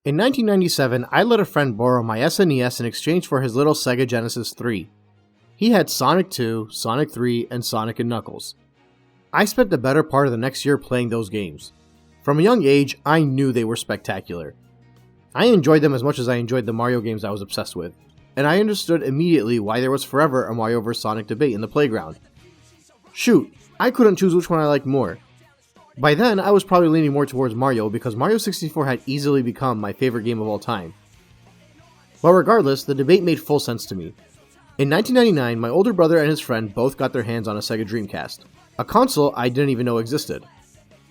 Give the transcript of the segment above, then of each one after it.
In 1997, I let a friend borrow my SNES in exchange for his little Sega Genesis 3. He had Sonic 2, Sonic 3, and Sonic & Knuckles. I spent the better part of the next year playing those games. From a young age, I knew they were spectacular. I enjoyed them as much as I enjoyed the Mario games I was obsessed with, and I understood immediately why there was forever a Mario vs. Sonic debate in the playground. Shoot, I couldn't choose which one I liked more. By then, I was probably leaning more towards Mario because Mario 64 had easily become my favorite game of all time. But regardless, the debate made full sense to me. In 1999, my older brother and his friend both got their hands on a Sega Dreamcast, a console I didn't even know existed.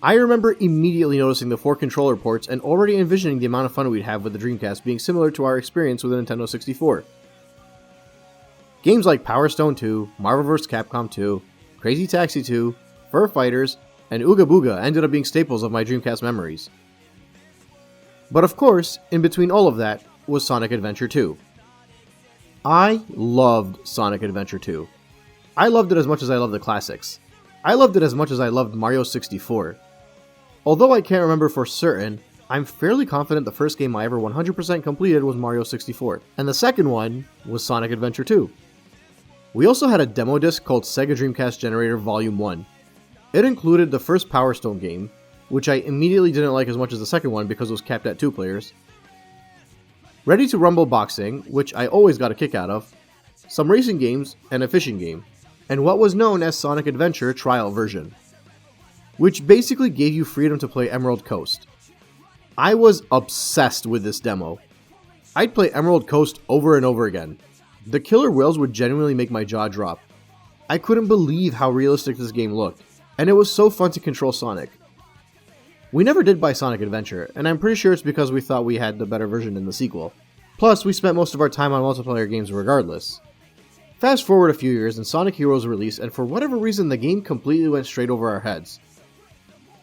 I remember immediately noticing the 4 controller ports and already envisioning the amount of fun we'd have with the Dreamcast being similar to our experience with the Nintendo 64. Games like Power Stone 2, Marvel vs. Capcom 2, Crazy Taxi 2, Fur Fighters, and Ooga Booga ended up being staples of my Dreamcast memories. But of course, in between all of that was Sonic Adventure 2. I loved Sonic Adventure 2. I loved it as much as I loved the classics. I loved it as much as I loved Mario 64. Although I can't remember for certain, I'm fairly confident the first game I ever 100% completed was Mario 64, and the second one was Sonic Adventure 2. We also had a demo disc called Sega Dreamcast Generator Volume 1. It included the first Power Stone game, which I immediately didn't like as much as the second one because it was capped at 2 players, Ready to Rumble Boxing, which I always got a kick out of, some racing games, and a fishing game, and what was known as Sonic Adventure Trial Version, which basically gave you freedom to play Emerald Coast. I was obsessed with this demo. I'd play Emerald Coast over and over again. The killer whales would genuinely make my jaw drop. I couldn't believe how realistic this game looked, and it was so fun to control Sonic. We never did buy Sonic Adventure, and I'm pretty sure it's because we thought we had the better version in the sequel. Plus, we spent most of our time on multiplayer games regardless. Fast forward a few years and Sonic Heroes released, and for whatever reason the game completely went straight over our heads.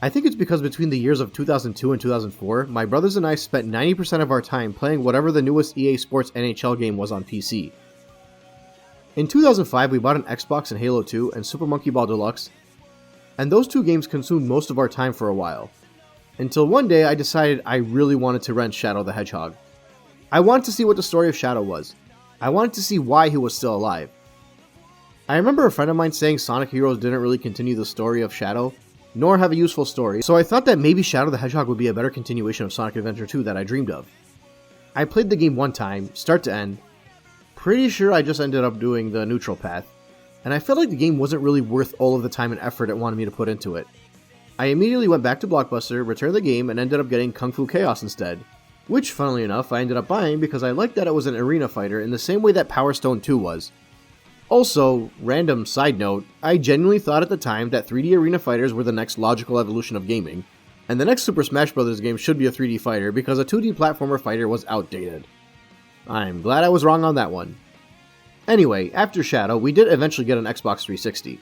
I think it's because between the years of 2002 and 2004, my brothers and I spent 90% of our time playing whatever the newest EA Sports NHL game was on PC. In 2005 we bought an Xbox and Halo 2 and Super Monkey Ball Deluxe, and those 2 games consumed most of our time for a while. Until one day I decided I really wanted to rent Shadow the Hedgehog. I wanted to see what the story of Shadow was. I wanted to see why he was still alive. I remember a friend of mine saying Sonic Heroes didn't really continue the story of Shadow, nor have a useful story, so I thought that maybe Shadow the Hedgehog would be a better continuation of Sonic Adventure 2 that I dreamed of. I played the game one time, start to end. Pretty sure I just ended up doing the neutral path, and I felt like the game wasn't really worth all of the time and effort it wanted me to put into it. I immediately went back to Blockbuster, returned the game, and ended up getting Kung Fu Chaos instead, which, funnily enough, I ended up buying because I liked that it was an arena fighter in the same way that Power Stone 2 was. Also, random side note, I genuinely thought at the time that 3D arena fighters were the next logical evolution of gaming, and the next Super Smash Bros. Game should be a 3D fighter because a 2D platformer fighter was outdated. I'm glad I was wrong on that one. Anyway, after Shadow, we did eventually get an Xbox 360.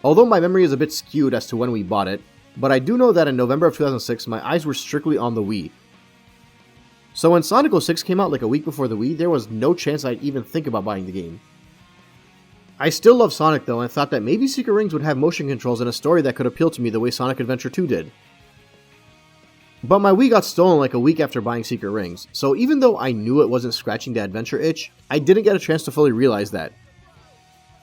Although my memory is a bit skewed as to when we bought it, but I do know that in November of 2006, my eyes were strictly on the Wii. So when Sonic 06 came out like a week before the Wii, there was no chance I'd even think about buying the game. I still love Sonic though, and thought that maybe Secret Rings would have motion controls and a story that could appeal to me the way Sonic Adventure 2 did. But my Wii got stolen like a week after buying Secret Rings, so even though I knew it wasn't scratching the adventure itch, I didn't get a chance to fully realize that.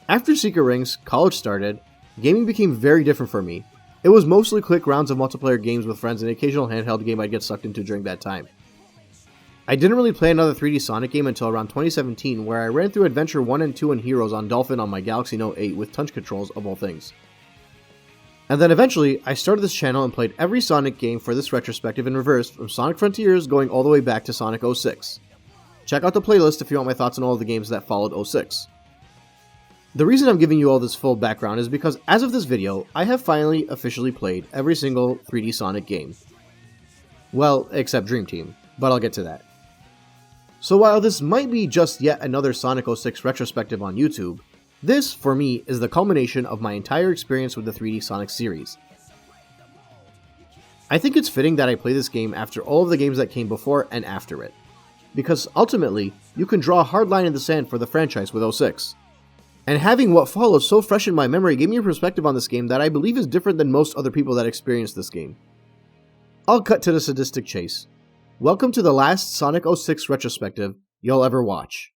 After Secret Rings, college started, gaming became very different for me. It was mostly quick rounds of multiplayer games with friends and an occasional handheld game I'd get sucked into during that time. I didn't really play another 3D Sonic game until around 2017, where I ran through Adventure 1 and 2 and Heroes on Dolphin on my Galaxy Note 8 with touch controls of all things. And then eventually, I started this channel and played every Sonic game for this retrospective in reverse, from Sonic Frontiers going all the way back to Sonic 06. Check out the playlist if you want my thoughts on all of the games that followed 06. The reason I'm giving you all this full background is because as of this video, I have finally officially played every single 3D Sonic game. Well, except Dream Team, but I'll get to that. So while this might be just yet another Sonic 06 retrospective on YouTube, this, for me, is the culmination of my entire experience with the 3D Sonic series. I think it's fitting that I play this game after all of the games that came before and after it, because ultimately, you can draw a hard line in the sand for the franchise with 06. And having what follows so fresh in my memory gave me a perspective on this game that I believe is different than most other people that experienced this game. I'll cut to the sadistic chase. Welcome to the last Sonic 06 retrospective you'll ever watch.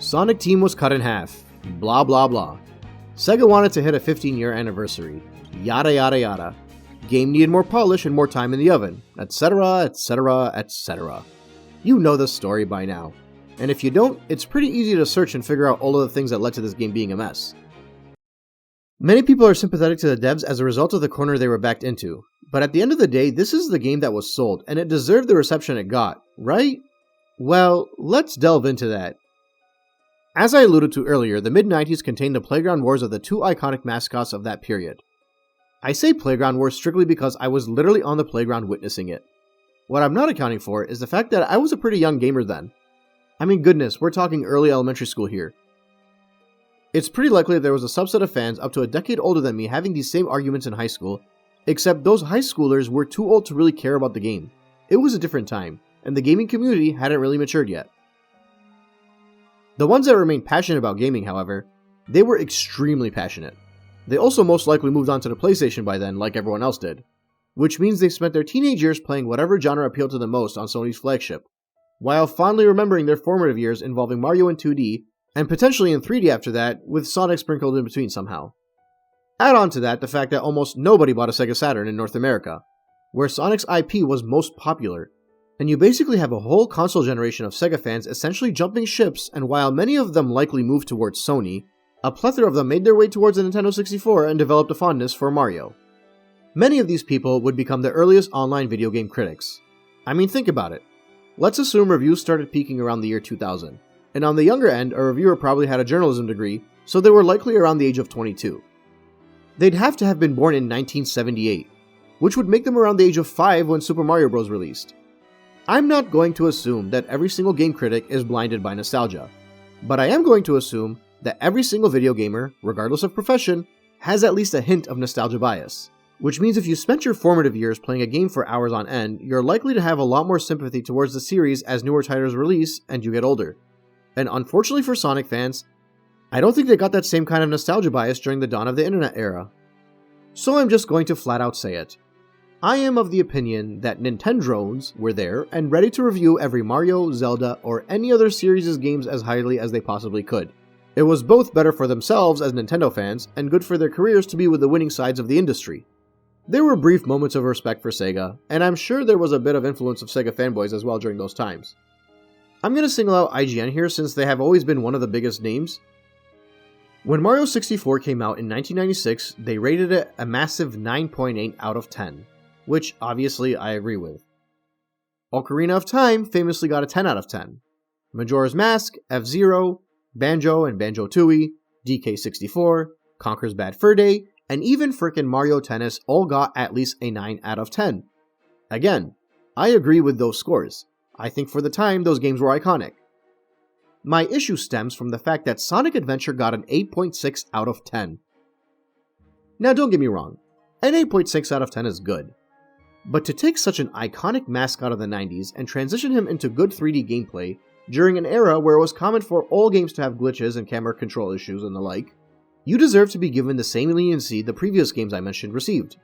Sonic Team was cut in half. Blah blah blah. Sega wanted to hit a 15-year anniversary. Yada yada yada. Game needed more polish and more time in the oven. Etc, etc, etc. You know the story by now. And if you don't, it's pretty easy to search and figure out all of the things that led to this game being a mess. Many people are sympathetic to the devs as a result of the corner they were backed into. But at the end of the day, this is the game that was sold, and it deserved the reception it got, right? Well, let's delve into that. As I alluded to earlier, the mid-90s contained the playground wars of the two iconic mascots of that period. I say playground wars strictly because I was literally on the playground witnessing it. What I'm not accounting for is the fact that I was a pretty young gamer then. I mean, goodness, we're talking early elementary school here. It's pretty likely that there was a subset of fans up to a decade older than me having these same arguments in high school, except those high schoolers were too old to really care about the game. It was a different time, and the gaming community hadn't really matured yet. The ones that remained passionate about gaming, however, they were extremely passionate. They also most likely moved on to the PlayStation by then, like everyone else did, which means they spent their teenage years playing whatever genre appealed to them most on Sony's flagship, while fondly remembering their formative years involving Mario in 2D, and potentially in 3D after that, with Sonic sprinkled in between somehow. Add on to that the fact that almost nobody bought a Sega Saturn in North America, where Sonic's IP was most popular, and you basically have a whole console generation of Sega fans essentially jumping ships, and while many of them likely moved towards Sony, a plethora of them made their way towards the Nintendo 64 and developed a fondness for Mario. Many of these people would become the earliest online video game critics. I mean, think about it. Let's assume reviews started peaking around the year 2000, and on the younger end, a reviewer probably had a journalism degree, so they were likely around the age of 22. They'd have to have been born in 1978, which would make them around the age of 5 when Super Mario Bros. Released. I'm not going to assume that every single game critic is blinded by nostalgia, but I am going to assume that every single video gamer, regardless of profession, has at least a hint of nostalgia bias. Which means if you spent your formative years playing a game for hours on end, you're likely to have a lot more sympathy towards the series as newer titles release and you get older. And unfortunately for Sonic fans, I don't think they got that same kind of nostalgia bias during the dawn of the internet era. So I'm just going to flat out say it. I am of the opinion that Nintendrones were there and ready to review every Mario, Zelda, or any other series' games as highly as they possibly could. It was both better for themselves as Nintendo fans and good for their careers to be with the winning sides of the industry. There were brief moments of respect for Sega, and I'm sure there was a bit of influence of Sega fanboys as well during those times. I'm going to single out IGN here since they have always been one of the biggest names. When Mario 64 came out in 1996, they rated it a massive 9.8 out of 10, which obviously I agree with. Ocarina of Time famously got a 10 out of 10. Majora's Mask, F-Zero, Banjo and Banjo-Tooie, DK64, Conker's Bad Fur Day, and even frickin' Mario Tennis all got at least a 9 out of 10. Again, I agree with those scores. I think for the time, those games were iconic. My issue stems from the fact that Sonic Adventure got an 8.6 out of 10. Now don't get me wrong, an 8.6 out of 10 is good. But to take such an iconic mascot of the 90s and transition him into good 3D gameplay during an era where it was common for all games to have glitches and camera control issues and the like, you deserve to be given the same leniency the previous games I mentioned received.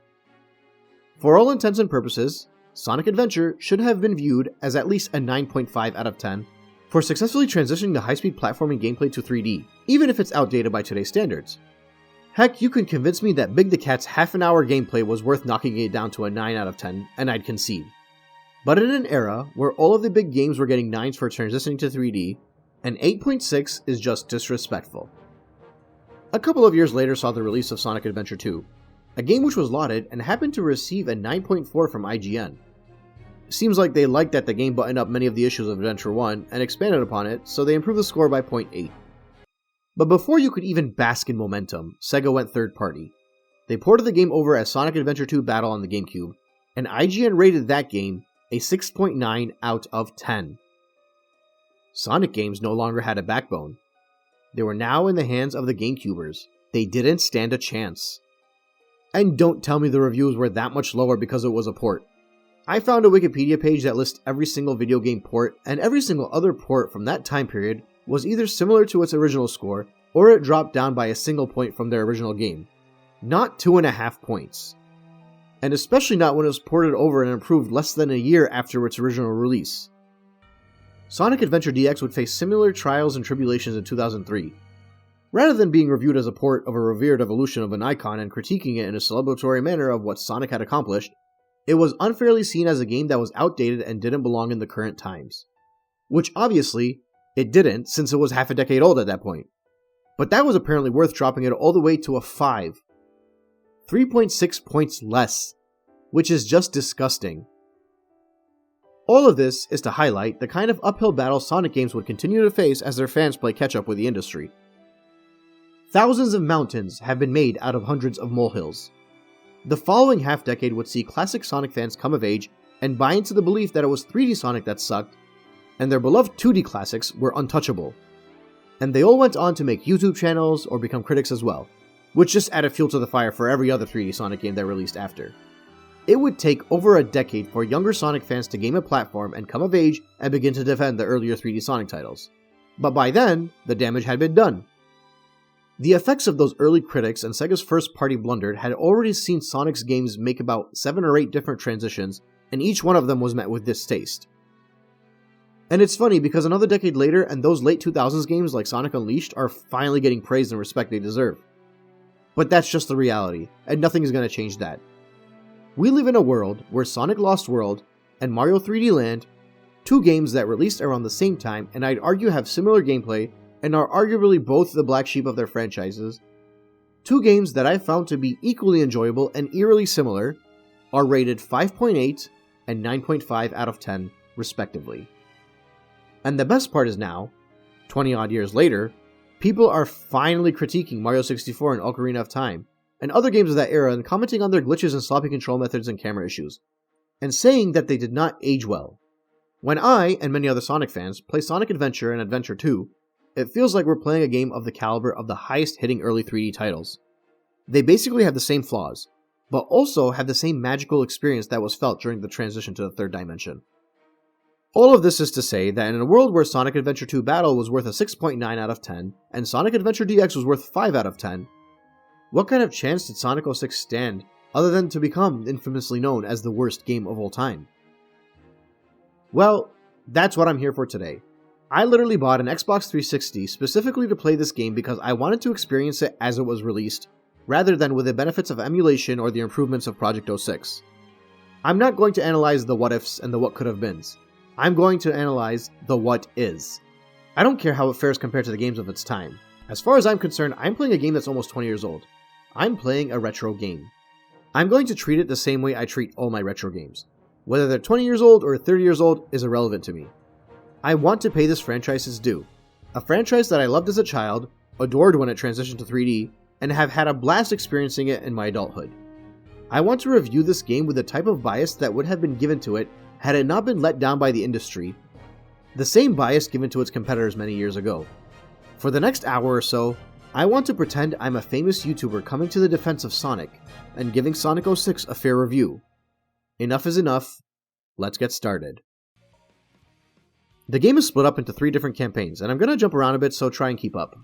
For all intents and purposes, Sonic Adventure should have been viewed as at least a 9.5 out of 10 for successfully transitioning the high-speed platforming gameplay to 3D, even if it's outdated by today's standards. Heck, you can convince me that Big the Cat's half-an-hour gameplay was worth knocking it down to a 9 out of 10, and I'd concede. But in an era where all of the big games were getting 9s for transitioning to 3D, an 8.6 is just disrespectful. A couple of years later saw the release of Sonic Adventure 2, a game which was lauded and happened to receive a 9.4 from IGN. Seems like they liked that the game buttoned up many of the issues of Adventure 1 and expanded upon it, so they improved the score by 0.8. But before you could even bask in momentum, Sega went third party. They ported the game over as Sonic Adventure 2 Battle on the GameCube, and IGN rated that game a 6.9 out of 10. Sonic games no longer had a backbone. They were now in the hands of the GameCubers. They didn't stand a chance. And don't tell me the reviews were that much lower because it was a port. I found a Wikipedia page that lists every single video game port, and every single other port from that time period was either similar to its original score, or it dropped down by a single point from their original game. Not 2.5 points. And especially not when it was ported over and improved less than a year after its original release. Sonic Adventure DX would face similar trials and tribulations in 2003. Rather than being reviewed as a port of a revered evolution of an icon and critiquing it in a celebratory manner of what Sonic had accomplished, it was unfairly seen as a game that was outdated and didn't belong in the current times. Which obviously, it didn't, since it was half a decade old at that point. But that was apparently worth dropping it all the way to a 5. 3.6 points less, which is just disgusting. All of this is to highlight the kind of uphill battle Sonic games would continue to face as their fans play catch-up with the industry. Thousands of mountains have been made out of hundreds of molehills. The following half-decade would see classic Sonic fans come of age and buy into the belief that it was 3D Sonic that sucked, and their beloved 2D classics were untouchable. And they all went on to make YouTube channels or become critics as well, which just added fuel to the fire for every other 3D Sonic game that released after. It would take over a decade for younger Sonic fans to game a platform and come of age and begin to defend the earlier 3D Sonic titles. But by then, the damage had been done. The effects of those early critics and Sega's first-party blunder had already seen Sonic's games make about 7 or 8 different transitions, and each one of them was met with distaste. And it's funny because another decade later, and those late 2000s games like Sonic Unleashed are finally getting praise and respect they deserve. But that's just the reality, and nothing is going to change that. We live in a world where Sonic Lost World and Mario 3D Land, 2 games that released around the same time and I'd argue have similar gameplay and are arguably both the black sheep of their franchises, 2 games that I found to be equally enjoyable and eerily similar, are rated 5.8 and 9.5 out of 10, respectively. And the best part is now, 20 odd years later, people are finally critiquing Mario 64 and Ocarina of Time, and other games of that era and commenting on their glitches and sloppy control methods and camera issues, and saying that they did not age well. When I, and many other Sonic fans, play Sonic Adventure and Adventure 2, it feels like we're playing a game of the caliber of the highest-hitting early 3D titles. They basically have the same flaws, but also have the same magical experience that was felt during the transition to the third dimension. All of this is to say that in a world where Sonic Adventure 2 Battle was worth a 6.9 out of 10, and Sonic Adventure DX was worth 5 out of 10, what kind of chance did Sonic 06 stand other than to become infamously known as the worst game of all time? Well, that's what I'm here for today. I literally bought an Xbox 360 specifically to play this game because I wanted to experience it as it was released, rather than with the benefits of emulation or the improvements of Project 06. I'm not going to analyze the what-ifs and the what-could-have-beens. I'm going to analyze the what-is. I don't care how it fares compared to the games of its time. As far as I'm concerned, I'm playing a game that's almost 20 years old. I'm playing a retro game. I'm going to treat it the same way I treat all my retro games. Whether they're 20 years old or 30 years old is irrelevant to me. I want to pay this franchise its due. A franchise that I loved as a child, adored when it transitioned to 3D, and have had a blast experiencing it in my adulthood. I want to review this game with the type of bias that would have been given to it had it not been let down by the industry, the same bias given to its competitors many years ago. For the next hour or so, I want to pretend I'm a famous YouTuber coming to the defense of Sonic, and giving Sonic 06 a fair review. Enough is enough, let's get started. The game is split up into 3 different campaigns, and I'm going to jump around a bit, so try and keep up.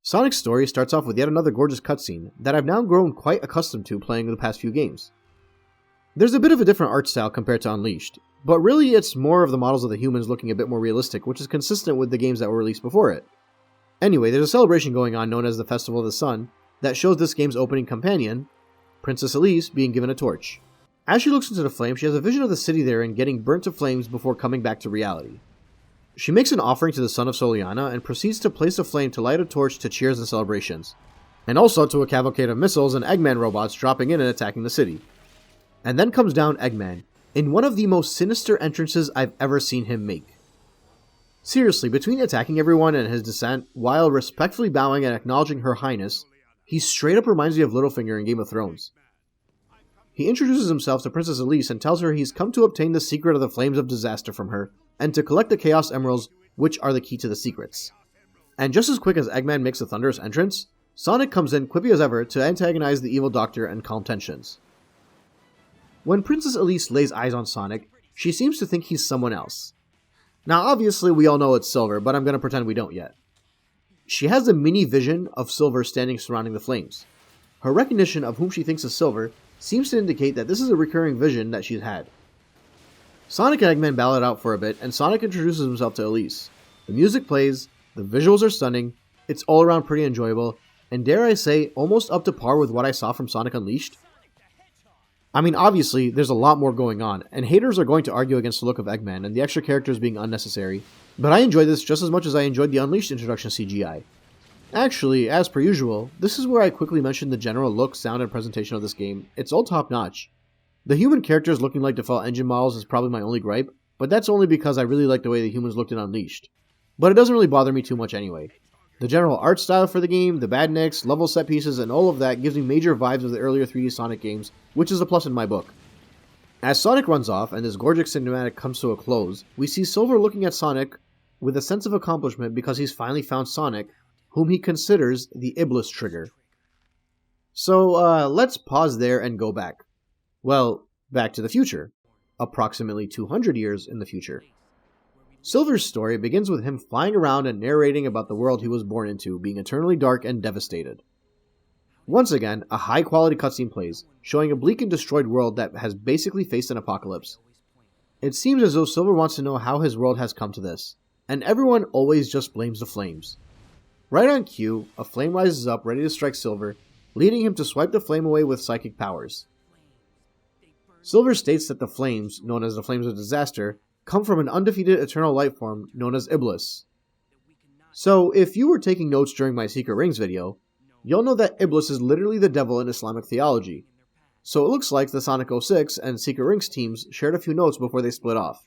Sonic's story starts off with yet another gorgeous cutscene that I've now grown quite accustomed to playing the past few games. There's a bit of a different art style compared to Unleashed, but really it's more of the models of the humans looking a bit more realistic, which is consistent with the games that were released before it. Anyway, there's a celebration going on known as the Festival of the Sun that shows this game's opening companion, Princess Elise, being given a torch. As she looks into the flame, she has a vision of the city there and getting burnt to flames before coming back to reality. She makes an offering to the son of Soliana and proceeds to place a flame to light a torch to cheers and celebrations, and also to a cavalcade of missiles and Eggman robots dropping in and attacking the city. And then comes down Eggman, in one of the most sinister entrances I've ever seen him make. Seriously, between attacking everyone and his descent, while respectfully bowing and acknowledging Her Highness, he straight up reminds me of Littlefinger in Game of Thrones. He introduces himself to Princess Elise and tells her he's come to obtain the secret of the Flames of Disaster from her, and to collect the Chaos Emeralds, which are the key to the secrets. And just as quick as Eggman makes a thunderous entrance, Sonic comes in quippy as ever to antagonize the evil doctor and calm tensions. When Princess Elise lays eyes on Sonic, she seems to think he's someone else. Now obviously we all know it's Silver, but I'm going to pretend we don't yet. She has a mini vision of Silver standing surrounding the flames. Her recognition of whom she thinks is Silver seems to indicate that this is a recurring vision that she's had. Sonic and Eggman battle it out for a bit, and Sonic introduces himself to Elise. The music plays, the visuals are stunning, it's all around pretty enjoyable, and dare I say, almost up to par with what I saw from Sonic Unleashed. I mean, obviously, there's a lot more going on, and haters are going to argue against the look of Eggman and the extra characters being unnecessary, but I enjoyed this just as much as I enjoyed the Unleashed introduction CGI. Actually, as per usual, this is where I quickly mention the general look, sound, and presentation of this game. It's all top-notch. The human characters looking like default engine models is probably my only gripe, but that's only because I really like the way the humans looked in Unleashed. But it doesn't really bother me too much anyway. The general art style for the game, the badniks, level set pieces, and all of that gives me major vibes of the earlier 3D Sonic games, which is a plus in my book. As Sonic runs off and this gorgeous cinematic comes to a close, we see Silver looking at Sonic with a sense of accomplishment because he's finally found Sonic, whom he considers the Iblis trigger. So, let's pause there and go back. Well, back to the future. Approximately 200 years in the future. Silver's story begins with him flying around and narrating about the world he was born into being eternally dark and devastated. Once again, a high-quality cutscene plays, showing a bleak and destroyed world that has basically faced an apocalypse. It seems as though Silver wants to know how his world has come to this, and everyone always just blames the flames. Right on cue, a flame rises up ready to strike Silver, leading him to swipe the flame away with psychic powers. Silver states that the flames, known as the Flames of Disaster, come from an undefeated eternal life form known as Iblis. So, if you were taking notes during my Secret Rings video, you'll know that Iblis is literally the devil in Islamic theology. So it looks like the Sonic 06 and Secret Rings teams shared a few notes before they split off.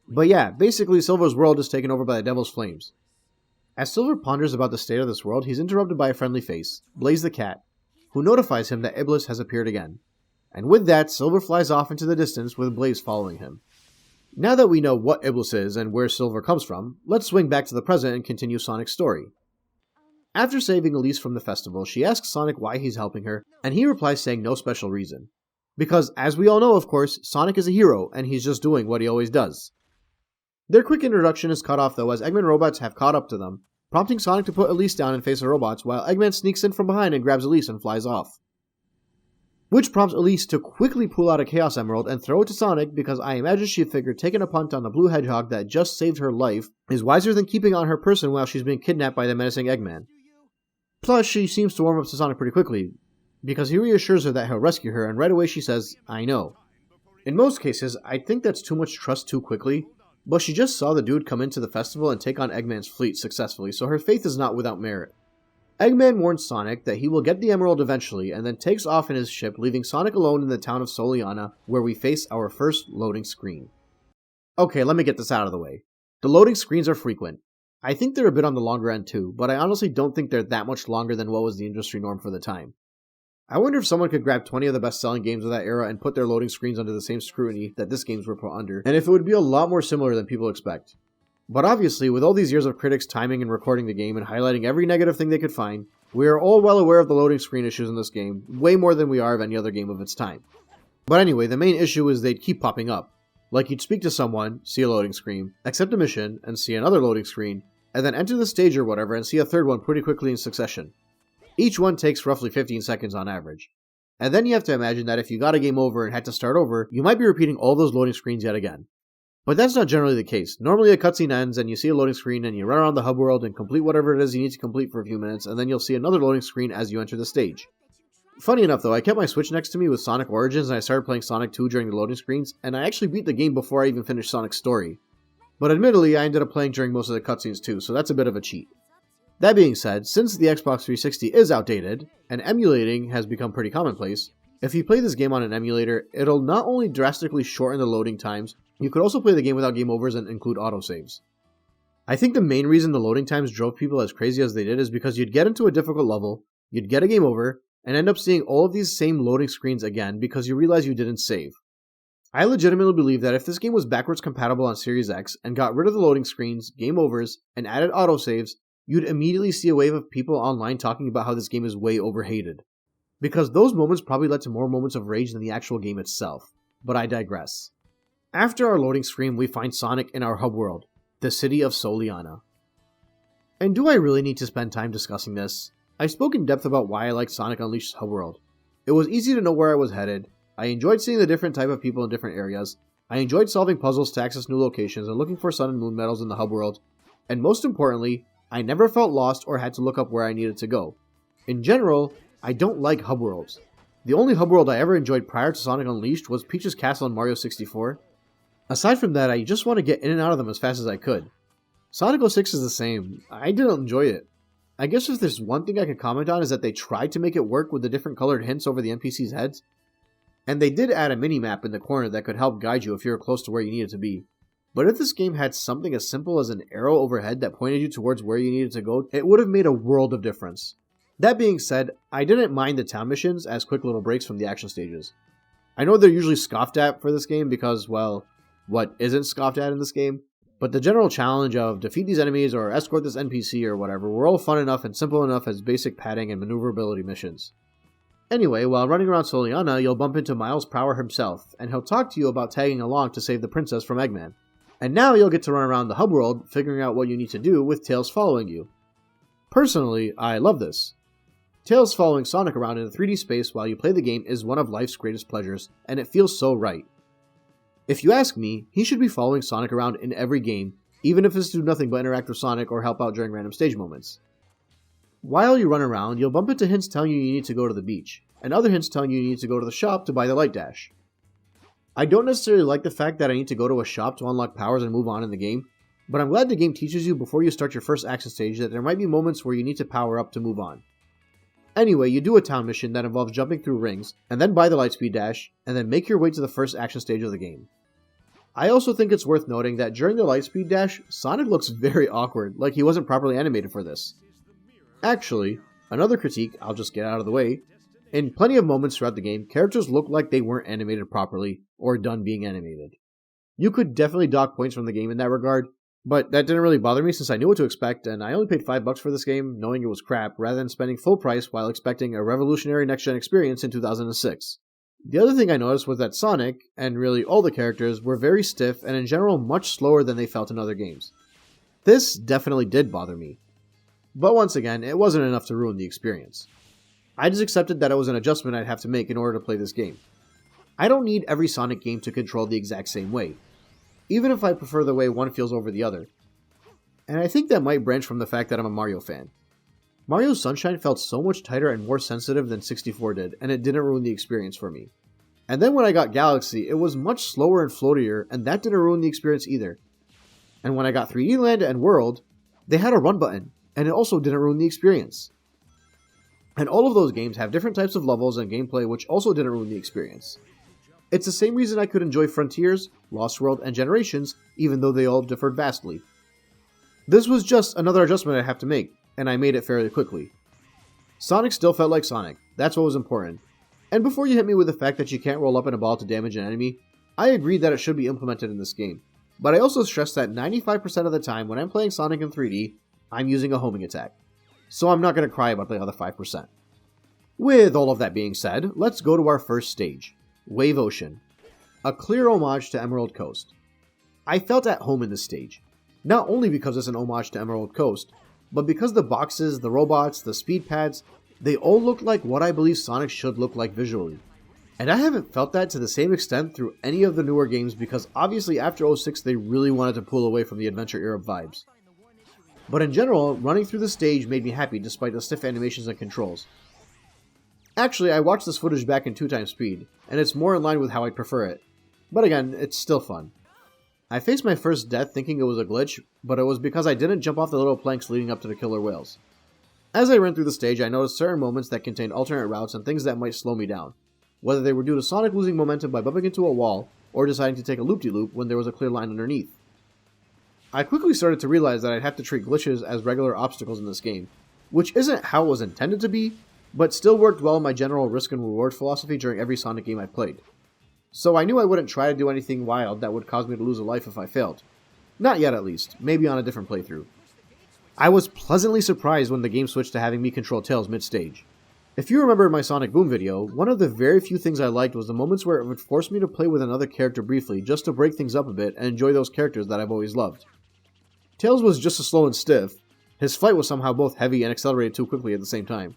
But yeah, basically Silver's world is taken over by the devil's flames. As Silver ponders about the state of this world, he's interrupted by a friendly face, Blaze the Cat, who notifies him that Iblis has appeared again. And with that, Silver flies off into the distance with Blaze following him. Now that we know what Iblis is and where Silver comes from, let's swing back to the present and continue Sonic's story. After saving Elise from the festival, she asks Sonic why he's helping her, and he replies saying no special reason. Because, as we all know of course, Sonic is a hero, and he's just doing what he always does. Their quick introduction is cut off though as Eggman robots have caught up to them, prompting Sonic to put Elise down and face the robots while Eggman sneaks in from behind and grabs Elise and flies off. Which prompts Elise to quickly pull out a Chaos Emerald and throw it to Sonic because I imagine she figured taking a punt on the blue hedgehog that just saved her life is wiser than keeping on her person while she's being kidnapped by the menacing Eggman. Plus, she seems to warm up to Sonic pretty quickly, because he reassures her that he'll rescue her and right away she says, "I know." In most cases, I think that's too much trust too quickly, but she just saw the dude come into the festival and take on Eggman's fleet successfully, so her faith is not without merit. Eggman warns Sonic that he will get the emerald eventually, and then takes off in his ship, leaving Sonic alone in the town of Soliana, where we face our first loading screen. Okay, let me get this out of the way. The loading screens are frequent. I think they're a bit on the longer end too, but I honestly don't think they're that much longer than what was the industry norm for the time. I wonder if someone could grab 20 of the best-selling games of that era and put their loading screens under the same scrutiny that this games were put under, and if it would be a lot more similar than people expect. But obviously, with all these years of critics timing and recording the game and highlighting every negative thing they could find, we are all well aware of the loading screen issues in this game, way more than we are of any other game of its time. But anyway, the main issue is they'd keep popping up. Like you'd speak to someone, see a loading screen, accept a mission, and see another loading screen, and then enter the stage or whatever and see a third one pretty quickly in succession. Each one takes roughly 15 seconds on average. And then you have to imagine that if you got a game over and had to start over, you might be repeating all those loading screens yet again. But that's not generally the case. Normally a cutscene ends and you see a loading screen and you run around the hub world and complete whatever it is you need to complete for a few minutes, and then you'll see another loading screen as you enter the stage. Funny enough though, I kept my Switch next to me with Sonic Origins and I started playing Sonic 2 during the loading screens, and I actually beat the game before I even finished Sonic's story. But admittedly, I ended up playing during most of the cutscenes too, so that's a bit of a cheat. That being said, since the Xbox 360 is outdated, and emulating has become pretty commonplace, if you play this game on an emulator, it'll not only drastically shorten the loading times, you could also play the game without game overs and include autosaves. I think the main reason the loading times drove people as crazy as they did is because you'd get into a difficult level, you'd get a game over, and end up seeing all of these same loading screens again because you realize you didn't save. I legitimately believe that if this game was backwards compatible on Series X and got rid of the loading screens, game overs, and added autosaves, you'd immediately see a wave of people online talking about how this game is way overhated. because those moments probably led to more moments of rage than the actual game itself, but I digress. After our loading screen, we find Sonic in our hub world, the city of Soliana. And do I really need to spend time discussing this? I spoke in depth about why I liked Sonic Unleashed's hub world. It was easy to know where I was headed, I enjoyed seeing the different type of people in different areas, I enjoyed solving puzzles to access new locations and looking for sun and moon medals in the hub world, and most importantly, I never felt lost or had to look up where I needed to go. In general, I don't like hub worlds. The only hub world I ever enjoyed prior to Sonic Unleashed was Peach's Castle in Mario 64. Aside from that, I just want to get in and out of them as fast as I could. Sonic 06 is the same. I didn't enjoy it. I guess if there's one thing I can comment on is that they tried to make it work with the different colored hints over the NPCs' heads. And they did add a mini-map in the corner that could help guide you if you're close to where you needed to be. But if this game had something as simple as an arrow overhead that pointed you towards where you needed to go, it would have made a world of difference. That being said, I didn't mind the town missions as quick little breaks from the action stages. I know they're usually scoffed at for this game because, well, what isn't scoffed at in this game? But the general challenge of defeat these enemies or escort this NPC or whatever were all fun enough and simple enough as basic padding and maneuverability missions. Anyway, while running around Soliana, you'll bump into Miles Prower himself, and he'll talk to you about tagging along to save the princess from Eggman. And now you'll get to run around the hub world, figuring out what you need to do with Tails following you. Personally, I love this. Tails following Sonic around in a 3D space while you play the game is one of life's greatest pleasures, and it feels so right. If you ask me, he should be following Sonic around in every game, even if it's to do nothing but interact with Sonic or help out during random stage moments. While you run around, you'll bump into hints telling you need to go to the beach, and other hints telling you need to go to the shop to buy the Light Dash. I don't necessarily like the fact that I need to go to a shop to unlock powers and move on in the game, but I'm glad the game teaches you before you start your first action stage that there might be moments where you need to power up to move on. Anyway, you do a town mission that involves jumping through rings, and then buy the Lightspeed Dash, and then make your way to the first action stage of the game. I also think it's worth noting that during the Lightspeed Dash, Sonic looks very awkward, like he wasn't properly animated for this. Actually, another critique I'll just get out of the way, in plenty of moments throughout the game, characters look like they weren't animated properly, or done being animated. You could definitely dock points from the game in that regard, but that didn't really bother me since I knew what to expect, and I only paid $5 for this game, knowing it was crap, rather than spending full price while expecting a revolutionary next-gen experience in 2006. The other thing I noticed was that Sonic, and really all the characters, were very stiff and in general much slower than they felt in other games. This definitely did bother me. But once again, it wasn't enough to ruin the experience. I just accepted that it was an adjustment I'd have to make in order to play this game. I don't need every Sonic game to control the exact same way, even if I prefer the way one feels over the other. And I think that might branch from the fact that I'm a Mario fan. Mario Sunshine felt so much tighter and more sensitive than 64 did, and it didn't ruin the experience for me. And then when I got Galaxy, it was much slower and floatier, and that didn't ruin the experience either. And when I got 3D Land and World, they had a run button, and it also didn't ruin the experience. And all of those games have different types of levels and gameplay which also didn't ruin the experience. It's the same reason I could enjoy Frontiers, Lost World, and Generations, even though they all differed vastly. This was just another adjustment I have to make, and I made it fairly quickly. Sonic still felt like Sonic, that's what was important. And before you hit me with the fact that you can't roll up in a ball to damage an enemy, I agree that it should be implemented in this game. But I also stress that 95% of the time when I'm playing Sonic in 3D, I'm using a homing attack. So I'm not going to cry about the other 5%. With all of that being said, let's go to our first stage, Wave Ocean. A clear homage to Emerald Coast. I felt at home in this stage, not only because it's an homage to Emerald Coast, but because the boxes, the robots, the speed pads, they all look like what I believe Sonic should look like visually. And I haven't felt that to the same extent through any of the newer games because obviously after 06 they really wanted to pull away from the adventure era vibes. But in general, running through the stage made me happy despite the stiff animations and controls. Actually, I watched this footage back in 2x speed, and it's more in line with how I'd prefer it. But again, it's still fun. I faced my first death thinking it was a glitch, but it was because I didn't jump off the little planks leading up to the killer whales. As I ran through the stage, I noticed certain moments that contained alternate routes and things that might slow me down, whether they were due to Sonic losing momentum by bumping into a wall, or deciding to take a loop-de-loop when there was a clear line underneath. I quickly started to realize that I'd have to treat glitches as regular obstacles in this game, which isn't how it was intended to be, but still worked well in my general risk and reward philosophy during every Sonic game I played. So I knew I wouldn't try to do anything wild that would cause me to lose a life if I failed. Not yet at least, maybe on a different playthrough. I was pleasantly surprised when the game switched to having me control Tails mid-stage. If you remember my Sonic Boom video, one of the very few things I liked was the moments where it would force me to play with another character briefly just to break things up a bit and enjoy those characters that I've always loved. Tails was just as slow and stiff. His flight was somehow both heavy and accelerated too quickly at the same time.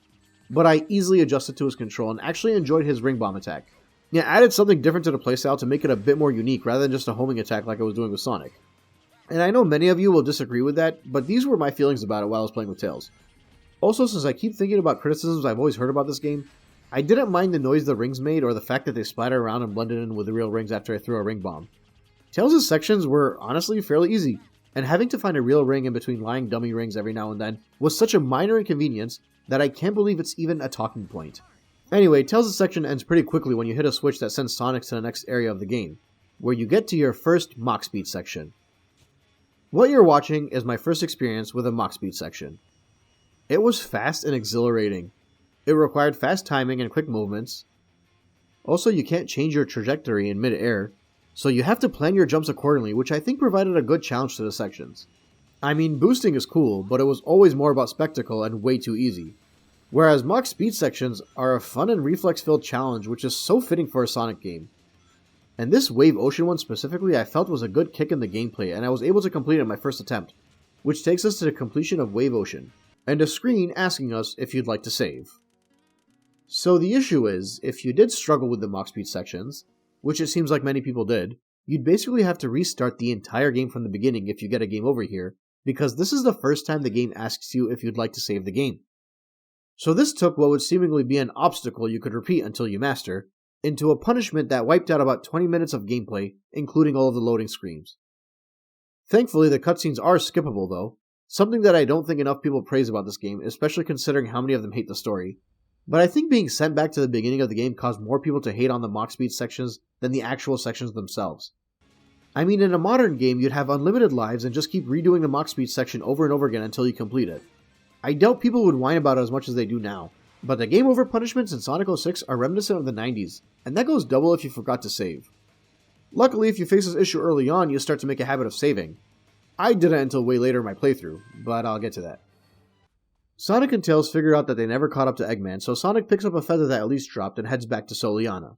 But I easily adjusted to his control and actually enjoyed his ring bomb attack. Yeah, added something different to the playstyle to make it a bit more unique rather than just a homing attack like I was doing with Sonic. And I know many of you will disagree with that, but these were my feelings about it while I was playing with Tails. Also, since I keep thinking about criticisms I've always heard about this game, I didn't mind the noise the rings made or the fact that they splattered around and blended in with the real rings after I threw a ring bomb. Tails' sections were honestly fairly easy, and having to find a real ring in between lying dummy rings every now and then was such a minor inconvenience that I can't believe it's even a talking point. Anyway, Tails' section ends pretty quickly when you hit a switch that sends Sonic to the next area of the game, where you get to your first Mach Speed section. What you're watching is my first experience with a Mach Speed section. It was fast and exhilarating. It required fast timing and quick movements. Also, you can't change your trajectory in mid-air, so you have to plan your jumps accordingly, which I think provided a good challenge to the sections. I mean, boosting is cool, but it was always more about spectacle and way too easy. Whereas Mach Speed sections are a fun and reflex-filled challenge which is so fitting for a Sonic game. And this Wave Ocean one specifically I felt was a good kick in the gameplay, and I was able to complete it in my first attempt, which takes us to the completion of Wave Ocean, and a screen asking us if you'd like to save. So the issue is, if you did struggle with the Mach Speed sections, which it seems like many people did, you'd basically have to restart the entire game from the beginning if you get a game over here, because this is the first time the game asks you if you'd like to save the game. So this took what would seemingly be an obstacle you could repeat until you master, into a punishment that wiped out about 20 minutes of gameplay, including all of the loading screens. Thankfully, the cutscenes are skippable though, something that I don't think enough people praise about this game, especially considering how many of them hate the story. But I think being sent back to the beginning of the game caused more people to hate on the Mach Speed sections than the actual sections themselves. I mean, in a modern game, you'd have unlimited lives and just keep redoing the Mach Speed section over and over again until you complete it. I doubt people would whine about it as much as they do now, but the game over punishments in Sonic 06 are reminiscent of the 90s, and that goes double if you forgot to save. Luckily, if you face this issue early on, you'll start to make a habit of saving. I didn't until way later in my playthrough, but I'll get to that. Sonic and Tails figure out that they never caught up to Eggman, so Sonic picks up a feather that Elise dropped and heads back to Soliana.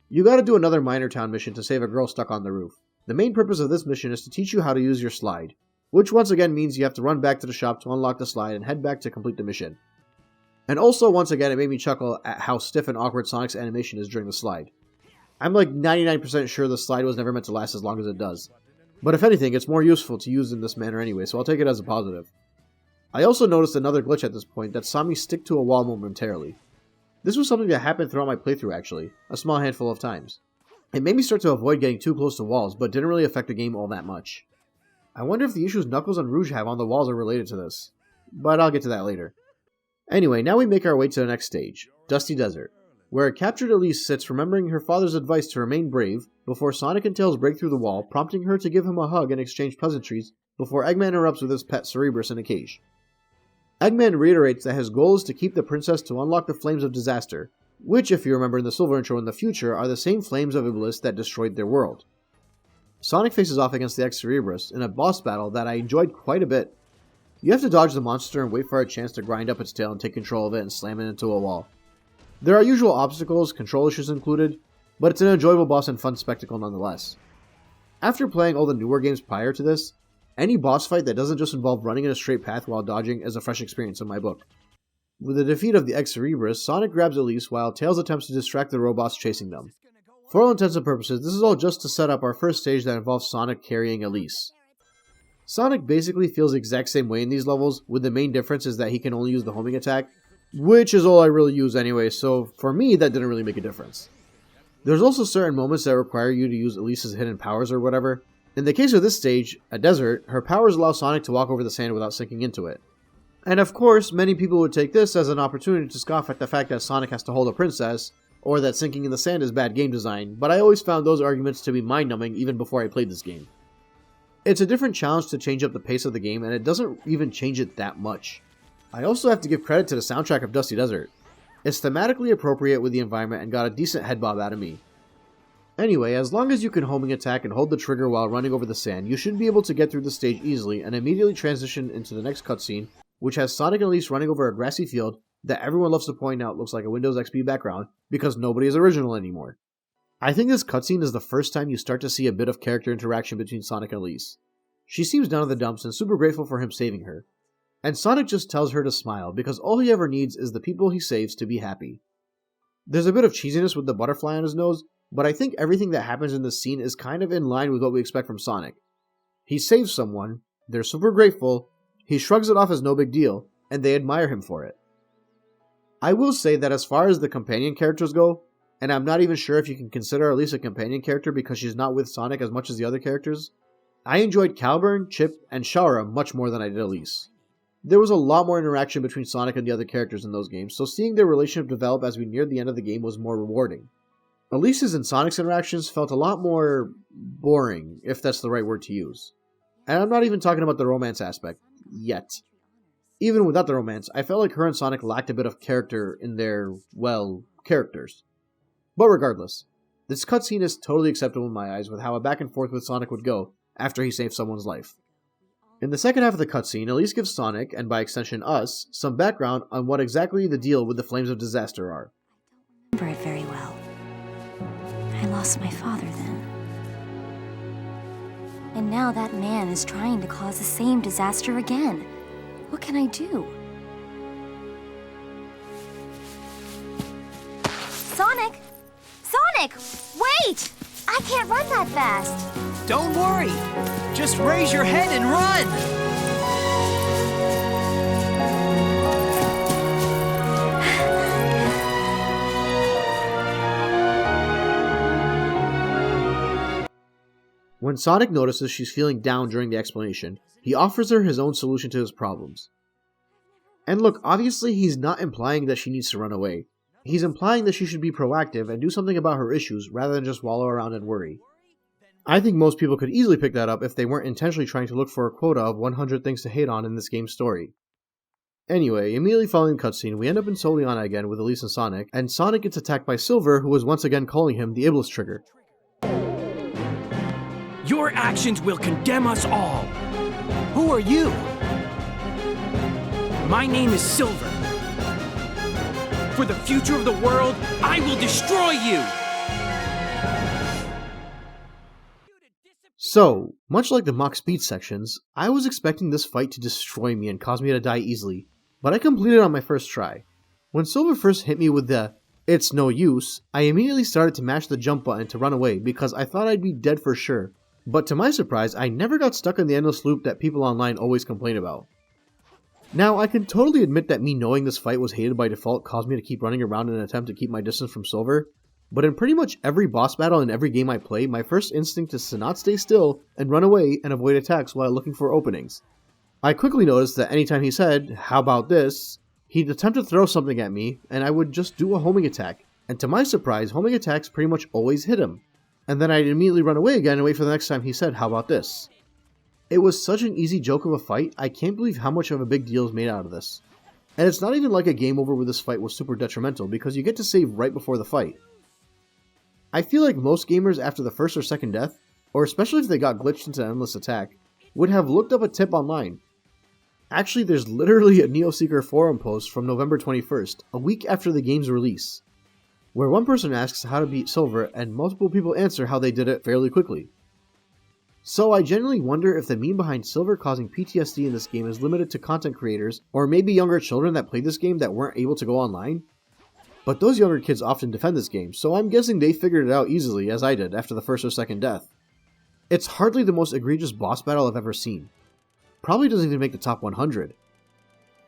You gotta do another Minor Town mission to save a girl stuck on the roof. The main purpose of this mission is to teach you how to use your slide, which once again means you have to run back to the shop to unlock the slide and head back to complete the mission. And also, once again, it made me chuckle at how stiff and awkward Sonic's animation is during the slide. I'm like 99% sure the slide was never meant to last as long as it does. But if anything, it's more useful to use in this manner anyway, so I'll take it as a positive. I also noticed another glitch at this point that saw me stick to a wall momentarily. This was something that happened throughout my playthrough actually, a small handful of times. It made me start to avoid getting too close to walls, but didn't really affect the game all that much. I wonder if the issues Knuckles and Rouge have on the walls are related to this, but I'll get to that later. Anyway, now we make our way to the next stage, Dusty Desert, where a captured Elise sits remembering her father's advice to remain brave before Sonic and Tails break through the wall, prompting her to give him a hug and exchange pleasantries before Eggman erupts with his pet Cerebrus in a cage. Eggman reiterates that his goal is to keep the princess to unlock the Flames of Disaster, which, if you remember in the Silver intro in the future, are the same flames of Iblis that destroyed their world. Sonic faces off against the ex-Cerebrus in a boss battle that I enjoyed quite a bit. You have to dodge the monster and wait for a chance to grind up its tail and take control of it and slam it into a wall. There are usual obstacles, control issues included, but it's an enjoyable boss and fun spectacle nonetheless. After playing all the newer games prior to this, any boss fight that doesn't just involve running in a straight path while dodging is a fresh experience in my book. With the defeat of the ex-Cerebrus, Sonic grabs Elise while Tails attempts to distract the robots chasing them. For all intents and purposes, this is all just to set up our first stage that involves Sonic carrying Elise. Sonic basically feels the exact same way in these levels, with the main difference is that he can only use the homing attack, which is all I really use anyway, so for me that didn't really make a difference. There's also certain moments that require you to use Elise's hidden powers or whatever. In the case of this stage, a desert, her powers allow Sonic to walk over the sand without sinking into it. And of course, many people would take this as an opportunity to scoff at the fact that Sonic has to hold a princess, or that sinking in the sand is bad game design, but I always found those arguments to be mind-numbing even before I played this game. It's a different challenge to change up the pace of the game, and it doesn't even change it that much. I also have to give credit to the soundtrack of Dusty Desert. It's thematically appropriate with the environment and got a decent head bob out of me. Anyway, as long as you can homing attack and hold the trigger while running over the sand, you should be able to get through the stage easily and immediately transition into the next cutscene, which has Sonic and Elise running over a grassy field that everyone loves to point out looks like a Windows XP background because nobody is original anymore. I think this cutscene is the first time you start to see a bit of character interaction between Sonic and Elise. She seems down in the dumps and super grateful for him saving her. And Sonic just tells her to smile because all he ever needs is the people he saves to be happy. There's a bit of cheesiness with the butterfly on his nose, but I think everything that happens in this scene is kind of in line with what we expect from Sonic. He saves someone, they're super grateful, he shrugs it off as no big deal, and they admire him for it. I will say that as far as the companion characters go, and I'm not even sure if you can consider Elise a companion character because she's not with Sonic as much as the other characters, I enjoyed Caliburn, Chip, and Shara much more than I did Elise. There was a lot more interaction between Sonic and the other characters in those games, so seeing their relationship develop as we neared the end of the game was more rewarding. Elise's and Sonic's interactions felt a lot more boring, if that's the right word to use. And I'm not even talking about the romance aspect, yet. Even without the romance, I felt like her and Sonic lacked a bit of character in their, well, characters. But regardless, this cutscene is totally acceptable in my eyes with how a back and forth with Sonic would go after he saved someone's life. In the second half of the cutscene, Elise gives Sonic, and by extension us, some background on what exactly the deal with the Flames of Disaster are. I remember it very well. I lost my father then. And now that man is trying to cause the same disaster again. What can I do? Sonic! Sonic! Wait! I can't run that fast! Don't worry! Just raise your head and run! When Sonic notices she's feeling down during the explanation, he offers her his own solution to his problems. And look, obviously he's not implying that she needs to run away. He's implying that she should be proactive and do something about her issues rather than just wallow around and worry. I think most people could easily pick that up if they weren't intentionally trying to look for a quota of 100 things to hate on in this game's story. Anyway, immediately following the cutscene, we end up in Soliana again with Elise and Sonic gets attacked by Silver, who is once again calling him the Iblis Trigger. Your actions will condemn us all. Who are you? My name is Silver. For the future of the world, I will destroy you! So, much like the mock speed sections, I was expecting this fight to destroy me and cause me to die easily, but I completed it on my first try. When Silver first hit me with the "it's no use," I immediately started to mash the jump button to run away because I thought I'd be dead for sure. But to my surprise, I never got stuck in the endless loop that people online always complain about. Now, I can totally admit that me knowing this fight was hated by default caused me to keep running around in an attempt to keep my distance from Silver, but in pretty much every boss battle in every game I play, my first instinct is to not stay still and run away and avoid attacks while looking for openings. I quickly noticed that anytime he said, "How about this?" he'd attempt to throw something at me, and I would just do a homing attack, and to my surprise, homing attacks pretty much always hit him. And then I'd immediately run away again and wait for the next time he said, "How about this?" It was such an easy joke of a fight, I can't believe how much of a big deal is made out of this. And it's not even like a game over where this fight was super detrimental, because you get to save right before the fight. I feel like most gamers after the first or second death, or especially if they got glitched into an endless attack, would have looked up a tip online. Actually, there's literally a NeoSeeker forum post from November 21st, a week after the game's release, where one person asks how to beat Silver and multiple people answer how they did it fairly quickly. So I genuinely wonder if the meme behind Silver causing PTSD in this game is limited to content creators, or maybe younger children that played this game that weren't able to go online. But those younger kids often defend this game, so I'm guessing they figured it out easily as I did after the first or second death. It's hardly the most egregious boss battle I've ever seen. Probably doesn't even make the top 100.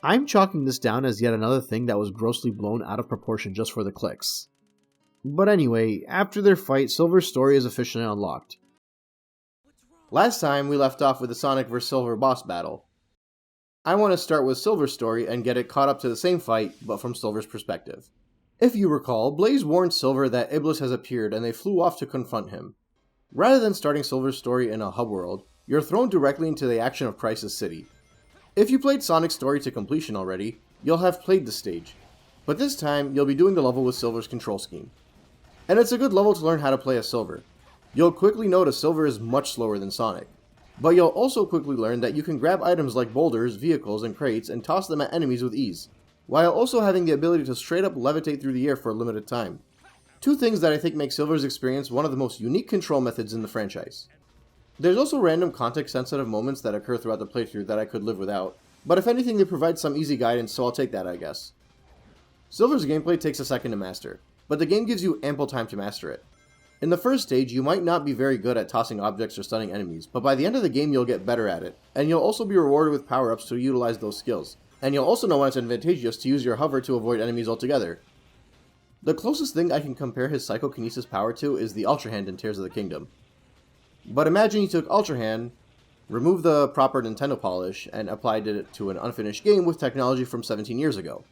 I'm chalking this down as yet another thing that was grossly blown out of proportion just for the clicks. But anyway, after their fight, Silver's story is officially unlocked. Last time, we left off with the Sonic vs. Silver boss battle. I want to start with Silver's story and get it caught up to the same fight, but from Silver's perspective. If you recall, Blaze warned Silver that Iblis has appeared and they flew off to confront him. Rather than starting Silver's story in a hub world, you're thrown directly into the action of Crisis City. If you played Sonic's story to completion already, you'll have played the stage, but this time you'll be doing the level with Silver's control scheme. And it's a good level to learn how to play as Silver. You'll quickly notice Silver is much slower than Sonic, but you'll also quickly learn that you can grab items like boulders, vehicles, and crates and toss them at enemies with ease. while also having the ability to straight up levitate through the air for a limited time. Two things that I think make Silver's experience one of the most unique control methods in the franchise. There's also random context-sensitive moments that occur throughout the playthrough that I could live without, but if anything they provide some easy guidance, so I'll take that, I guess. Silver's gameplay takes a second to master, but the game gives you ample time to master it. In the first stage, you might not be very good at tossing objects or stunning enemies, but by the end of the game you'll get better at it, and you'll also be rewarded with power-ups to utilize those skills, and you'll also know when it's advantageous to use your hover to avoid enemies altogether. The closest thing I can compare his psychokinesis power to is the Ultra Hand in Tears of the Kingdom. But imagine you took Ultra Hand, removed the proper Nintendo polish, and applied it to an unfinished game with technology from 17 years ago.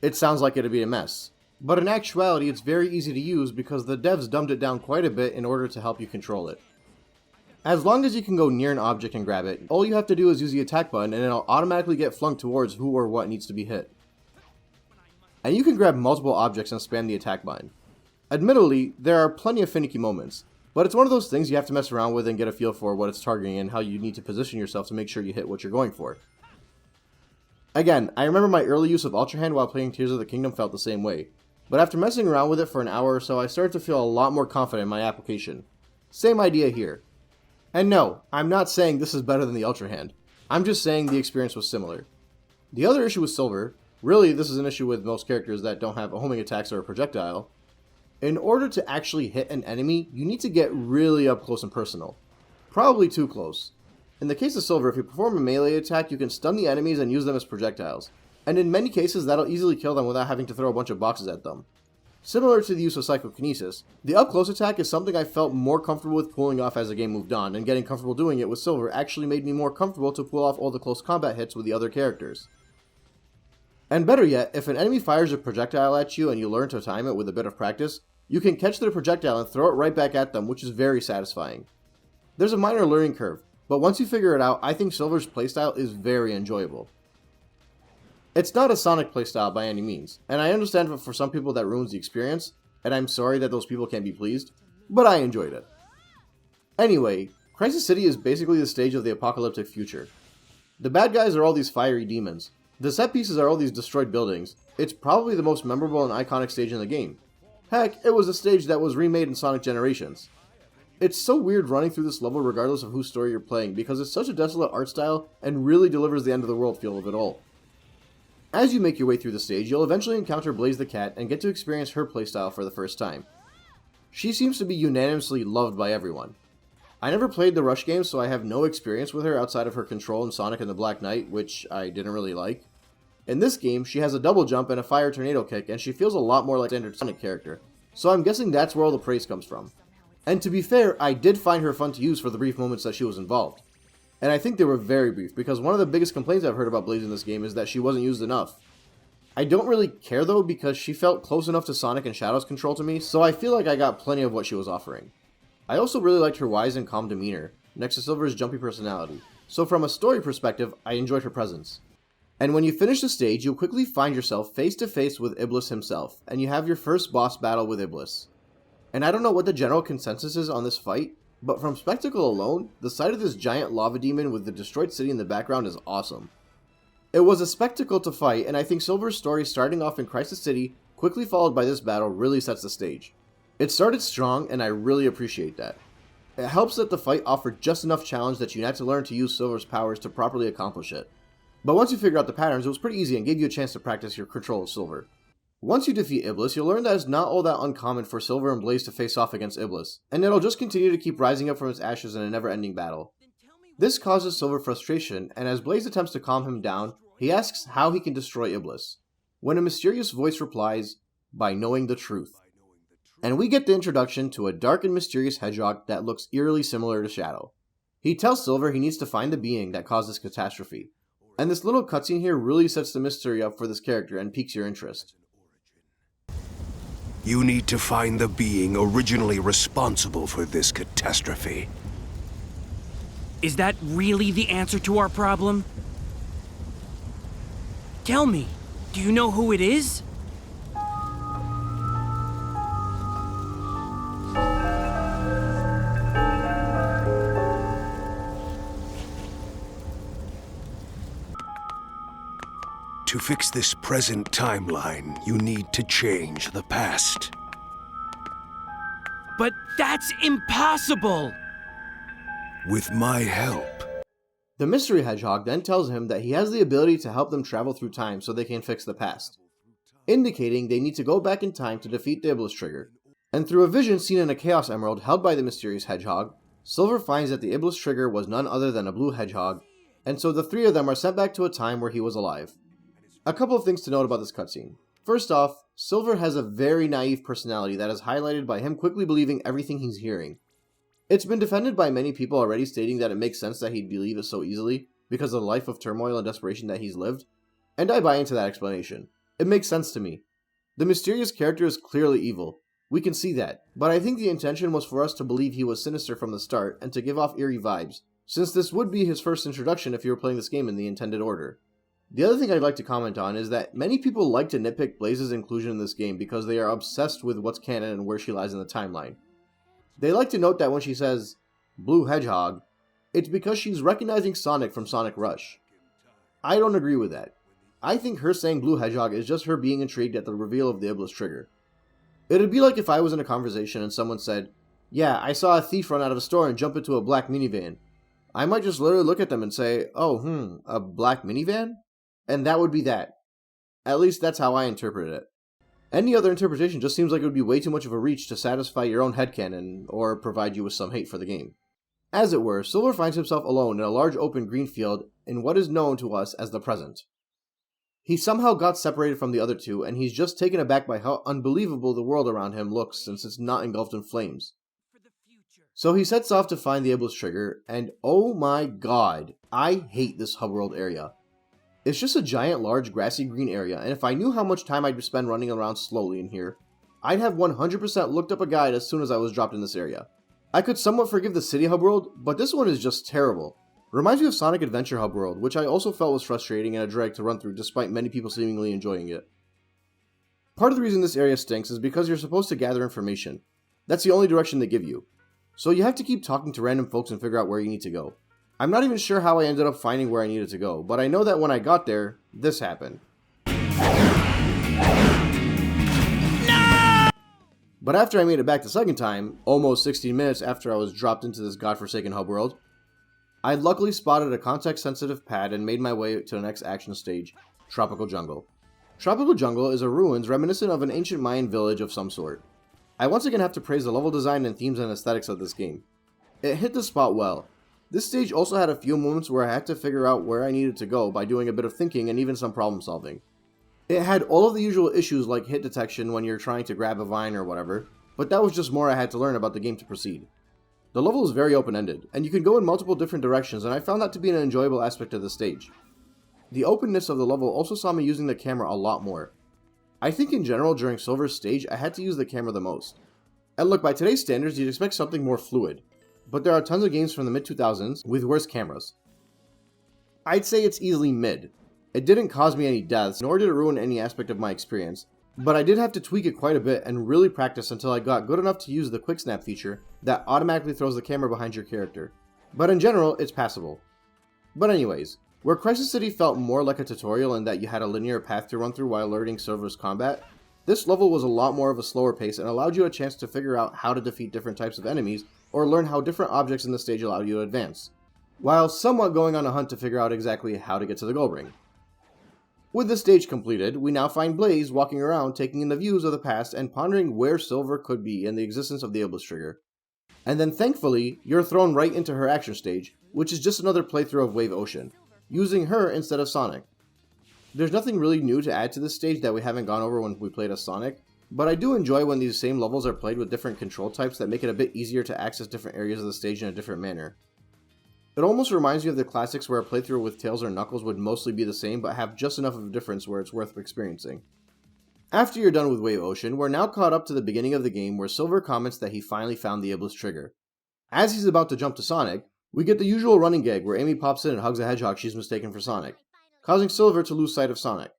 It sounds like it'd be a mess, but in actuality it's very easy to use because the devs dumbed it down quite a bit in order to help you control it. As long as you can go near an object and grab it, all you have to do is use the attack button and it'll automatically get flung towards who or what needs to be hit. And you can grab multiple objects and spam the attack button. Admittedly, there are plenty of finicky moments, but it's one of those things you have to mess around with and get a feel for what it's targeting and how you need to position yourself to make sure you hit what you're going for. Again, I remember my early use of Ultra Hand while playing Tears of the Kingdom felt the same way, but after messing around with it for an hour or so I started to feel a lot more confident in my application. Same idea here. And no, I'm not saying this is better than the Ultra Hand, I'm just saying the experience was similar. The other issue with Silver, really this is an issue with most characters that don't have homing attacks or a projectile, in order to actually hit an enemy, you need to get really up close and personal. Probably too close. In the case of Silver, if you perform a melee attack, you can stun the enemies and use them as projectiles, and in many cases that'll easily kill them without having to throw a bunch of boxes at them. Similar to the use of psychokinesis, the up-close attack is something I felt more comfortable with pulling off as the game moved on, and getting comfortable doing it with Silver actually made me more comfortable to pull off all the close combat hits with the other characters. And better yet, if an enemy fires a projectile at you and you learn to time it with a bit of practice, you can catch their projectile and throw it right back at them, which is very satisfying. There's a minor learning curve, but once you figure it out, I think Silver's playstyle is very enjoyable. It's not a Sonic playstyle by any means, and I understand that for some people that ruins the experience, and I'm sorry that those people can't be pleased, but I enjoyed it. Anyway, Crisis City is basically the stage of the apocalyptic future. The bad guys are all these fiery demons. The set pieces are all these destroyed buildings. It's probably the most memorable and iconic stage in the game. Heck, it was a stage that was remade in Sonic Generations. It's so weird running through this level regardless of whose story you're playing because it's such a desolate art style and really delivers the end of the world feel of it all. As you make your way through the stage, you'll eventually encounter Blaze the Cat and get to experience her playstyle for the first time. She seems to be unanimously loved by everyone. I never played the Rush games, so I have no experience with her outside of her control in Sonic and the Black Knight, which I didn't really like. In this game, she has a double jump and a fire tornado kick, and she feels a lot more like a standard Sonic character, so I'm guessing that's where all the praise comes from. And to be fair, I did find her fun to use for the brief moments that she was involved. And I think they were very brief, because one of the biggest complaints I've heard about Blaze in this game is that she wasn't used enough. I don't really care though, because she felt close enough to Sonic and Shadow's control to me, so I feel like I got plenty of what she was offering. I also really liked her wise and calm demeanor, next to Silver's jumpy personality, so from a story perspective, I enjoyed her presence. And when you finish the stage, you'll quickly find yourself face to face with Iblis himself, and you have your first boss battle with Iblis. And I don't know what the general consensus is on this fight, but from spectacle alone, the sight of this giant lava demon with the destroyed city in the background is awesome. It was a spectacle to fight, and I think Silver's story starting off in Crisis City, quickly followed by this battle, really sets the stage. It started strong, and I really appreciate that. It helps that the fight offered just enough challenge that you had to learn to use Silver's powers to properly accomplish it. But once you figure out the patterns, it was pretty easy and gave you a chance to practice your control of Silver. Once you defeat Iblis, you'll learn that it's not all that uncommon for Silver and Blaze to face off against Iblis, and it'll just continue to keep rising up from its ashes in a never-ending battle. This causes Silver frustration, and as Blaze attempts to calm him down, he asks how he can destroy Iblis, when a mysterious voice replies, "By knowing the truth." And we get the introduction to a dark and mysterious hedgehog that looks eerily similar to Shadow. He tells Silver he needs to find the being that caused this catastrophe. And this little cutscene here really sets the mystery up for this character and piques your interest. You need to find the being originally responsible for this catastrophe. Is that really the answer to our problem? Tell me, do you know who it is? To fix this present timeline, you need to change the past. But that's impossible! With my help. The mystery hedgehog then tells him that he has the ability to help them travel through time so they can fix the past, indicating they need to go back in time to defeat the Iblis Trigger. And through a vision seen in a Chaos Emerald held by the mysterious hedgehog, Silver finds that the Iblis Trigger was none other than a blue hedgehog, and so the three of them are sent back to a time where he was alive. A couple of things to note about this cutscene. First off, Silver has a very naive personality that is highlighted by him quickly believing everything he's hearing. It's been defended by many people already, stating that it makes sense that he'd believe it so easily because of the life of turmoil and desperation that he's lived, and I buy into that explanation. It makes sense to me. The mysterious character is clearly evil. We can see that, but I think the intention was for us to believe he was sinister from the start and to give off eerie vibes, since this would be his first introduction if you were playing this game in the intended order. The other thing I'd like to comment on is that many people like to nitpick Blaze's inclusion in this game because they are obsessed with what's canon and where she lies in the timeline. They like to note that when she says, Blue Hedgehog, it's because she's recognizing Sonic from Sonic Rush. I don't agree with that. I think her saying Blue Hedgehog is just her being intrigued at the reveal of the Iblis Trigger. It'd be like if I was in a conversation and someone said, yeah, I saw a thief run out of a store and jump into a black minivan. I might just literally look at them and say, oh, a black minivan? And that would be that. At least that's how I interpret it. Any other interpretation just seems like it would be way too much of a reach to satisfy your own headcanon, or provide you with some hate for the game. As it were, Silver finds himself alone in a large open green field in what is known to us as the present. He somehow got separated from the other two, and he's just taken aback by how unbelievable the world around him looks since it's not engulfed in flames. So he sets off to find the Iblis Trigger, and oh my god, I hate this hub world area. It's just a giant, large, grassy green area, and if I knew how much time I'd spend running around slowly in here, I'd have 100% looked up a guide as soon as I was dropped in this area. I could somewhat forgive the City Hub World, but this one is just terrible. Reminds me of Sonic Adventure Hub World, which I also felt was frustrating and a drag to run through despite many people seemingly enjoying it. Part of the reason this area stinks is because you're supposed to gather information. That's the only direction they give you. So you have to keep talking to random folks and figure out where you need to go. I'm not even sure how I ended up finding where I needed to go, but I know that when I got there, this happened. No! But after I made it back the second time, almost 16 minutes after I was dropped into this godforsaken hub world, I luckily spotted a context-sensitive pad and made my way to the next action stage, Tropical Jungle. Tropical Jungle is a ruins reminiscent of an ancient Mayan village of some sort. I once again have to praise the level design and themes and aesthetics of this game. It hit the spot well. This stage also had a few moments where I had to figure out where I needed to go by doing a bit of thinking and even some problem solving. It had all of the usual issues like hit detection when you're trying to grab a vine or whatever, but that was just more I had to learn about the game to proceed. The level is very open-ended, and you can go in multiple different directions, and I found that to be an enjoyable aspect of the stage. The openness of the level also saw me using the camera a lot more. I think in general during Silver's stage I had to use the camera the most. And look, by today's standards you'd expect something more fluid. But there are tons of games from the mid-2000s with worse cameras. I'd say it's easily mid. It didn't cause me any deaths, nor did it ruin any aspect of my experience, but I did have to tweak it quite a bit and really practice until I got good enough to use the quick snap feature that automatically throws the camera behind your character. But in general, it's passable. But anyways, where Crisis City felt more like a tutorial in that you had a linear path to run through while learning Silver's combat, this level was a lot more of a slower pace and allowed you a chance to figure out how to defeat different types of enemies or learn how different objects in the stage allow you to advance, while somewhat going on a hunt to figure out exactly how to get to the goal ring. With the stage completed, we now find Blaze walking around taking in the views of the past and pondering where Silver could be in the existence of the Iblis Trigger. And then thankfully, you're thrown right into her action stage, which is just another playthrough of Wave Ocean, using her instead of Sonic. There's nothing really new to add to this stage that we haven't gone over when we played as Sonic, but I do enjoy when these same levels are played with different control types that make it a bit easier to access different areas of the stage in a different manner. It almost reminds me of the classics where a playthrough with Tails or Knuckles would mostly be the same but have just enough of a difference where it's worth experiencing. After you're done with Wave Ocean, we're now caught up to the beginning of the game where Silver comments that he finally found the Iblis Trigger. As he's about to jump to Sonic, we get the usual running gag where Amy pops in and hugs a hedgehog she's mistaken for Sonic, causing Silver to lose sight of Sonic.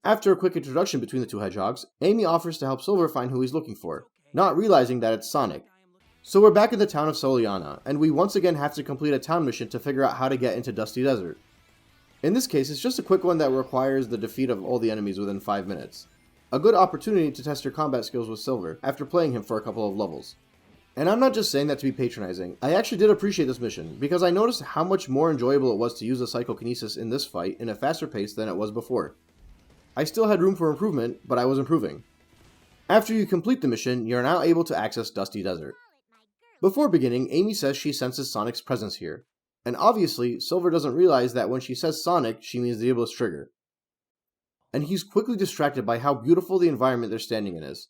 After a quick introduction between the two hedgehogs, Amy offers to help Silver find who he's looking for, not realizing that it's Sonic. So we're back in the town of Soliana, and we once again have to complete a town mission to figure out how to get into Dusty Desert. In this case, it's just a quick one that requires the defeat of all the enemies within 5 minutes. A good opportunity to test your combat skills with Silver after playing him for a couple of levels. And I'm not just saying that to be patronizing, I actually did appreciate this mission, because I noticed how much more enjoyable it was to use the psychokinesis in this fight in a faster pace than it was before. I still had room for improvement, but I was improving. After you complete the mission, you're now able to access Dusty Desert. Before beginning, Amy says she senses Sonic's presence here, and obviously, Silver doesn't realize that when she says Sonic, she means the Iblis Trigger. And he's quickly distracted by how beautiful the environment they're standing in is.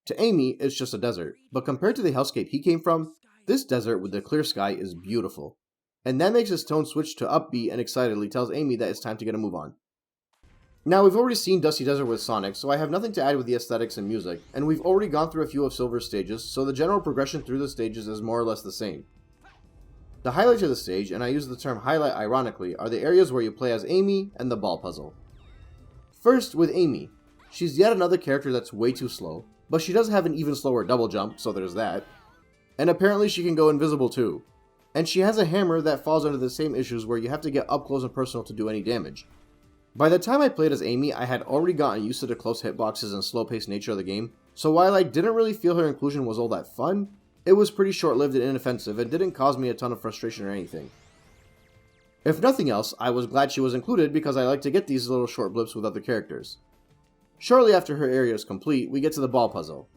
To Amy, it's just a desert, but compared to the hellscape he came from, this desert with the clear sky is beautiful. And that makes his tone switch to upbeat and excitedly tells Amy that it's time to get a move on. Now, we've already seen Dusty Desert with Sonic, so I have nothing to add with the aesthetics and music, and we've already gone through a few of Silver's stages, so the general progression through the stages is more or less the same. The highlights of the stage, and I use the term highlight ironically, are the areas where you play as Amy and the ball puzzle. First, with Amy. She's yet another character that's way too slow, but she does have an even slower double jump, so there's that. And apparently she can go invisible too. And she has a hammer that falls under the same issues where you have to get up close and personal to do any damage. By the time I played as Amy, I had already gotten used to the close hitboxes and slow-paced nature of the game, so while I didn't really feel her inclusion was all that fun, it was pretty short-lived and inoffensive and didn't cause me a ton of frustration or anything. If nothing else, I was glad she was included because I like to get these little short blips with other characters. Shortly after her area is complete, we get to the ball puzzle.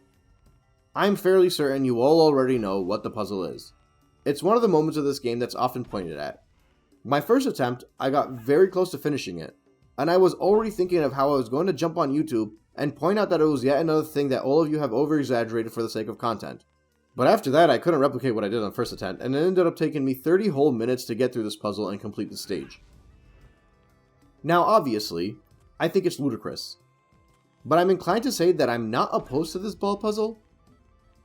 I'm fairly certain you all already know what the puzzle is. It's one of the moments of this game that's often pointed at. My first attempt, I got very close to finishing it, and I was already thinking of how I was going to jump on YouTube and point out that it was yet another thing that all of you have over-exaggerated for the sake of content. But after that, I couldn't replicate what I did on first attempt, and it ended up taking me 30 whole minutes to get through this puzzle and complete the stage. Now obviously, I think it's ludicrous. But I'm inclined to say that I'm not opposed to this ball puzzle.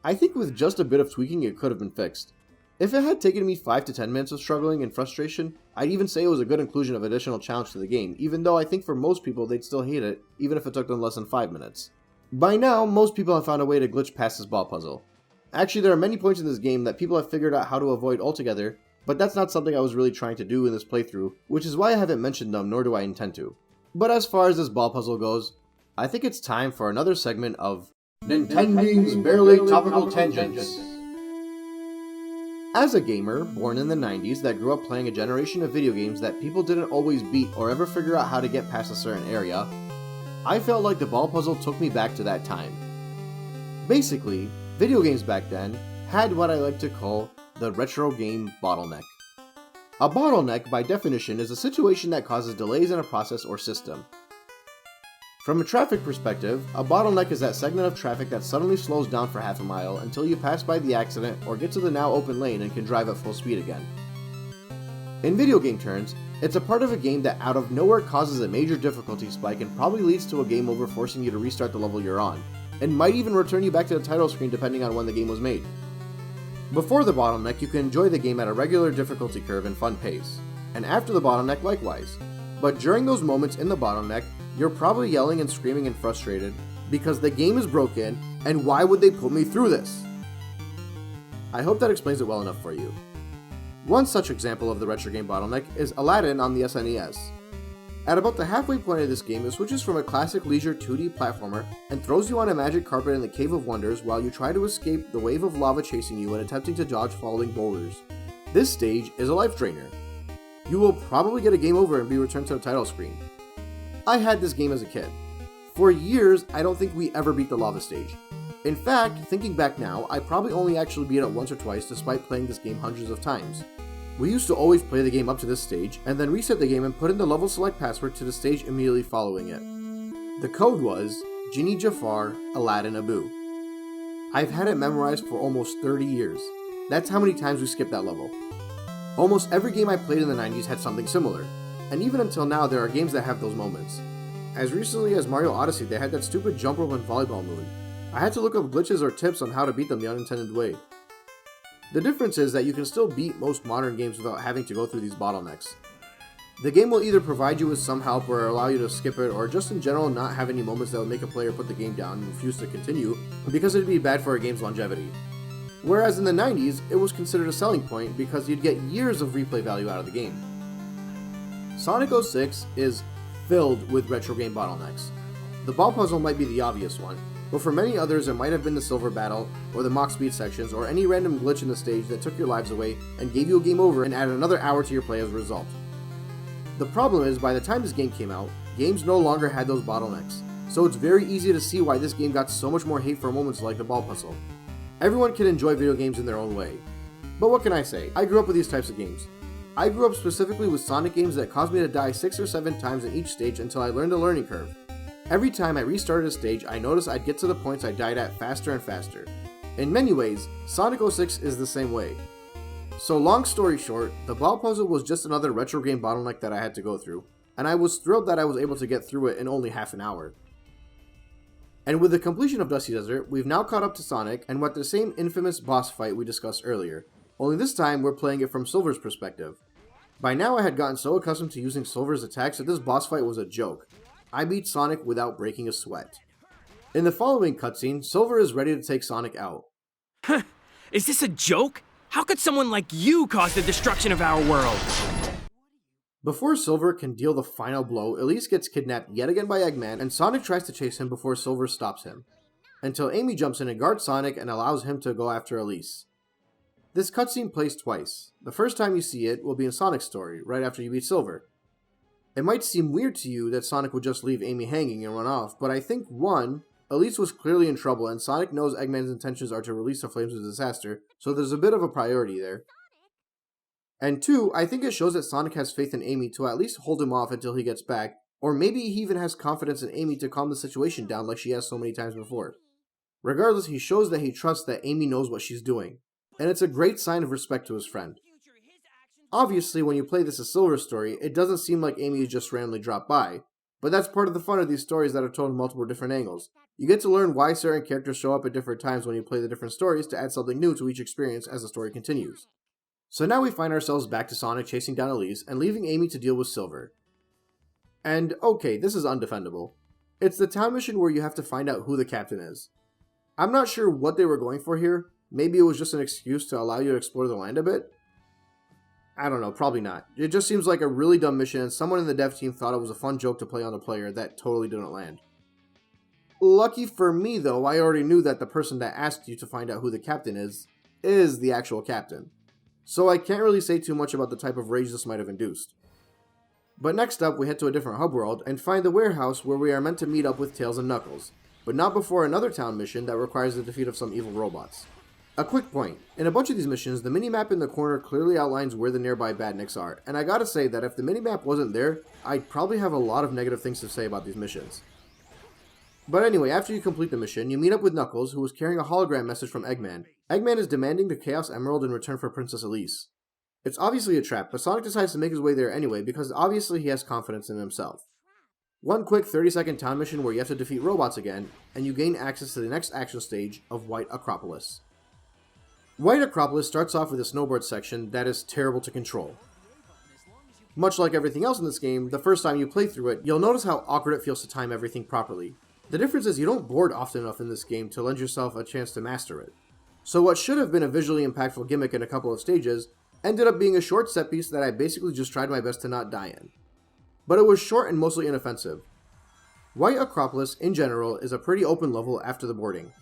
I think with just a bit of tweaking it could have been fixed. If it had taken me 5 to 10 minutes of struggling and frustration, I'd even say it was a good inclusion of additional challenge to the game, even though I think for most people they'd still hate it, even if it took them less than 5 minutes. By now, most people have found a way to glitch past this ball puzzle. Actually, there are many points in this game that people have figured out how to avoid altogether, but that's not something I was really trying to do in this playthrough, which is why I haven't mentioned them, nor do I intend to. But as far as this ball puzzle goes, I think it's time for another segment of Nintending's Barely Topical Tangents. As a gamer, born in the 90s that grew up playing a generation of video games that people didn't always beat or ever figure out how to get past a certain area, I felt like the ball puzzle took me back to that time. Basically, video games back then had what I like to call the retro game bottleneck. A bottleneck, by definition, is a situation that causes delays in a process or system. From a traffic perspective, a bottleneck is that segment of traffic that suddenly slows down for half a mile until you pass by the accident or get to the now open lane and can drive at full speed again. In video game terms, it's a part of a game that out of nowhere causes a major difficulty spike and probably leads to a game over forcing you to restart the level you're on, and might even return you back to the title screen depending on when the game was made. Before the bottleneck, you can enjoy the game at a regular difficulty curve and fun pace, and after the bottleneck likewise. But during those moments in the bottleneck, you're probably yelling and screaming and frustrated because the game is broken and why would they put me through this? I hope that explains it well enough for you. One such example of the retro game bottleneck is Aladdin on the SNES. At about the halfway point of this game, it switches from a classic leisure 2D platformer and throws you on a magic carpet in the Cave of Wonders while you try to escape the wave of lava chasing you and attempting to dodge falling boulders. This stage is a life drainer. You will probably get a game over and be returned to the title screen. I had this game as a kid. For years, I don't think we ever beat the lava stage. In fact, thinking back now, I probably only actually beat it once or twice despite playing this game hundreds of times. We used to always play the game up to this stage, and then reset the game and put in the level select password to the stage immediately following it. The code was Genie Jafar Aladdin Abu. I've had it memorized for almost 30 years. That's how many times we skipped that level. Almost every game I played in the 90s had something similar, and even until now there are games that have those moments. As recently as Mario Odyssey, they had that stupid jump rope and volleyball moon. I had to look up glitches or tips on how to beat them the unintended way. The difference is that you can still beat most modern games without having to go through these bottlenecks. The game will either provide you with some help or allow you to skip it, or just in general not have any moments that would make a player put the game down and refuse to continue because it'd be bad for a game's longevity. Whereas in the 90s, it was considered a selling point because you'd get years of replay value out of the game. Sonic 06 is filled with retro game bottlenecks. The ball puzzle might be the obvious one, but for many others it might have been the silver battle, or the Mach speed sections, or any random glitch in the stage that took your lives away and gave you a game over and added another hour to your play as a result. The problem is, by the time this game came out, games no longer had those bottlenecks, so it's very easy to see why this game got so much more hate for moments like the ball puzzle. Everyone can enjoy video games in their own way. But what can I say? I grew up with these types of games. I grew up specifically with Sonic games that caused me to die 6 or 7 times in each stage until I learned the learning curve. Every time I restarted a stage, I noticed I'd get to the points I died at faster and faster. In many ways, Sonic 06 is the same way. So long story short, the ball puzzle was just another retro game bottleneck that I had to go through, and I was thrilled that I was able to get through it in only half an hour. And with the completion of Dusty Desert, we've now caught up to Sonic and we're at the same infamous boss fight we discussed earlier, only this time we're playing it from Silver's perspective. By now I had gotten so accustomed to using Silver's attacks that this boss fight was a joke. I beat Sonic without breaking a sweat. In the following cutscene, Silver is ready to take Sonic out. Is this a joke? How could someone like you cause the destruction of our world? Before Silver can deal the final blow, Elise gets kidnapped yet again by Eggman, and Sonic tries to chase him before Silver stops him, until Amy jumps in and guards Sonic and allows him to go after Elise. This cutscene plays twice. The first time you see it will be in Sonic's story, right after you beat Silver. It might seem weird to you that Sonic would just leave Amy hanging and run off, but I think 1, Elise was clearly in trouble and Sonic knows Eggman's intentions are to release the flames of disaster, so there's a bit of a priority there. And 2, I think it shows that Sonic has faith in Amy to at least hold him off until he gets back, or maybe he even has confidence in Amy to calm the situation down like she has so many times before. Regardless, he shows that he trusts that Amy knows what she's doing, and it's a great sign of respect to his friend. Obviously, when you play this as Silver's story, it doesn't seem like Amy just randomly dropped by, but that's part of the fun of these stories that are told in multiple different angles. You get to learn why certain characters show up at different times when you play the different stories to add something new to each experience as the story continues. So now we find ourselves back to Sonic chasing down Elise and leaving Amy to deal with Silver. And okay, this is undefendable. It's the town mission where you have to find out who the captain is. I'm not sure what they were going for here. Maybe it was just an excuse to allow you to explore the land a bit? I don't know, probably not. It just seems like a really dumb mission and someone in the dev team thought it was a fun joke to play on the player that totally didn't land. Lucky for me though, I already knew that the person that asked you to find out who the captain is the actual captain. So I can't really say too much about the type of rage this might have induced. But next up, we head to a different hub world and find the warehouse where we are meant to meet up with Tails and Knuckles, but not before another town mission that requires the defeat of some evil robots. A quick point, in a bunch of these missions, the minimap in the corner clearly outlines where the nearby badniks are, and I gotta say that if the minimap wasn't there, I'd probably have a lot of negative things to say about these missions. But anyway, after you complete the mission, you meet up with Knuckles, who is carrying a hologram message from Eggman. Eggman is demanding the Chaos Emerald in return for Princess Elise. It's obviously a trap, but Sonic decides to make his way there anyway because obviously he has confidence in himself. One quick 30-second town mission where you have to defeat robots again, and you gain access to the next action stage of White Acropolis. White Acropolis starts off with a snowboard section that is terrible to control. Much like everything else in this game, the first time you play through it, you'll notice how awkward it feels to time everything properly. The difference is you don't board often enough in this game to lend yourself a chance to master it. So what should have been a visually impactful gimmick in a couple of stages ended up being a short set piece that I basically just tried my best to not die in. But it was short and mostly inoffensive. White Acropolis, in general, is a pretty open level after the boarding.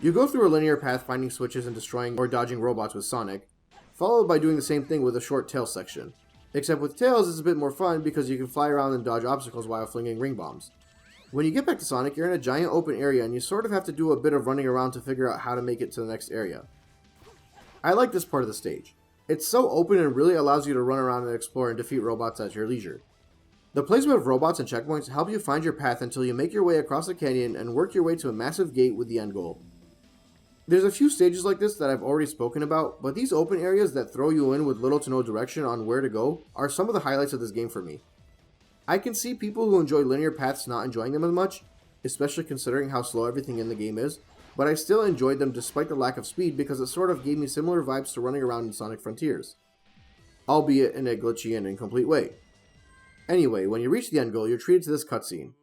You go through a linear path finding switches and destroying or dodging robots with Sonic, followed by doing the same thing with a short Tails section. Except with Tails it's a bit more fun because you can fly around and dodge obstacles while flinging ring bombs. When you get back to Sonic, you're in a giant open area and you sort of have to do a bit of running around to figure out how to make it to the next area. I like this part of the stage. It's so open and really allows you to run around and explore and defeat robots at your leisure. The placement of robots and checkpoints help you find your path until you make your way across the canyon and work your way to a massive gate with the end goal. There's a few stages like this that I've already spoken about, but these open areas that throw you in with little to no direction on where to go are some of the highlights of this game for me. I can see people who enjoy linear paths not enjoying them as much, especially considering how slow everything in the game is, but I still enjoyed them despite the lack of speed because it sort of gave me similar vibes to running around in Sonic Frontiers, albeit in a glitchy and incomplete way. Anyway, when you reach the end goal, you're treated to this cutscene.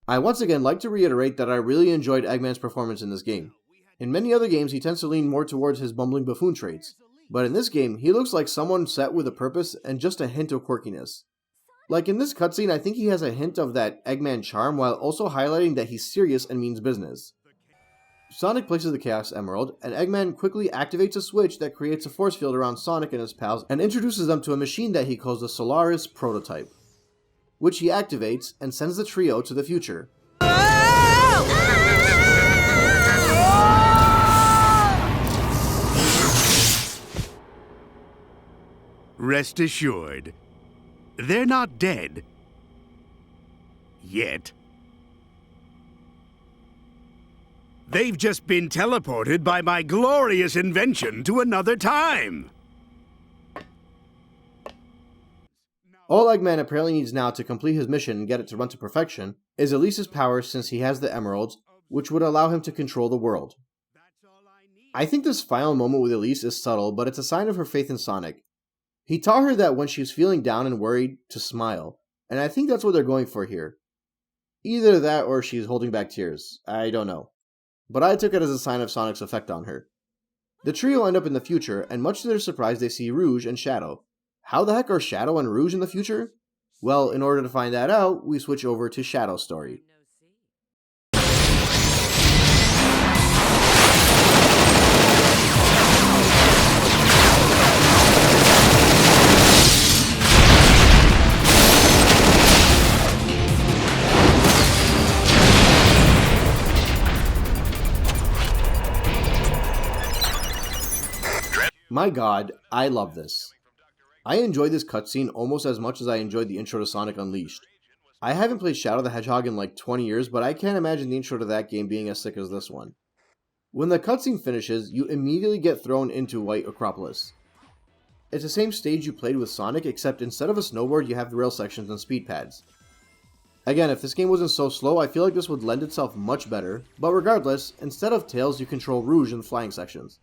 I once again like to reiterate that I really enjoyed Eggman's performance in this game. In many other games, he tends to lean more towards his bumbling buffoon traits, but in this game, he looks like someone set with a purpose and just a hint of quirkiness. Like in this cutscene, I think he has a hint of that Eggman charm while also highlighting that he's serious and means business. Sonic places the Chaos Emerald, and Eggman quickly activates a switch that creates a force field around Sonic and his pals and introduces them to a machine that he calls the Solaris Prototype, which he activates and sends the trio to the future. Rest assured, they're not dead. Yet. They've just been teleported by my glorious invention to another time. All Eggman apparently needs now to complete his mission and get it to run to perfection is Elise's power, since he has the emeralds, which would allow him to control the world. I think this final moment with Elise is subtle, but it's a sign of her faith in Sonic. He taught her that when she's feeling down and worried, to smile, and I think that's what they're going for here. Either that or she's holding back tears, I don't know. But I took it as a sign of Sonic's effect on her. The trio end up in the future, and much to their surprise they see Rouge and Shadow. How the heck are Shadow and Rouge in the future? Well, in order to find that out, we switch over to Shadow's story. My god, I love this. I enjoyed this cutscene almost as much as I enjoyed the intro to Sonic Unleashed. I haven't played Shadow the Hedgehog in like 20 years, but I can't imagine the intro to that game being as sick as this one. When the cutscene finishes, you immediately get thrown into White Acropolis. It's the same stage you played with Sonic, except instead of a snowboard, you have the rail sections and speed pads. Again, if this game wasn't so slow, I feel like this would lend itself much better, but regardless, instead of Tails, you control Rouge in the flying sections.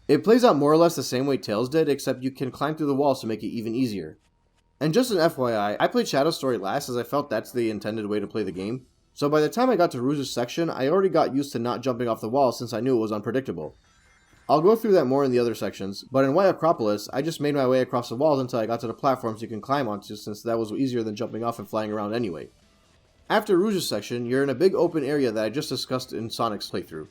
It plays out more or less the same way Tails did, except you can climb through the walls to make it even easier. And just an FYI, I played Shadow's story last as I felt that's the intended way to play the game, so by the time I got to Rouge's section, I already got used to not jumping off the wall since I knew it was unpredictable. I'll go through that more in the other sections, but in White Acropolis, I just made my way across the walls until I got to the platforms you can climb onto, since that was easier than jumping off and flying around anyway. After Rouge's section, you're in a big open area that I just discussed in Sonic's playthrough.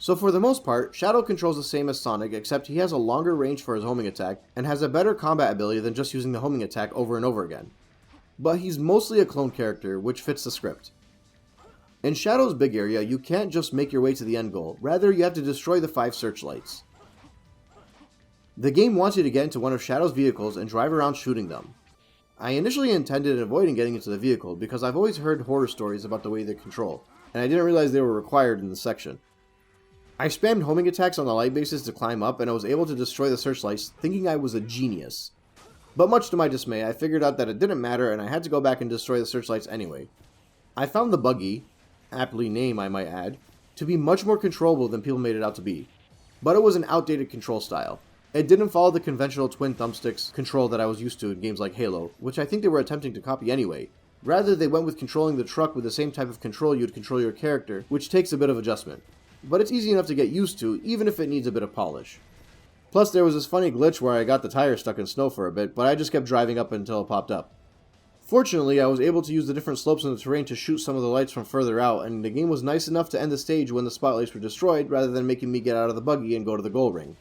So for the most part, Shadow controls the same as Sonic, except he has a longer range for his homing attack, and has a better combat ability than just using the homing attack over and over again. But he's mostly a clone character, which fits the script. In Shadow's big area, you can't just make your way to the end goal, rather you have to destroy the 5 searchlights. The game wants you to get into one of Shadow's vehicles and drive around shooting them. I initially intended avoiding getting into the vehicle because I've always heard horror stories about the way they control, and I didn't realize they were required in the section. I spammed homing attacks on the light bases to climb up, and I was able to destroy the searchlights, thinking I was a genius. But much to my dismay, I figured out that it didn't matter and I had to go back and destroy the searchlights anyway. I found the buggy, aptly named I might add, to be much more controllable than people made it out to be. But it was an outdated control style. It didn't follow the conventional twin thumbsticks control that I was used to in games like Halo, which I think they were attempting to copy anyway. Rather, they went with controlling the truck with the same type of control you'd control your character, which takes a bit of adjustment. But it's easy enough to get used to, even if it needs a bit of polish. Plus, there was this funny glitch where I got the tire stuck in snow for a bit, but I just kept driving up until it popped up. Fortunately, I was able to use the different slopes in the terrain to shoot some of the lights from further out, and the game was nice enough to end the stage when the spotlights were destroyed, rather than making me get out of the buggy and go to the goal ring.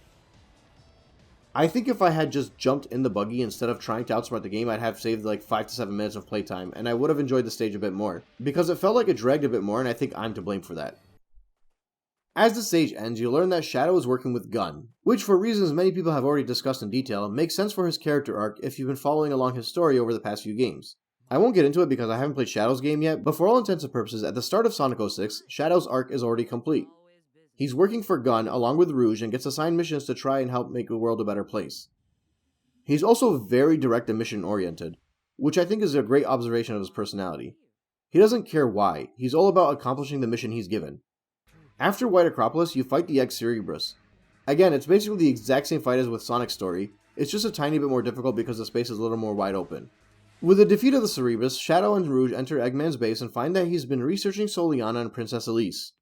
I think if I had just jumped in the buggy instead of trying to outsmart the game, I'd have saved like 5 to 7 minutes of playtime, and I would have enjoyed the stage a bit more, because it felt like it dragged a bit more, and I think I'm to blame for that. As the stage ends, you learn that Shadow is working with Gun, which for reasons many people have already discussed in detail, makes sense for his character arc if you've been following along his story over the past few games. I won't get into it because I haven't played Shadow's game yet, but for all intents and purposes, at the start of Sonic 06, Shadow's arc is already complete. He's working for Gun along with Rouge and gets assigned missions to try and help make the world a better place. He's also very direct and mission oriented, which I think is a great observation of his personality. He doesn't care why, he's all about accomplishing the mission he's given. After White Acropolis, you fight the X Cerebrus. Again, it's basically the exact same fight as with Sonic's story, it's just a tiny bit more difficult because the space is a little more wide open. With the defeat of the Cerebrus, Shadow and Rouge enter Eggman's base and find that he's been researching Soliana and Princess Elise.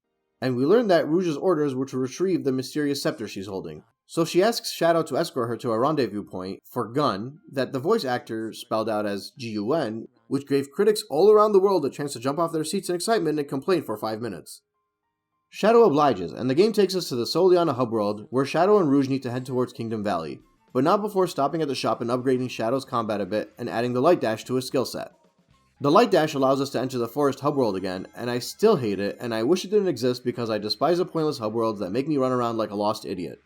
And we learn that Rouge's orders were to retrieve the mysterious scepter she's holding. So she asks Shadow to escort her to a rendezvous point for Gun that the voice actor spelled out as Gun, which gave critics all around the world a chance to jump off their seats in excitement and complain for 5 minutes. Shadow obliges, and the game takes us to the Soliana hub world, where Shadow and Rouge need to head towards Kingdom Valley, but not before stopping at the shop and upgrading Shadow's combat a bit and adding the Light Dash to his skill set. The Light Dash allows us to enter the Forest hub world again, and I still hate it, and I wish it didn't exist because I despise the pointless hub worlds that make me run around like a lost idiot.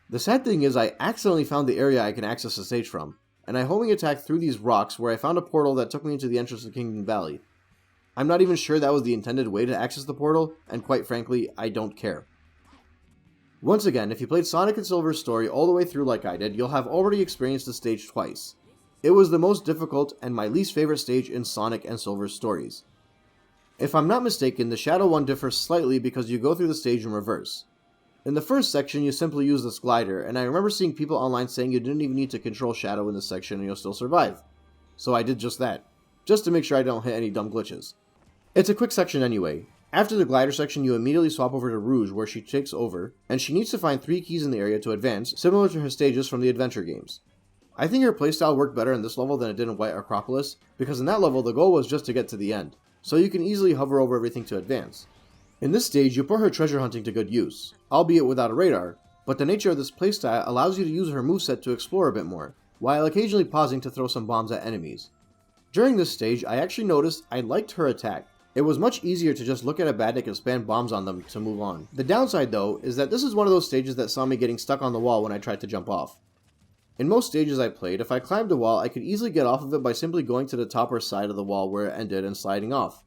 The sad thing is I accidentally found the area I can access the stage from, and I homing attacked through these rocks where I found a portal that took me into the entrance of Kingdom Valley. I'm not even sure that was the intended way to access the portal, and quite frankly, I don't care. Once again, if you played Sonic and Silver's story all the way through like I did, you'll have already experienced the stage twice. It was the most difficult and my least favorite stage in Sonic and Silver's stories. If I'm not mistaken, the Shadow one differs slightly because you go through the stage in reverse. In the first section, you simply use this glider, and I remember seeing people online saying you didn't even need to control Shadow in this section and you'll still survive. So I did just that, just to make sure I don't hit any dumb glitches. It's a quick section anyway. After the glider section, you immediately swap over to Rouge where she takes over, and she needs to find 3 keys in the area to advance, similar to her stages from the adventure games. I think her playstyle worked better in this level than it did in White Acropolis, because in that level the goal was just to get to the end, so you can easily hover over everything to advance. In this stage, you put her treasure hunting to good use, albeit without a radar, but the nature of this playstyle allows you to use her moveset to explore a bit more, while occasionally pausing to throw some bombs at enemies. During this stage, I actually noticed I liked her attack. It was much easier to just look at a badnik and spam bombs on them to move on. The downside though, is that this is one of those stages that saw me getting stuck on the wall when I tried to jump off. In most stages I played, if I climbed a wall, I could easily get off of it by simply going to the top or side of the wall where it ended and sliding off.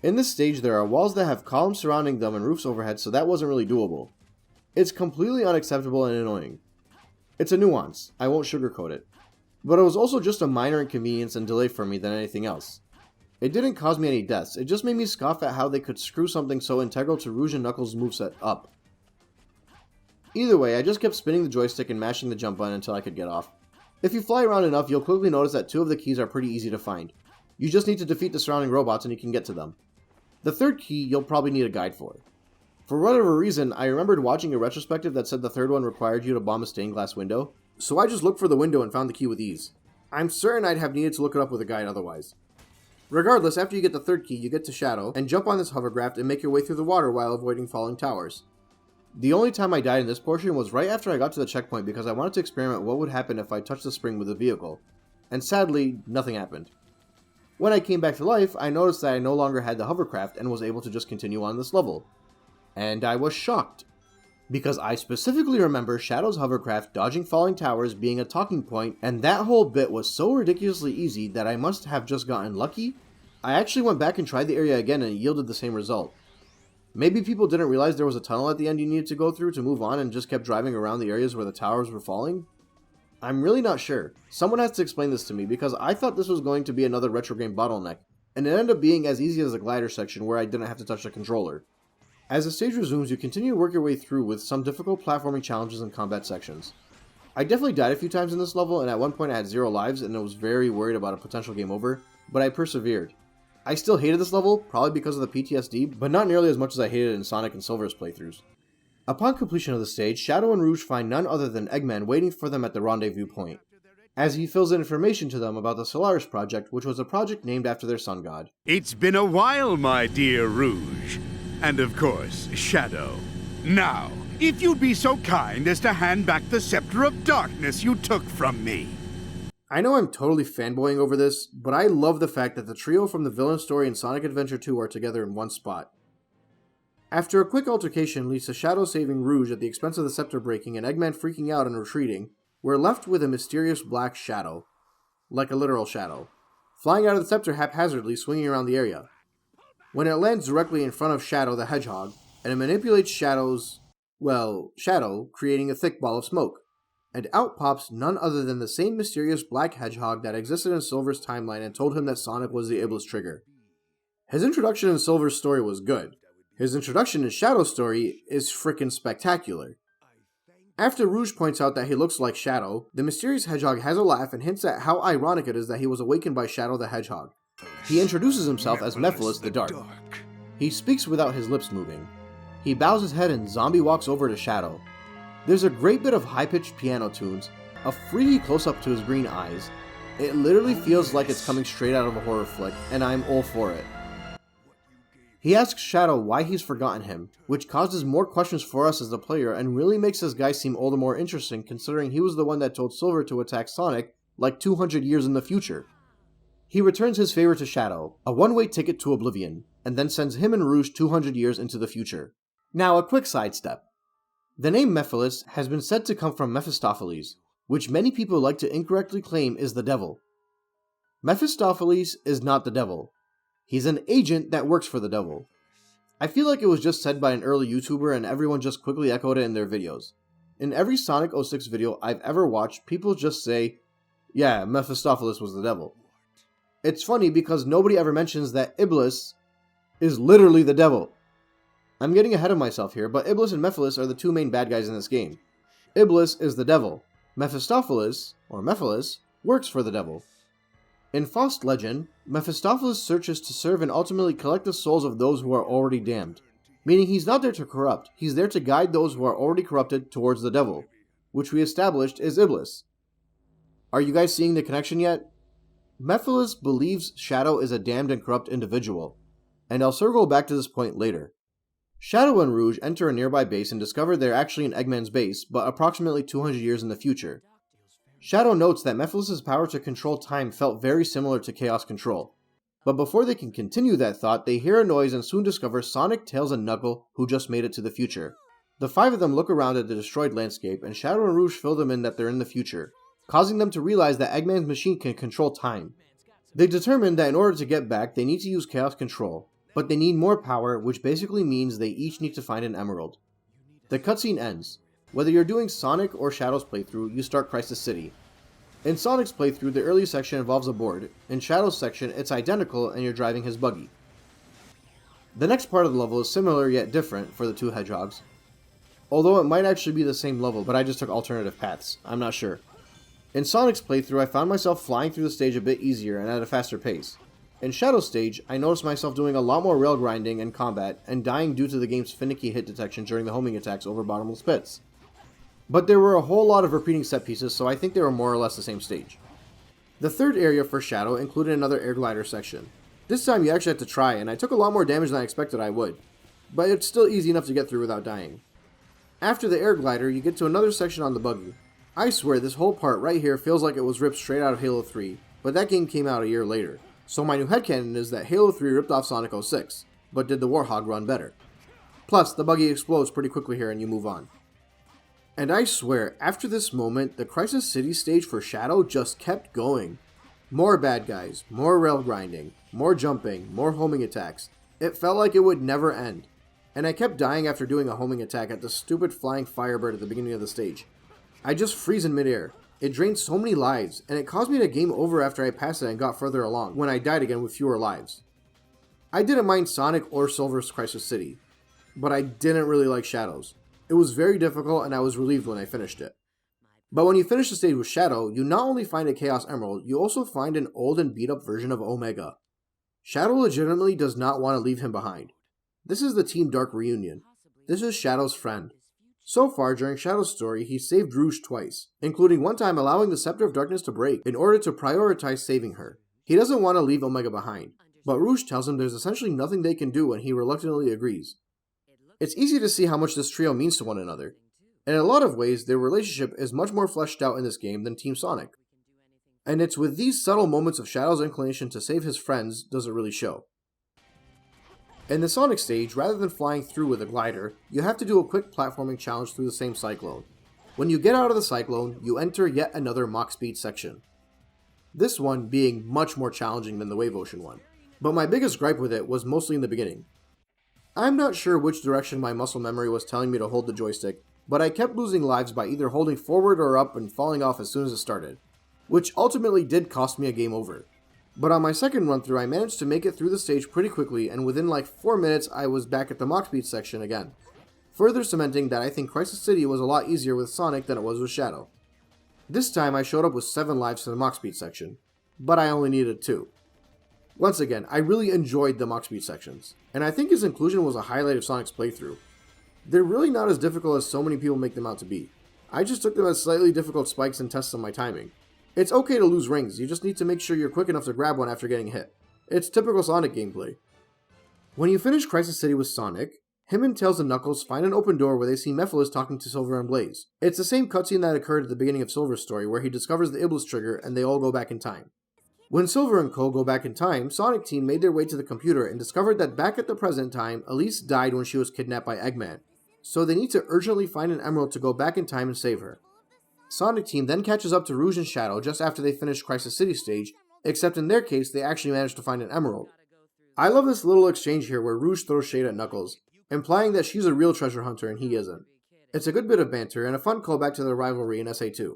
In this stage, there are walls that have columns surrounding them and roofs overhead, so that wasn't really doable. It's completely unacceptable and annoying. It's a nuance, I won't sugarcoat it. But it was also just a minor inconvenience and delay for me than anything else. It didn't cause me any deaths, it just made me scoff at how they could screw something so integral to Rouge and Knuckles' moveset up. Either way, I just kept spinning the joystick and mashing the jump button until I could get off. If you fly around enough, you'll quickly notice that 2 of the keys are pretty easy to find. You just need to defeat the surrounding robots and you can get to them. The 3rd key, you'll probably need a guide for. For whatever reason, I remembered watching a retrospective that said the 3rd one required you to bomb a stained glass window, so I just looked for the window and found the key with ease. I'm certain I'd have needed to look it up with a guide otherwise. Regardless, after you get the 3rd key, you get to Shadow, and jump on this hovercraft and make your way through the water while avoiding falling towers. The only time I died in this portion was right after I got to the checkpoint because I wanted to experiment what would happen if I touched the spring with the vehicle, and sadly, nothing happened. When I came back to life, I noticed that I no longer had the hovercraft and was able to just continue on this level. And I was shocked, because I specifically remember Shadow's hovercraft dodging falling towers being a talking point, and that whole bit was so ridiculously easy that I must have just gotten lucky. I actually went back and tried the area again and it yielded the same result. Maybe people didn't realize there was a tunnel at the end you needed to go through to move on and just kept driving around the areas where the towers were falling? I'm really not sure. Someone has to explain this to me because I thought this was going to be another retro game bottleneck, and it ended up being as easy as the glider section where I didn't have to touch the controller. As the stage resumes, you continue to work your way through with some difficult platforming challenges and combat sections. I definitely died a few times in this level, and at one point I had 0 lives and I was very worried about a potential game over, but I persevered. I still hated this level, probably because of the PTSD, but not nearly as much as I hated it in Sonic and Silver's playthroughs. Upon completion of the stage, Shadow and Rouge find none other than Eggman waiting for them at the rendezvous point, as he fills in information to them about the Solaris Project, which was a project named after their sun god. It's been a while, my dear Rouge. And of course, Shadow. Now, if you'd be so kind as to hand back the Scepter of Darkness you took from me. I know I'm totally fanboying over this, but I love the fact that the trio from the villain story and Sonic Adventure 2 are together in one spot. After a quick altercation leads to Shadow saving Rouge at the expense of the scepter breaking and Eggman freaking out and retreating, we're left with a mysterious black shadow. Like a literal shadow. Flying out of the scepter haphazardly, swinging around the area. When it lands directly in front of Shadow the Hedgehog, and it manipulates Shadow, creating a thick ball of smoke. And out pops none other than the same mysterious black hedgehog that existed in Silver's timeline and told him that Sonic was the Iblis Trigger. His introduction in Silver's story was good. His introduction in Shadow's story is frickin' spectacular. After Rouge points out that he looks like Shadow, the mysterious hedgehog has a laugh and hints at how ironic it is that he was awakened by Shadow the Hedgehog. He introduces himself as Mephiles the Dark. He speaks without his lips moving. He bows his head and Zombie walks over to Shadow. There's a great bit of high-pitched piano tunes, a freaky close-up to his green eyes. It literally feels like it's coming straight out of a horror flick, and I'm all for it. He asks Shadow why he's forgotten him, which causes more questions for us as the player and really makes this guy seem all the more interesting considering he was the one that told Silver to attack Sonic like 200 years in the future. He returns his favor to Shadow, a one-way ticket to oblivion, and then sends him and Rouge 200 years into the future. Now a quick sidestep. The name Mephiles has been said to come from Mephistopheles, which many people like to incorrectly claim is the devil. Mephistopheles is not the devil. He's an agent that works for the devil. I feel like it was just said by an early YouTuber and everyone just quickly echoed it in their videos. In every Sonic 06 video I've ever watched, people just say, yeah, Mephistopheles was the devil. It's funny because nobody ever mentions that Iblis is literally the devil. I'm getting ahead of myself here, but Iblis and Mephiles are the two main bad guys in this game. Iblis is the devil. Mephistopheles, or Mephiles, works for the devil. In Faust legend, Mephistopheles searches to serve and ultimately collect the souls of those who are already damned. Meaning he's not there to corrupt, he's there to guide those who are already corrupted towards the devil, which we established is Iblis. Are you guys seeing the connection yet? Mephiles believes Shadow is a damned and corrupt individual, and I'll circle back to this point later. Shadow and Rouge enter a nearby base and discover they're actually in Eggman's base, but approximately 200 years in the future. Shadow notes that Mephiles' power to control time felt very similar to Chaos Control, but before they can continue that thought, they hear a noise and soon discover Sonic, Tails, and Knuckle, who just made it to the future. The five of them look around at the destroyed landscape, and Shadow and Rouge fill them in that they're in the future, causing them to realize that Eggman's machine can control time. They determine that in order to get back, they need to use Chaos Control, but they need more power, which basically means they each need to find an emerald. The cutscene ends. Whether you're doing Sonic or Shadow's playthrough, you start Crisis City. In Sonic's playthrough, the early section involves a board. In Shadow's section, it's identical and you're driving his buggy. The next part of the level is similar yet different for the two hedgehogs. Although it might actually be the same level, but I just took alternative paths. I'm not sure. In Sonic's playthrough, I found myself flying through the stage a bit easier and at a faster pace. In Shadow's stage, I noticed myself doing a lot more rail grinding and combat, and dying due to the game's finicky hit detection during the homing attacks over bottomless pits. But there were a whole lot of repeating set pieces, so I think they were more or less the same stage. The third area for Shadow included another air glider section. This time you actually had to try, and I took a lot more damage than I expected I would, but it's still easy enough to get through without dying. After the air glider, you get to another section on the buggy. I swear this whole part right here feels like it was ripped straight out of Halo 3, but that game came out a year later. So my new headcanon is that Halo 3 ripped off Sonic 06, but did the Warhog run better. Plus, the buggy explodes pretty quickly here and you move on. And I swear, after this moment, the Crisis City stage for Shadow just kept going. More bad guys, more rail grinding, more jumping, more homing attacks. It felt like it would never end. And I kept dying after doing a homing attack at the stupid flying Firebird at the beginning of the stage. I just freeze in midair. It drained so many lives, and it caused me to game over after I passed it and got further along, when I died again with fewer lives. I didn't mind Sonic or Silver's Crisis City, but I didn't really like Shadow's. It was very difficult and I was relieved when I finished it. But when you finish the stage with Shadow, you not only find a Chaos Emerald, you also find an old and beat up version of Omega. Shadow legitimately does not want to leave him behind. This is the Team Dark reunion. This is Shadow's friend. So far during Shadow's story, he saved Rouge twice, including one time allowing the Scepter of Darkness to break in order to prioritize saving her. He doesn't want to leave Omega behind, but Rouge tells him there's essentially nothing they can do and he reluctantly agrees. It's easy to see how much this trio means to one another. In a lot of ways, their relationship is much more fleshed out in this game than Team Sonic. And it's with these subtle moments of Shadow's inclination to save his friends does it really show. In the Sonic stage, rather than flying through with a glider, you have to do a quick platforming challenge through the same cyclone. When you get out of the cyclone, you enter yet another Mach Speed section. This one being much more challenging than the Wave Ocean one. But my biggest gripe with it was mostly in the beginning. I'm not sure which direction my muscle memory was telling me to hold the joystick, but I kept losing lives by either holding forward or up and falling off as soon as it started, which ultimately did cost me a game over. But on my second run through I managed to make it through the stage pretty quickly, and within like 4 minutes I was back at the Mach Speed section again, further cementing that I think Crisis City was a lot easier with Sonic than it was with Shadow. This time I showed up with 7 lives to the Mach Speed section, but I only needed 2. Once again, I really enjoyed the Mach Speed sections, and I think his inclusion was a highlight of Sonic's playthrough. They're really not as difficult as so many people make them out to be. I just took them as slightly difficult spikes and tests on my timing. It's okay to lose rings, you just need to make sure you're quick enough to grab one after getting hit. It's typical Sonic gameplay. When you finish Crisis City with Sonic, him and Tails and Knuckles find an open door where they see Mephiles talking to Silver and Blaze. It's the same cutscene that occurred at the beginning of Silver's story where he discovers the Iblis trigger and they all go back in time. When Silver and Co. go back in time, Sonic Team made their way to the computer and discovered that back at the present time, Elise died when she was kidnapped by Eggman. So they need to urgently find an emerald to go back in time and save her. Sonic Team then catches up to Rouge and Shadow just after they finish Crisis City stage, except in their case they actually managed to find an emerald. I love this little exchange here where Rouge throws shade at Knuckles, implying that she's a real treasure hunter and he isn't. It's a good bit of banter and a fun callback to their rivalry in SA2.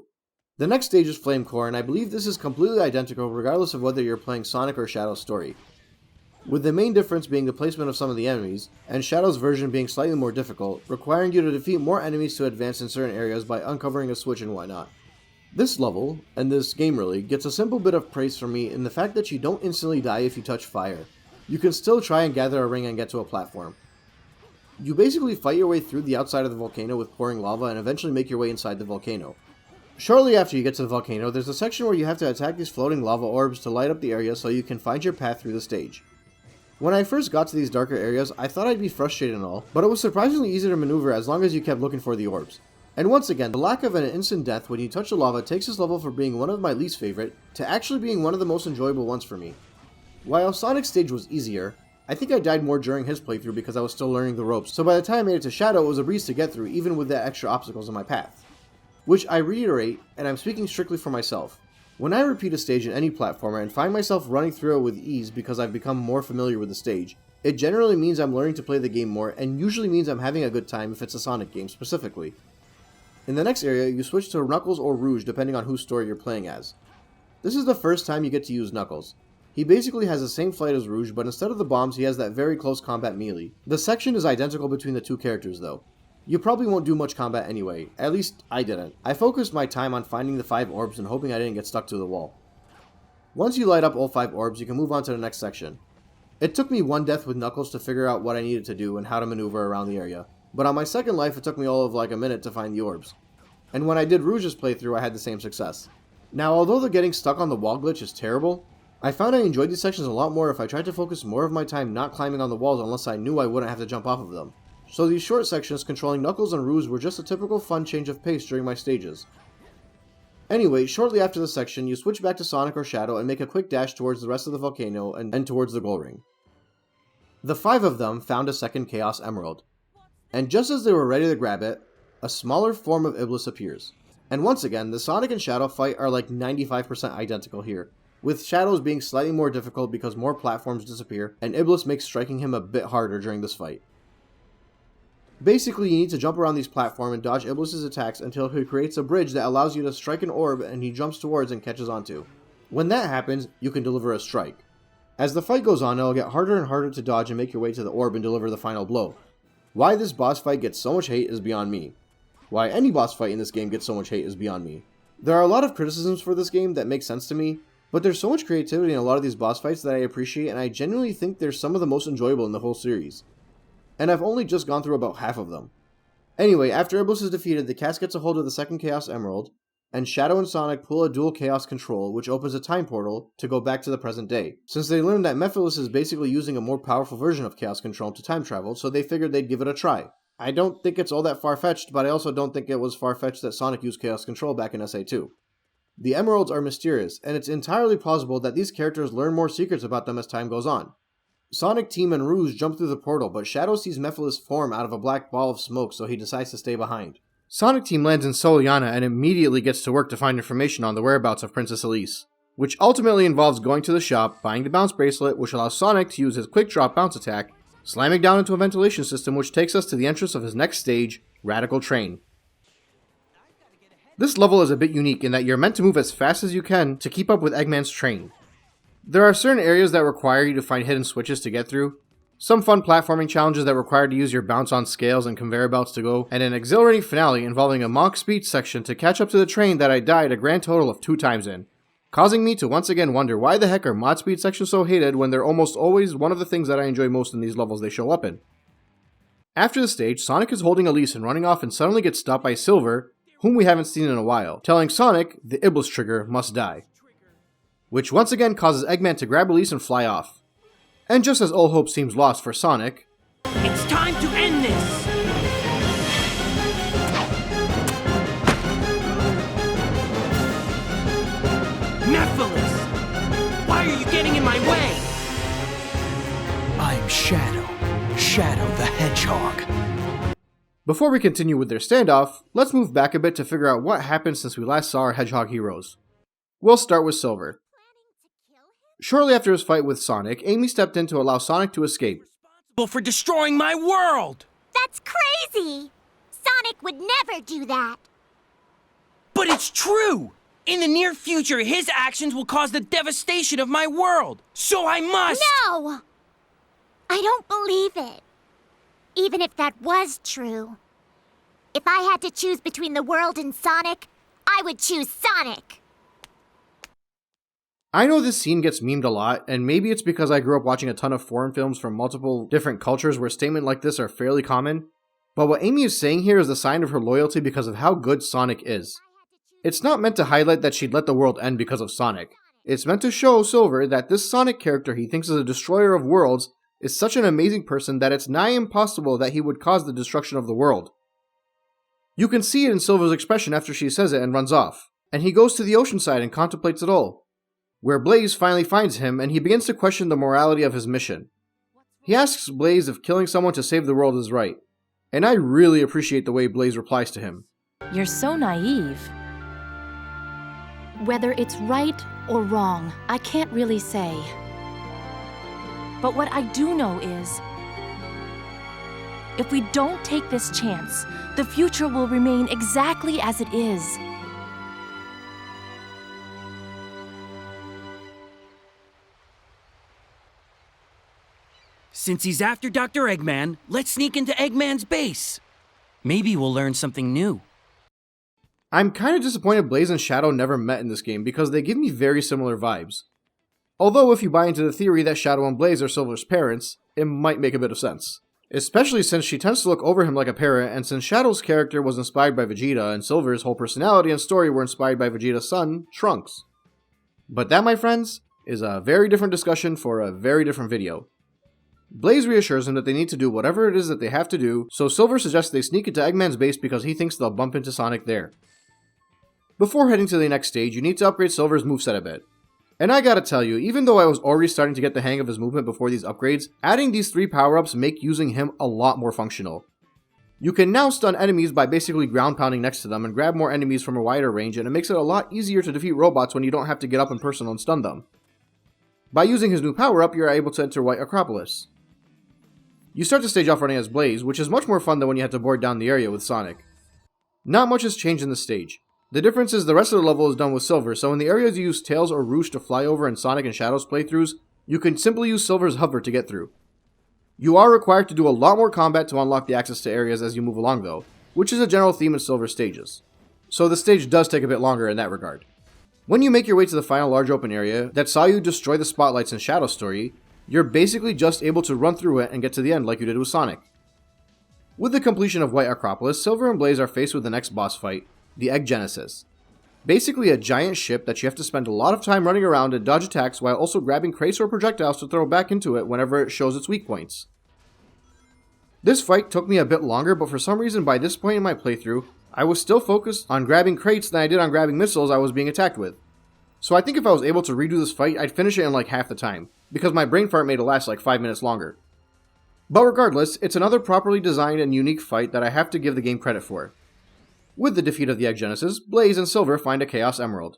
The next stage is Flame Core, and I believe this is completely identical regardless of whether you're playing Sonic or Shadow's story, with the main difference being the placement of some of the enemies, and Shadow's version being slightly more difficult, requiring you to defeat more enemies to advance in certain areas by uncovering a switch and whatnot. This level, and this game really, gets a simple bit of praise from me in the fact that you don't instantly die if you touch fire. You can still try and gather a ring and get to a platform. You basically fight your way through the outside of the volcano with pouring lava and eventually make your way inside the volcano. Shortly after you get to the volcano, there's a section where you have to attack these floating lava orbs to light up the area so you can find your path through the stage. When I first got to these darker areas, I thought I'd be frustrated and all, but it was surprisingly easy to maneuver as long as you kept looking for the orbs. And once again, the lack of an instant death when you touch the lava takes this level from being one of my least favorite to actually being one of the most enjoyable ones for me. While Sonic's stage was easier, I think I died more during his playthrough because I was still learning the ropes, so by the time I made it to Shadow, it was a breeze to get through even with the extra obstacles in my path. Which I reiterate, and I'm speaking strictly for myself. When I repeat a stage in any platformer and find myself running through it with ease because I've become more familiar with the stage, it generally means I'm learning to play the game more and usually means I'm having a good time if it's a Sonic game specifically. In the next area, you switch to Knuckles or Rouge depending on whose story you're playing as. This is the first time you get to use Knuckles. He basically has the same flight as Rouge, but instead of the bombs he has that very close combat melee. The section is identical between the two characters though. You probably won't do much combat anyway, at least I didn't. I focused my time on finding the 5 orbs and hoping I didn't get stuck to the wall. Once you light up all 5 orbs, you can move on to the next section. It took me one death with Knuckles to figure out what I needed to do and how to maneuver around the area, but on my second life it took me all of like a minute to find the orbs. And when I did Rouge's playthrough I had the same success. Now although the getting stuck on the wall glitch is terrible, I found I enjoyed these sections a lot more if I tried to focus more of my time not climbing on the walls unless I knew I wouldn't have to jump off of them. So these short sections controlling Knuckles and Rouge were just a typical fun change of pace during my stages. Anyway, shortly after this section, you switch back to Sonic or Shadow and make a quick dash towards the rest of the volcano and towards the goal ring. The 5 of them found a second Chaos Emerald. And just as they were ready to grab it, a smaller form of Iblis appears. And once again, the Sonic and Shadow fight are like 95% identical here, with Shadow's being slightly more difficult because more platforms disappear, and Iblis makes striking him a bit harder during this fight. Basically, you need to jump around these platforms and dodge Iblis' attacks until he creates a bridge that allows you to strike an orb and he jumps towards and catches onto. When that happens, you can deliver a strike. As the fight goes on, it'll get harder and harder to dodge and make your way to the orb and deliver the final blow. Why this boss fight gets so much hate is beyond me. Why any boss fight in this game gets so much hate is beyond me. There are a lot of criticisms for this game that make sense to me, but there's so much creativity in a lot of these boss fights that I appreciate, and I genuinely think they're some of the most enjoyable in the whole series. And I've only just gone through about half of them. Anyway, after Iblis is defeated, the cast gets a hold of the second Chaos Emerald, and Shadow and Sonic pull a dual Chaos Control, which opens a time portal to go back to the present day, since they learned that Mephiles is basically using a more powerful version of Chaos Control to time travel, so they figured they'd give it a try. I don't think it's all that far-fetched, but I also don't think it was far-fetched that Sonic used Chaos Control back in SA2. The Emeralds are mysterious, and it's entirely plausible that these characters learn more secrets about them as time goes on. Sonic Team and Rouge jump through the portal, but Shadow sees Mephiles form out of a black ball of smoke, so he decides to stay behind. Sonic Team lands in Soliana and immediately gets to work to find information on the whereabouts of Princess Elise, which ultimately involves going to the shop, buying the bounce bracelet, which allows Sonic to use his quick drop bounce attack, slamming down into a ventilation system which takes us to the entrance of his next stage, Radical Train. This level is a bit unique in that you're meant to move as fast as you can to keep up with Eggman's train. There are certain areas that require you to find hidden switches to get through, some fun platforming challenges that require to use your bounce on scales and conveyor belts to go, and an exhilarating finale involving a Mach speed section to catch up to the train that I died a grand total of 2 times in, causing me to once again wonder why the heck are mod speed sections so hated when they're almost always one of the things that I enjoy most in these levels they show up in. After the stage, Sonic is holding Elise and running off and suddenly gets stopped by Silver, whom we haven't seen in a while, telling Sonic the Iblis trigger must die. Which once again causes Eggman to grab Elise and fly off. And just as all hope seems lost for Sonic, It's time to end this! Mephiles! Why are you getting in my way? I'm Shadow. Shadow the Hedgehog. before we continue with their standoff, let's move back a bit to figure out what happened since we last saw our Hedgehog heroes. We'll start with Silver. Shortly after his fight with Sonic, Amy stepped in to allow Sonic to escape. For destroying my world! That's crazy! Sonic would never do that! But it's true! In the near future, his actions will cause the devastation of my world! So I must! No! I don't believe it. Even if that was true. If I had to choose between the world and Sonic, I would choose Sonic! I know this scene gets memed a lot, and maybe it's because I grew up watching a ton of foreign films from multiple different cultures where statements like this are fairly common, but what Amy is saying here is a sign of her loyalty because of how good Sonic is. It's not meant to highlight that she'd let the world end because of Sonic. It's meant to show Silver that this Sonic character he thinks is a destroyer of worlds is such an amazing person that it's nigh impossible that he would cause the destruction of the world. You can see it in Silver's expression after she says it and runs off, and he goes to the ocean side and contemplates it all, where Blaze finally finds him and he begins to question the morality of his mission. He asks Blaze if killing someone to save the world is right, and I really appreciate the way Blaze replies to him. You're so naive. Whether it's right or wrong, I can't really say. But what I do know is, if we don't take this chance, the future will remain exactly as it is. Since he's after Dr. Eggman, let's sneak into Eggman's base. Maybe we'll learn something new. I'm kind of disappointed Blaze and Shadow never met in this game because they give me very similar vibes. Although if you buy into the theory that Shadow and Blaze are Silver's parents, it might make a bit of sense. Especially since she tends to look over him like a parent, and since Shadow's character was inspired by Vegeta and Silver's whole personality and story were inspired by Vegeta's son, Trunks. But that, my friends, is a very different discussion for a very different video. Blaze reassures him that they need to do whatever it is that they have to do, so Silver suggests they sneak into Eggman's base because he thinks they'll bump into Sonic there. Before heading to the next stage, you need to upgrade Silver's moveset a bit. And I gotta tell you, even though I was already starting to get the hang of his movement before these upgrades, adding these 3 power-ups make using him a lot more functional. You can now stun enemies by basically ground pounding next to them and grab more enemies from a wider range, and it makes it a lot easier to defeat robots when you don't have to get up in person and stun them. By using his new power-up, you're able to enter White Acropolis. You start the stage off running as Blaze, which is much more fun than when you have to board down the area with Sonic. Not much has changed in the stage. The difference is the rest of the level is done with Silver, so in the areas you use Tails or Rouge to fly over in Sonic and Shadow's playthroughs, you can simply use Silver's hover to get through. You are required to do a lot more combat to unlock the access to areas as you move along though, which is a general theme in Silver's stages. So the stage does take a bit longer in that regard. When you make your way to the final large open area that saw you destroy the spotlights in Shadow's story, you're basically just able to run through it and get to the end like you did with Sonic. With the completion of White Acropolis, Silver and Blaze are faced with the next boss fight, the Egg Genesis. Basically a giant ship that you have to spend a lot of time running around and dodge attacks while also grabbing crates or projectiles to throw back into it whenever it shows its weak points. This fight took me a bit longer, but for some reason by this point in my playthrough, I was still focused on grabbing crates than I did on grabbing missiles I was being attacked with. So I think if I was able to redo this fight, I'd finish it in like half the time, because my brain fart made it last like 5 minutes longer. But regardless, it's another properly designed and unique fight that I have to give the game credit for. With the defeat of the Egg Genesis, Blaze and Silver find a Chaos Emerald.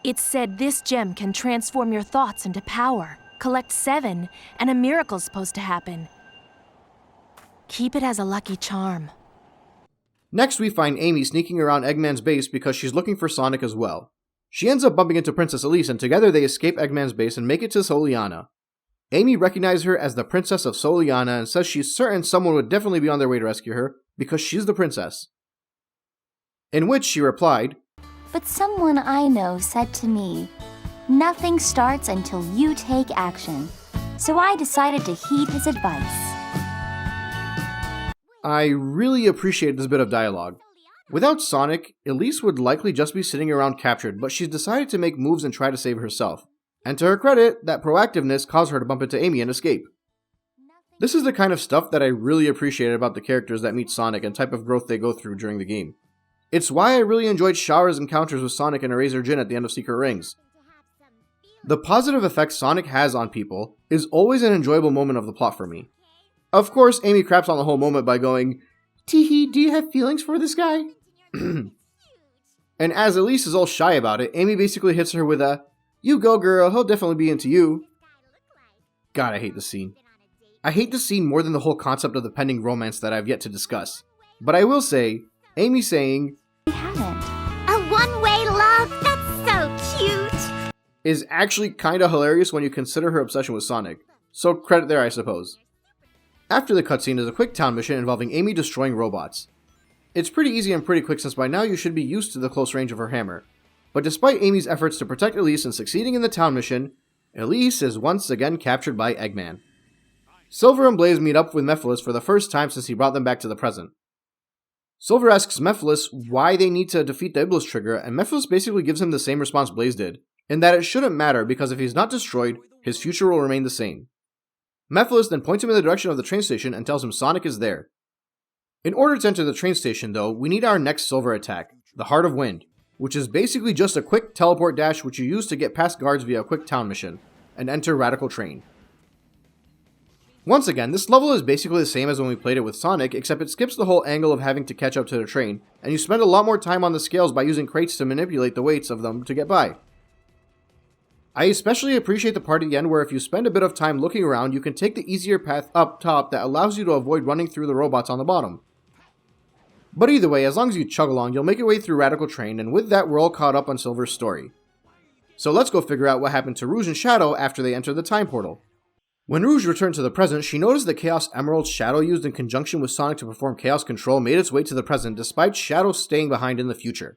It's said this gem can transform your thoughts into power. Collect 7, and a miracle's supposed to happen. Keep it as a lucky charm. Next, we find Amy sneaking around Eggman's base because she's looking for Sonic as well. She ends up bumping into Princess Elise, and together they escape Eggman's base and make it to Soliana. Amy recognizes her as the Princess of Soliana and says she's certain someone would definitely be on their way to rescue her, because she's the princess. In which she replied, But someone I know said to me, nothing starts until you take action. So I decided to heed his advice. I really appreciate this bit of dialogue. Without Sonic, Elise would likely just be sitting around captured, but she's decided to make moves and try to save herself. And to her credit, that proactiveness caused her to bump into Amy and escape. This is the kind of stuff that I really appreciated about the characters that meet Sonic and type of growth they go through during the game. It's why I really enjoyed Shower's encounters with Sonic and Eraser Jin at the end of Secret Rings. The positive effect Sonic has on people is always an enjoyable moment of the plot for me. Of course, Amy craps on the whole moment by going, "Teehee, do you have feelings for this guy?" And as Elise is all shy about it, Amy basically hits her with a, "You go girl, he'll definitely be into you." God, I hate this scene. I hate this scene more than the whole concept of the pending romance that I've yet to discuss. But I will say, Amy saying, We haven't. A one-way love? That's so cute! is actually kinda hilarious when you consider her obsession with Sonic. So credit there, I suppose. After the cutscene is a quick town mission involving Amy destroying robots. It's pretty easy and pretty quick since by now you should be used to the close range of her hammer. But despite Amy's efforts to protect Elise and succeeding in the town mission, Elise is once again captured by Eggman. Silver and Blaze meet up with Mephiles for the first time since he brought them back to the present. Silver asks Mephiles why they need to defeat the Iblis Trigger, and Mephiles basically gives him the same response Blaze did, in that it shouldn't matter because if he's not destroyed, his future will remain the same. Mephiles then points him in the direction of the train station and tells him Sonic is there. In order to enter the train station though, we need our next Silver attack, the Heart of Wind, which is basically just a quick teleport dash which you use to get past guards via a quick town mission, and enter Radical Train. Once again, this level is basically the same as when we played it with Sonic, except it skips the whole angle of having to catch up to the train, and you spend a lot more time on the scales by using crates to manipulate the weights of them to get by. I especially appreciate the part at the end where if you spend a bit of time looking around, you can take the easier path up top that allows you to avoid running through the robots on the bottom. But either way, as long as you chug along, you'll make your way through Radical Train, and with that we're all caught up on Silver's story. So let's go figure out what happened to Rouge and Shadow after they entered the time portal. When Rouge returned to the present, she noticed the Chaos Emerald Shadow used in conjunction with Sonic to perform Chaos Control made its way to the present despite Shadow staying behind in the future.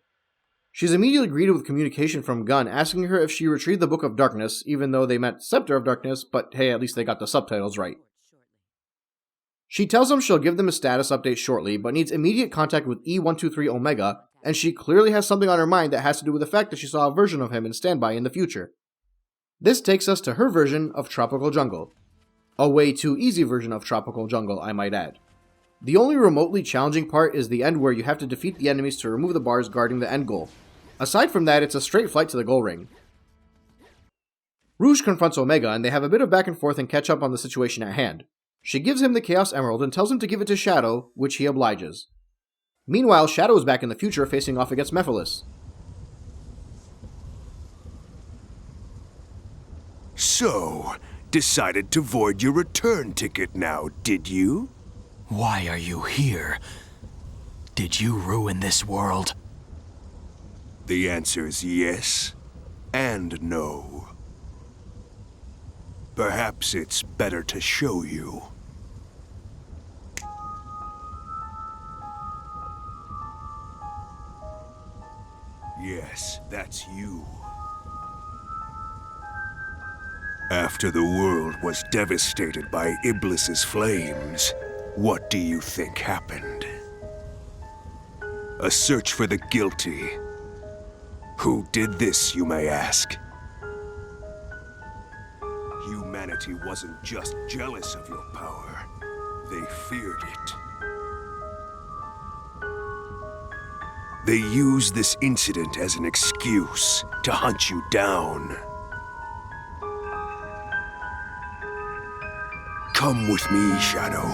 She's immediately greeted with communication from Gun asking her if she retrieved the Book of Darkness, even though they meant Scepter of Darkness, but hey, at least they got the subtitles right. She tells him she'll give them a status update shortly, but needs immediate contact with E123 Omega, and she clearly has something on her mind that has to do with the fact that she saw a version of him in Standby in the future. This takes us to her version of Tropical Jungle. A way too easy version of Tropical Jungle, I might add. The only remotely challenging part is the end where you have to defeat the enemies to remove the bars guarding the end goal. Aside from that, it's a straight flight to the goal ring. Rouge confronts Omega, and they have a bit of back and forth and catch up on the situation at hand. She gives him the Chaos Emerald and tells him to give it to Shadow, which he obliges. Meanwhile, Shadow is back in the future facing off against Mephiles. So, decided to void your return ticket now, did you? Why are you here? Did you ruin this world? The answer's yes and no. Perhaps it's better to show you. Yes, that's you. After the world was devastated by Iblis's flames, what do you think happened? A search for the guilty. Who did this, you may ask? Humanity wasn't just jealous of your power, they feared it. They used this incident as an excuse to hunt you down. Come with me, Shadow.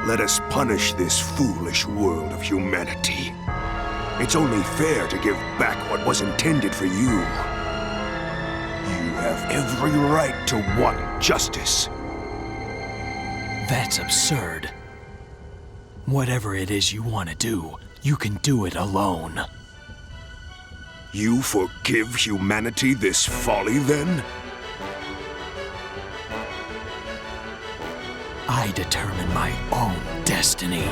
Let us punish this foolish world of humanity. It's only fair to give back what was intended for you. You have every right to want justice. That's absurd. Whatever it is you want to do, you can do it alone. You forgive humanity this folly, then? I determine my own destiny.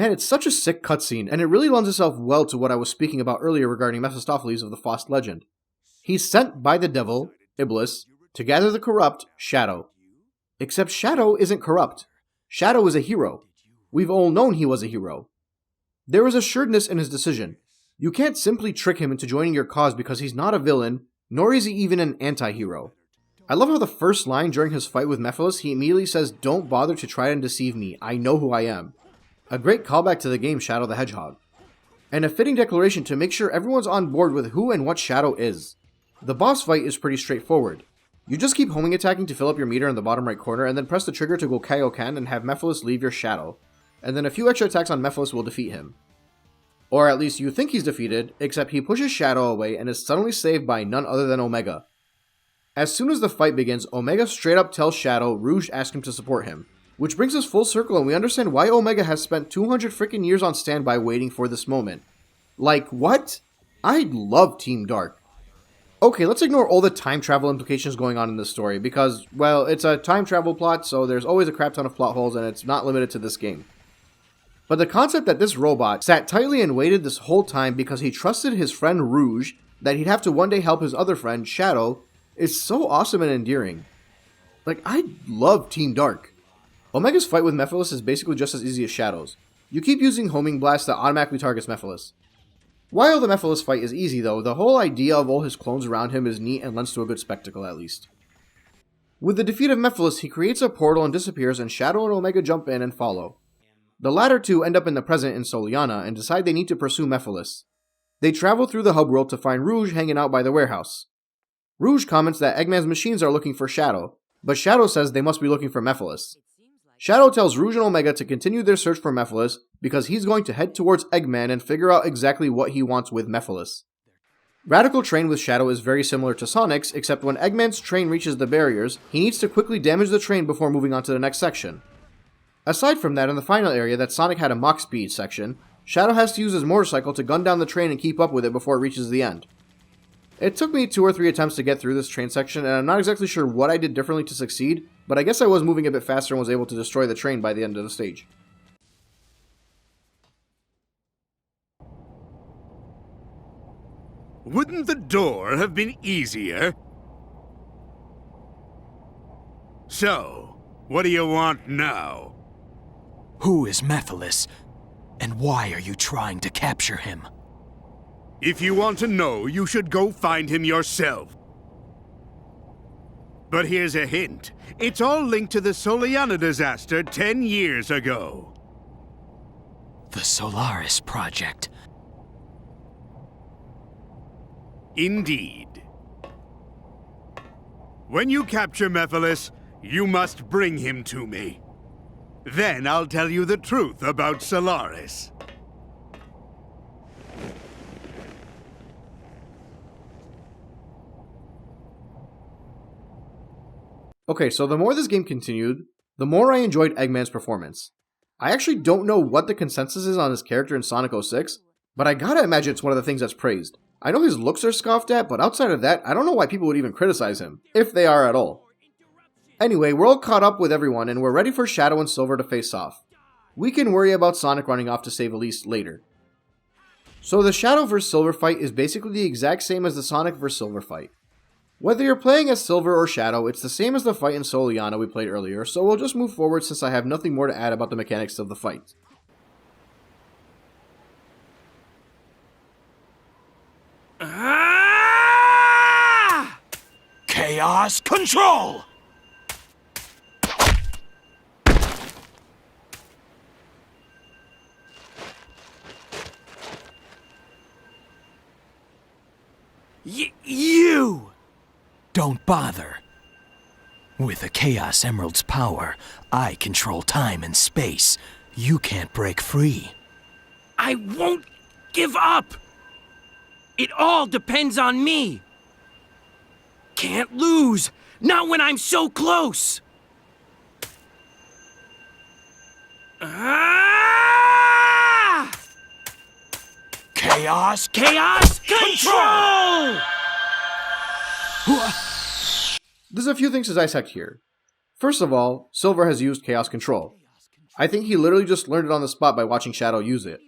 Man, it's such a sick cutscene, and it really lends itself well to what I was speaking about earlier regarding Mephistopheles of the Faust legend. He's sent by the devil, Iblis, to gather the corrupt, Shadow. Except Shadow isn't corrupt. Shadow is a hero. We've all known he was a hero. There is assuredness in his decision. You can't simply trick him into joining your cause because he's not a villain, nor is he even an anti-hero. I love how the first line during his fight with Mephiles, he immediately says, "Don't bother to try and deceive me, I know who I am." A great callback to the game Shadow the Hedgehog. And a fitting declaration to make sure everyone's on board with who and what Shadow is. The boss fight is pretty straightforward. You just keep homing attacking to fill up your meter in the bottom right corner, and then press the trigger to go Kaioken and have Mephiles leave your Shadow. And then a few extra attacks on Mephiles will defeat him. Or at least you think he's defeated, except he pushes Shadow away and is suddenly saved by none other than Omega. As soon as the fight begins, Omega straight up tells Shadow Rouge asked him to support him. Which brings us full circle and we understand why Omega has spent 200 freaking years on standby waiting for this moment. Like, what? I love Team Dark. Okay, let's ignore all the time travel implications going on in this story because, well, it's a time travel plot, so there's always a crap ton of plot holes and it's not limited to this game. But the concept that this robot sat tightly and waited this whole time because he trusted his friend Rouge that he'd have to one day help his other friend, Shadow, is so awesome and endearing. Like, I love Team Dark. Omega's fight with Mephiles is basically just as easy as Shadow's. You keep using Homing Blast that automatically targets Mephiles. While the Mephiles fight is easy though, the whole idea of all his clones around him is neat and lends to a good spectacle at least. With the defeat of Mephiles, he creates a portal and disappears and Shadow and Omega jump in and follow. The latter two end up in the present in Soliana and decide they need to pursue Mephiles. They travel through the hub world to find Rouge hanging out by the warehouse. Rouge comments that Eggman's machines are looking for Shadow, but Shadow says they must be looking for Mephiles. Shadow tells Rouge and Omega to continue their search for Mephiles because he's going to head towards Eggman and figure out exactly what he wants with Mephiles. Radical Train with Shadow is very similar to Sonic's, except when Eggman's train reaches the barriers, he needs to quickly damage the train before moving on to the next section. Aside from that, in the final area that Sonic had a Mach Speed section, Shadow has to use his motorcycle to gun down the train and keep up with it before it reaches the end. It took me 2 or 3 attempts to get through this train section, and I'm not exactly sure what I did differently to succeed, but I guess I was moving a bit faster and was able to destroy the train by the end of the stage. Wouldn't the door have been easier? So, what do you want now? Who is Mephiles, and why are you trying to capture him? If you want to know, you should go find him yourself. But here's a hint. It's all linked to the Soliana disaster 10 years ago. The Solaris Project. Indeed. When you capture Mephiles, you must bring him to me. Then I'll tell you the truth about Solaris. Okay, so the more this game continued, the more I enjoyed Eggman's performance. I actually don't know what the consensus is on his character in Sonic 06, but I gotta imagine it's one of the things that's praised. I know his looks are scoffed at, but outside of that, I don't know why people would even criticize him, if they are at all. Anyway, we're all caught up with everyone, and we're ready for Shadow and Silver to face off. We can worry about Sonic running off to save Elise later. So the Shadow vs Silver fight is basically the exact same as the Sonic vs Silver fight. Whether you're playing as Silver or Shadow, it's the same as the fight in Soliana we played earlier, so we'll just move forward since I have nothing more to add about the mechanics of the fight. Chaos Control! You! Don't bother. With the Chaos Emerald's power, I control time and space. You can't break free. I won't give up! It all depends on me! Can't lose! Not when I'm so close! Chaos Chaos Control! There's a few things to dissect here. First of all, Silver has used Chaos Control. I think he literally just learned it on the spot by watching Shadow use it.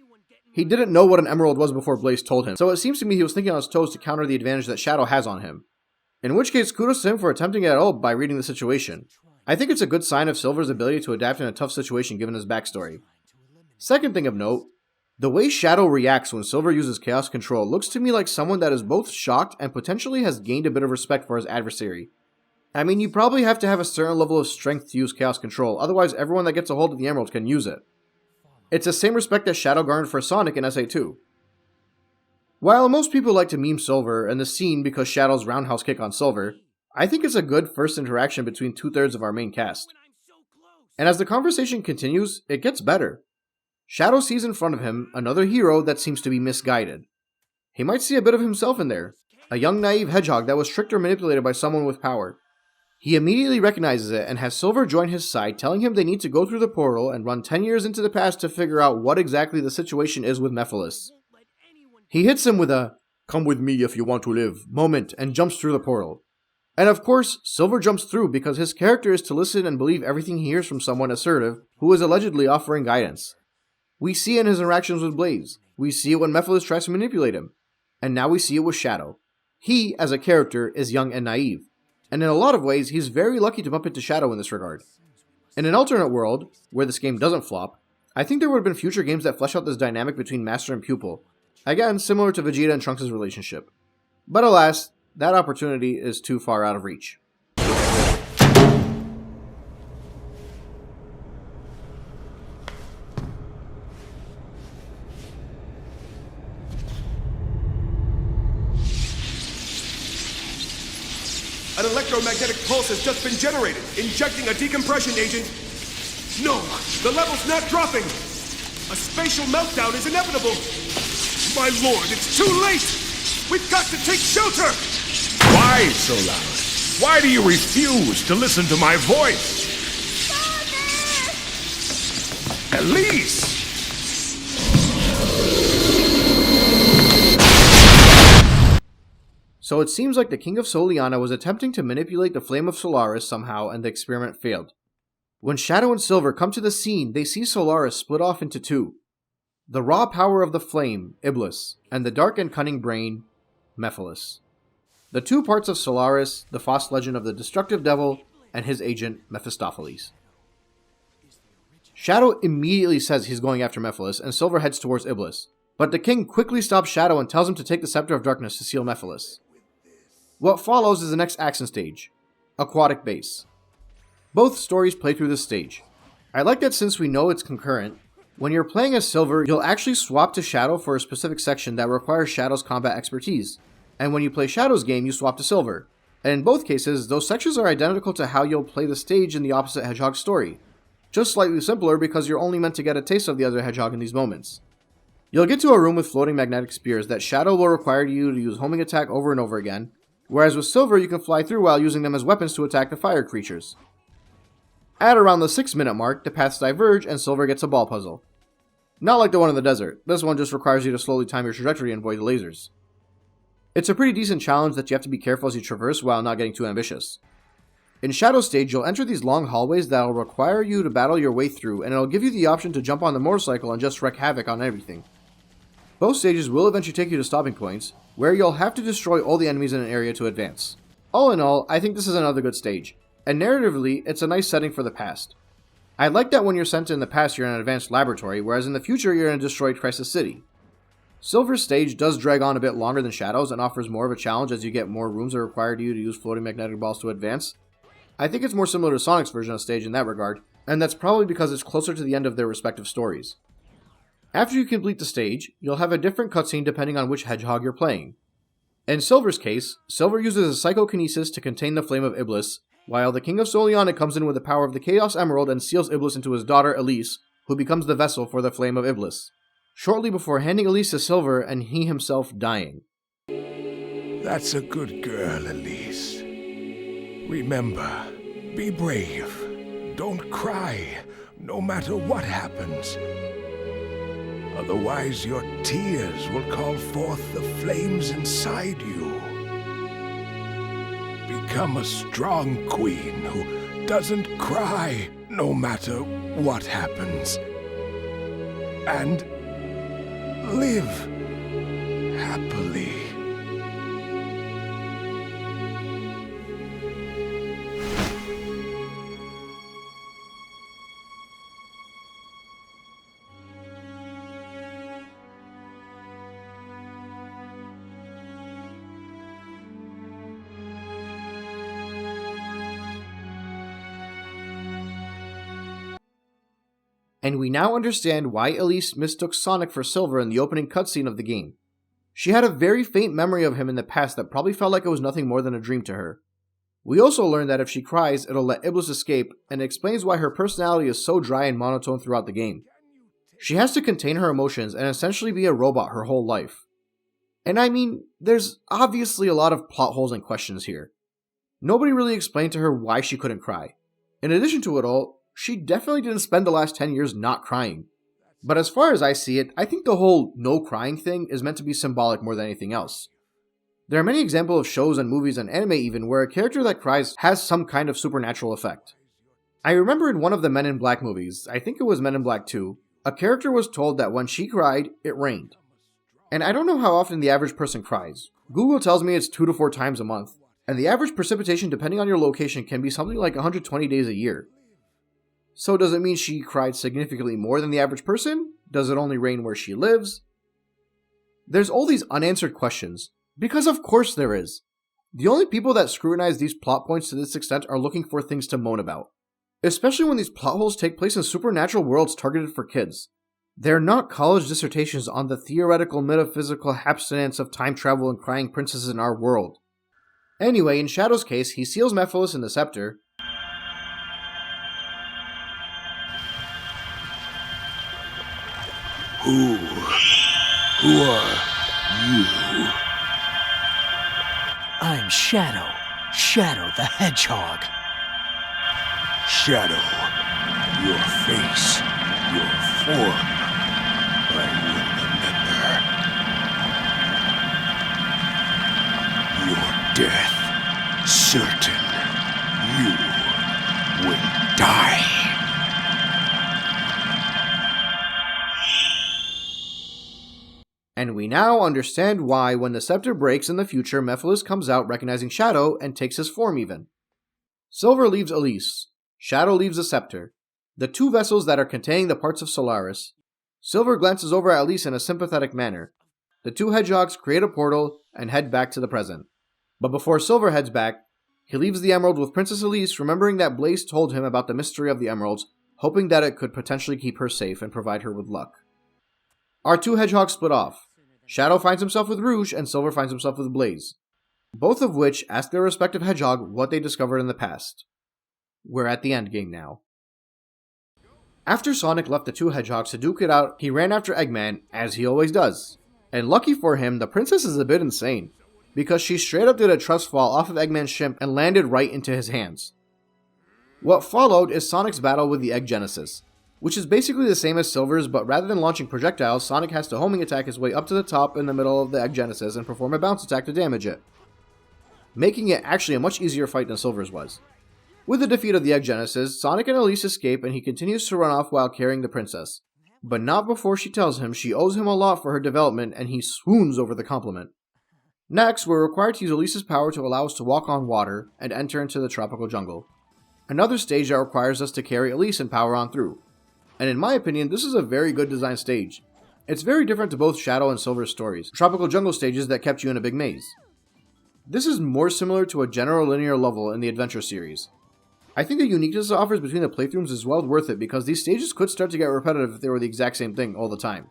He didn't know what an emerald was before Blaze told him, so it seems to me he was thinking on his toes to counter the advantage that Shadow has on him. In which case, kudos to him for attempting it at all by reading the situation. I think it's a good sign of Silver's ability to adapt in a tough situation given his backstory. Second thing of note, the way Shadow reacts when Silver uses Chaos Control looks to me like someone that is both shocked and potentially has gained a bit of respect for his adversary. I mean, you probably have to have a certain level of strength to use Chaos Control, otherwise everyone that gets a hold of the emerald can use it. It's the same respect that Shadow garnered for Sonic in SA2. While most people like to meme Silver and the scene because Shadow's roundhouse kick on Silver, I think it's a good first interaction between 2/3 of our main cast. And as the conversation continues, it gets better. Shadow sees in front of him another hero that seems to be misguided. He might see a bit of himself in there, a young naive hedgehog that was tricked or manipulated by someone with power. He immediately recognizes it and has Silver join his side, telling him they need to go through the portal and run 10 years into the past to figure out what exactly the situation is with Mephiles. He hits him with a "come with me if you want to live" moment and jumps through the portal. And of course, Silver jumps through because his character is to listen and believe everything he hears from someone assertive who is allegedly offering guidance. We see it in his interactions with Blaze. We see it when Mephiles tries to manipulate him. And now we see it with Shadow. He, as a character, is young and naive. And in a lot of ways, he's very lucky to bump into Shadow in this regard. In an alternate world, where this game doesn't flop, I think there would have been future games that flesh out this dynamic between master and pupil. Again, similar to Vegeta and Trunks' relationship. But alas, that opportunity is too far out of reach. An electromagnetic pulse has just been generated, injecting a decompression agent. No, the level's not dropping. A spatial meltdown is inevitable. My lord, it's too late. We've got to take shelter. Why, Solaris? Why do you refuse to listen to my voice? Father! Elise! So it seems like the King of Soliana was attempting to manipulate the Flame of Solaris somehow and the experiment failed. When Shadow and Silver come to the scene, they see Solaris split off into two. The raw power of the flame, Iblis, and the dark and cunning brain, Mephiles. The two parts of Solaris, the false legend of the destructive devil, and his agent, Mephistopheles. Shadow immediately says he's going after Mephiles, and Silver heads towards Iblis. But the king quickly stops Shadow and tells him to take the Scepter of Darkness to seal Mephiles. What follows is the next action stage, Aquatic Base. Both stories play through this stage. I like that since we know it's concurrent, when you're playing as Silver, you'll actually swap to Shadow for a specific section that requires Shadow's combat expertise. And when you play Shadow's game, you swap to Silver. And in both cases, those sections are identical to how you'll play the stage in the opposite Hedgehog story. Just slightly simpler because you're only meant to get a taste of the other Hedgehog in these moments. You'll get to a room with floating magnetic spears that Shadow will require you to use homing attack over and over again, whereas with Silver you can fly through while using them as weapons to attack the fire creatures. At around the 6-minute mark, the paths diverge and Silver gets a ball puzzle. Not like the one in the desert, this one just requires you to slowly time your trajectory and avoid the lasers. It's a pretty decent challenge that you have to be careful as you traverse while not getting too ambitious. In Shadow stage, you'll enter these long hallways that will require you to battle your way through, and it'll give you the option to jump on the motorcycle and just wreak havoc on everything. Both stages will eventually take you to stopping points, where you'll have to destroy all the enemies in an area to advance. All in all, I think this is another good stage, and narratively, it's a nice setting for the past. I like that when you're sent in the past you're in an advanced laboratory, whereas in the future you're in a destroyed Crisis City. Silver's stage does drag on a bit longer than Shadow's and offers more of a challenge as you get more rooms that require you to use floating magnetic balls to advance. I think it's more similar to Sonic's version of stage in that regard, and that's probably because it's closer to the end of their respective stories. After you complete the stage, you'll have a different cutscene depending on which Hedgehog you're playing. In Silver's case, Silver uses a psychokinesis to contain the flame of Iblis, while the King of Soliana comes in with the power of the Chaos Emerald and seals Iblis into his daughter Elise, who becomes the vessel for the flame of Iblis, shortly before handing Elise to Silver and he himself dying. That's a good girl, Elise. Remember, be brave. Don't cry, no matter what happens. Otherwise, your tears will call forth the flames inside you. Become a strong queen who doesn't cry, no matter what happens. And live happily. And we now understand why Elise mistook Sonic for Silver in the opening cutscene of the game. She had a very faint memory of him in the past that probably felt like it was nothing more than a dream to her. We also learn that if she cries, it'll let Iblis escape, and it explains why her personality is so dry and monotone throughout the game. She has to contain her emotions and essentially be a robot her whole life. And I mean, there's obviously a lot of plot holes and questions here. Nobody really explained to her why she couldn't cry. In addition to it all, she definitely didn't spend the last 10 years not crying. But as far as I see it, I think the whole no crying thing is meant to be symbolic more than anything else. There are many examples of shows and movies and anime even where a character that cries has some kind of supernatural effect. I remember in one of the Men in Black movies, I think it was Men in Black 2, a character was told that when she cried, it rained. And I don't know how often the average person cries. Google tells me it's 2 to 4 times a month, and the average precipitation depending on your location can be something like 120 days a year. So does it mean she cried significantly more than the average person? Does it only rain where she lives? There's all these unanswered questions, because of course there is. The only people that scrutinize these plot points to this extent are looking for things to moan about. Especially when these plot holes take place in supernatural worlds targeted for kids. They're not college dissertations on the theoretical metaphysical abstinence of time travel and crying princesses in our world. Anyway, in Shadow's case, he seals Mephiles in the scepter. Who are you? I'm Shadow. Shadow the Hedgehog. Shadow, your face, your form, I will remember. Your death, certain. You will die. And we now understand why when the scepter breaks in the future, Mephiles comes out recognizing Shadow and takes his form even. Silver leaves Elise. Shadow leaves the scepter, the two vessels that are containing the parts of Solaris. Silver glances over at Elise in a sympathetic manner. The two hedgehogs create a portal and head back to the present. But before Silver heads back, he leaves the emerald with Princess Elise, remembering that Blaze told him about the mystery of the emeralds, hoping that it could potentially keep her safe and provide her with luck. Our two hedgehogs split off. Shadow finds himself with Rouge, and Silver finds himself with Blaze, both of which ask their respective hedgehog what they discovered in the past. We're at the endgame now. After Sonic left the two hedgehogs to duke it out, he ran after Eggman, as he always does. And lucky for him, the princess is a bit insane, because she straight up did a trust fall off of Eggman's ship and landed right into his hands. What followed is Sonic's battle with the Egg Genesis, which is basically the same as Silver's, but rather than launching projectiles, Sonic has to homing attack his way up to the top in the middle of the Egg Genesis and perform a bounce attack to damage it, making it actually a much easier fight than Silver's was. With the defeat of the Egg Genesis, Sonic and Elise escape and he continues to run off while carrying the princess, but not before she tells him she owes him a lot for her development and he swoons over the compliment. Next, we're required to use Elise's power to allow us to walk on water and enter into the tropical jungle, another stage that requires us to carry Elise and power on through. And in my opinion, this is a very good designed stage. It's very different to both Shadow and Silver's stories, tropical jungle stages that kept you in a big maze. This is more similar to a general linear level in the adventure series. I think the uniqueness it offers between the playthroughs is well worth it because these stages could start to get repetitive if they were the exact same thing all the time.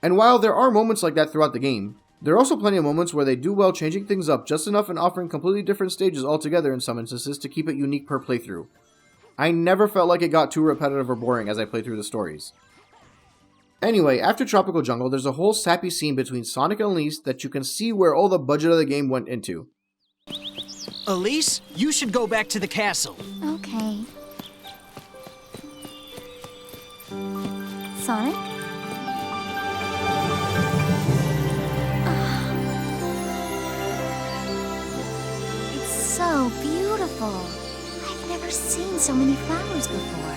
And while there are moments like that throughout the game, there are also plenty of moments where they do well changing things up just enough and offering completely different stages altogether in some instances to keep it unique per playthrough. I never felt like it got too repetitive or boring as I played through the stories. Anyway, after Tropical Jungle, there's a whole sappy scene between Sonic and Elise that you can see where all the budget of the game went into. Elise, you should go back to the castle. Okay. Sonic? It's so beautiful. I've I've never seen so many flowers before.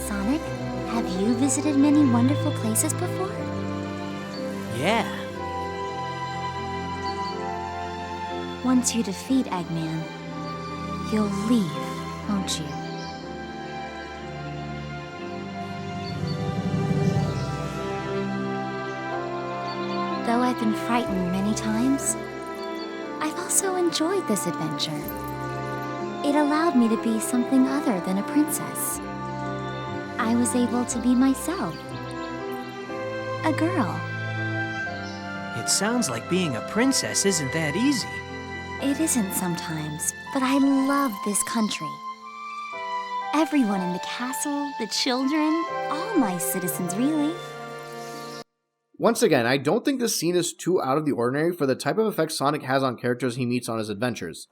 Sonic, have you visited many wonderful places before? Yeah. Once you defeat Eggman, you'll leave, won't you? Though I've been frightened many times, I've also enjoyed this adventure. It allowed me to be something other than a princess. I was able to be myself. A girl. It sounds like being a princess isn't that easy. It isn't sometimes, but I love this country. Everyone in the castle, the children, all my citizens, really. Once again, I don't think this scene is too out of the ordinary for the type of effect Sonic has on characters he meets on his adventures.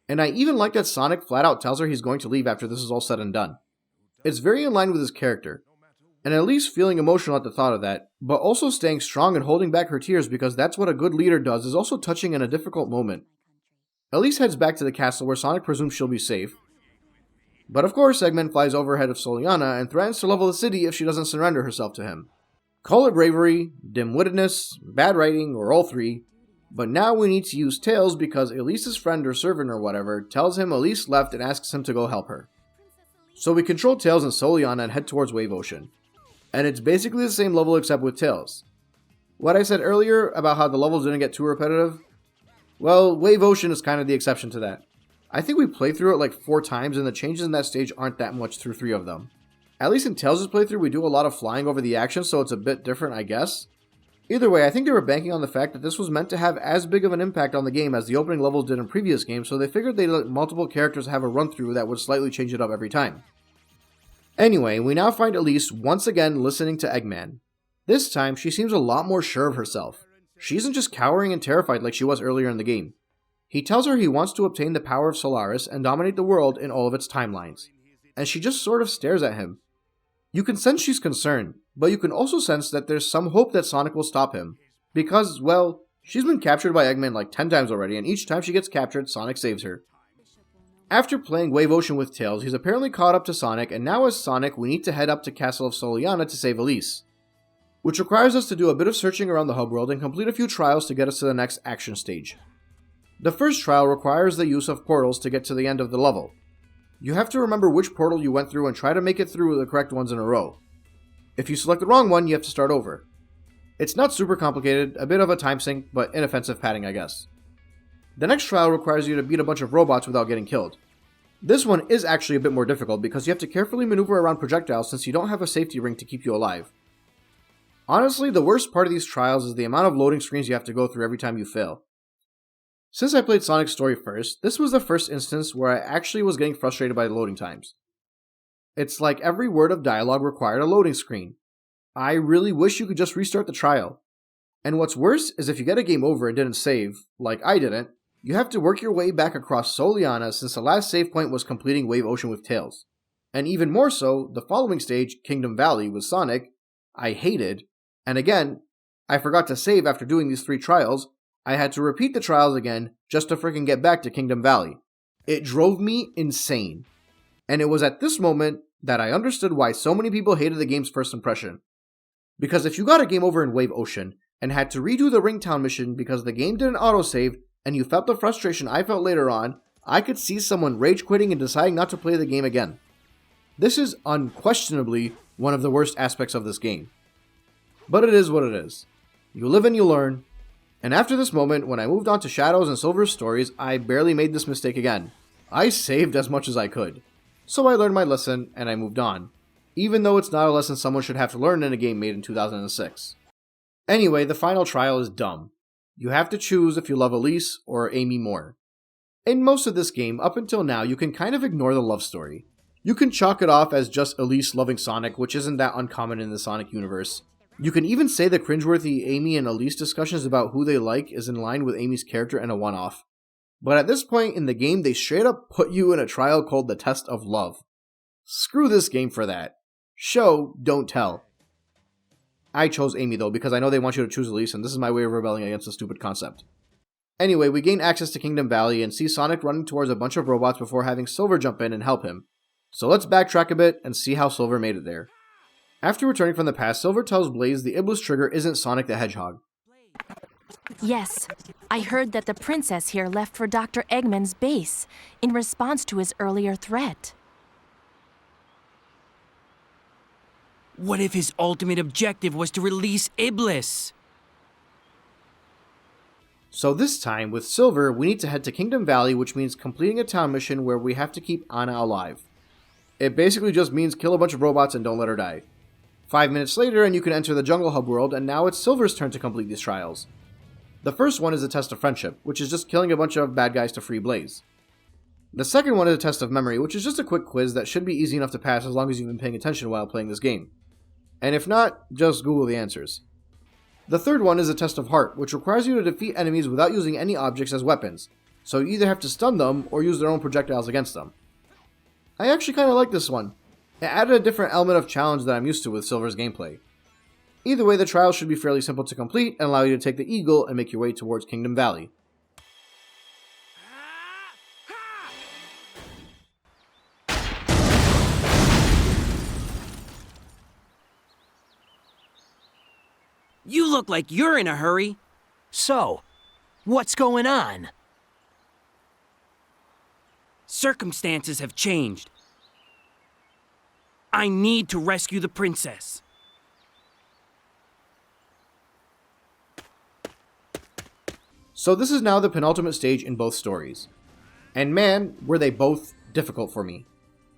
And I even like that Sonic flat out tells her he's going to leave after this is all said and done. It's very in line with his character, and at least feeling emotional at the thought of that, but also staying strong and holding back her tears because that's what a good leader does is also touching in a difficult moment. Elise heads back to the castle where Sonic presumes she'll be safe. But of course, Eggman flies overhead of Soliana and threatens to level the city if she doesn't surrender herself to him. Call it bravery, dim-wittedness, bad writing, or all three, but now we need to use Tails because Elise's friend or servant or whatever tells him Elise left and asks him to go help her. So we control Tails and Soliana and head towards Wave Ocean. And it's basically the same level except with Tails. What I said earlier about how the levels didn't get too repetitive? Well, Wave Ocean is kind of the exception to that. I think we played through it like 4 times and the changes in that stage aren't that much through 3 of them. At least in Tails' playthrough we do a lot of flying over the action, so it's a bit different, I guess. Either way, I think they were banking on the fact that this was meant to have as big of an impact on the game as the opening levels did in previous games, so they figured they'd let multiple characters have a run-through that would slightly change it up every time. Anyway, we now find Elise once again listening to Eggman. This time, she seems a lot more sure of herself. She isn't just cowering and terrified like she was earlier in the game. He tells her he wants to obtain the power of Solaris and dominate the world in all of its timelines. And she just sort of stares at him. You can sense she's concerned, but you can also sense that there's some hope that Sonic will stop him. Because, well, she's been captured by Eggman like 10 times already, and each time she gets captured, Sonic saves her. After playing Wave Ocean with Tails, he's apparently caught up to Sonic, and now as Sonic, we need to head up to Castle of Soliana to save Elise. Which requires us to do a bit of searching around the hub world and complete a few trials to get us to the next action stage. The first trial requires the use of portals to get to the end of the level. You have to remember which portal you went through and try to make it through the correct ones in a row. If you select the wrong one, you have to start over. It's not super complicated, a bit of a time sink, but inoffensive padding, I guess. The next trial requires you to beat a bunch of robots without getting killed. This one is actually a bit more difficult because you have to carefully maneuver around projectiles since you don't have a safety ring to keep you alive. Honestly, the worst part of these trials is the amount of loading screens you have to go through every time you fail. Since I played Sonic's story first, this was the first instance where I actually was getting frustrated by the loading times. It's like every word of dialogue required a loading screen. I really wish you could just restart the trial. And what's worse is if you get a game over and didn't save, like I didn't, you have to work your way back across Soliana since the last save point was completing Wave Ocean with Tails. And even more so, the following stage, Kingdom Valley, with Sonic, I hated, and again, I forgot to save after doing these 3 trials. I had to repeat the trials again just to freaking get back to Kingdom Valley. It drove me insane. And it was at this moment that I understood why so many people hated the game's first impression. Because if you got a game over in Wave Ocean and had to redo the Ringtown mission because the game didn't autosave and you felt the frustration I felt later on, I could see someone rage quitting and deciding not to play the game again. This is unquestionably one of the worst aspects of this game. But it is what it is. You live and you learn. And after this moment, when I moved on to Shadow's and Silver's stories, I barely made this mistake again. I saved as much as I could. So I learned my lesson, and I moved on. Even though it's not a lesson someone should have to learn in a game made in 2006. Anyway, the final trial is dumb. You have to choose if you love Elise or Amy more. In most of this game, up until now, you can kind of ignore the love story. You can chalk it off as just Elise loving Sonic, which isn't that uncommon in the Sonic universe. You can even say the cringeworthy Amy and Elise discussions about who they like is in line with Amy's character and a one-off. But at this point in the game, they straight up put you in a trial called the Test of Love. Screw this game for that. Show, don't tell. I chose Amy though, because I know they want you to choose Elise, and this is my way of rebelling against the stupid concept. Anyway, we gain access to Kingdom Valley and see Sonic running towards a bunch of robots before having Silver jump in and help him. So let's backtrack a bit and see how Silver made it there. After returning from the past, Silver tells Blaze the Iblis trigger isn't Sonic the Hedgehog. Yes, I heard that the princess here left for Dr. Eggman's base in response to his earlier threat. What if his ultimate objective was to release Iblis? So this time, with Silver, we need to head to Kingdom Valley, which means completing a town mission where we have to keep Anna alive. It basically just means kill a bunch of robots and don't let her die. 5 minutes later, and you can enter the Jungle Hub world, and now it's Silver's turn to complete these trials. The first one is a test of friendship, which is just killing a bunch of bad guys to free Blaze. The second one is a test of memory, which is just a quick quiz that should be easy enough to pass as long as you've been paying attention while playing this game. And if not, just Google the answers. The third one is a test of heart, which requires you to defeat enemies without using any objects as weapons, so you either have to stun them or use their own projectiles against them. I actually kind of like this one. It added a different element of challenge that I'm used to with Silver's gameplay. Either way, the trials should be fairly simple to complete and allow you to take the Eagle and make your way towards Kingdom Valley. You look like you're in a hurry. So, what's going on? Circumstances have changed. I need to rescue the princess. So this is now the penultimate stage in both stories. And man, were they both difficult for me.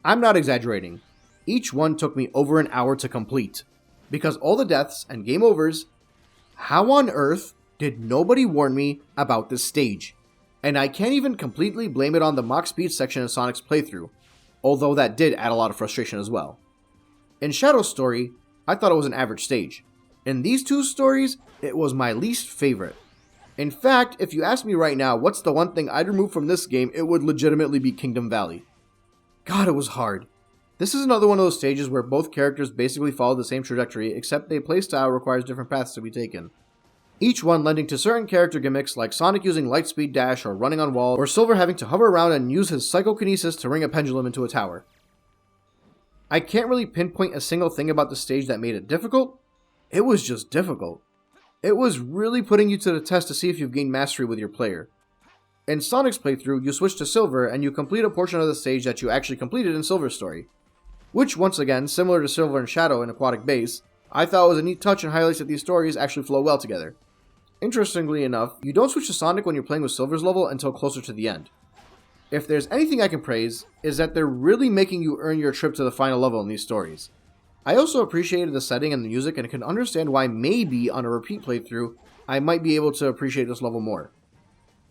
I'm not exaggerating. Each one took me over an hour to complete. Because all the deaths and game overs, how on earth did nobody warn me about this stage? And I can't even completely blame it on the Mach Speed section in Sonic's playthrough, although that did add a lot of frustration as well. In Shadow's story, I thought it was an average stage. In these two stories, it was my least favorite. In fact, if you ask me right now what's the one thing I'd remove from this game, it would legitimately be Kingdom Valley. God, it was hard. This is another one of those stages where both characters basically follow the same trajectory, except their playstyle requires different paths to be taken. Each one lending to certain character gimmicks like Sonic using Lightspeed Dash or running on walls, or Silver having to hover around and use his psychokinesis to ring a pendulum into a tower. I can't really pinpoint a single thing about the stage that made it difficult. It was just difficult. It was really putting you to the test to see if you've gained mastery with your player. In Sonic's playthrough, you switch to Silver and you complete a portion of the stage that you actually completed in Silver's story. Which, once again, similar to Silver and Shadow in Aquatic Base, I thought was a neat touch and highlights that these stories actually flow well together. Interestingly enough, you don't switch to Sonic when you're playing with Silver's level until closer to the end. If there's anything I can praise, is that they're really making you earn your trip to the final level in these stories. I also appreciated the setting and the music and can understand why maybe on a repeat playthrough, I might be able to appreciate this level more.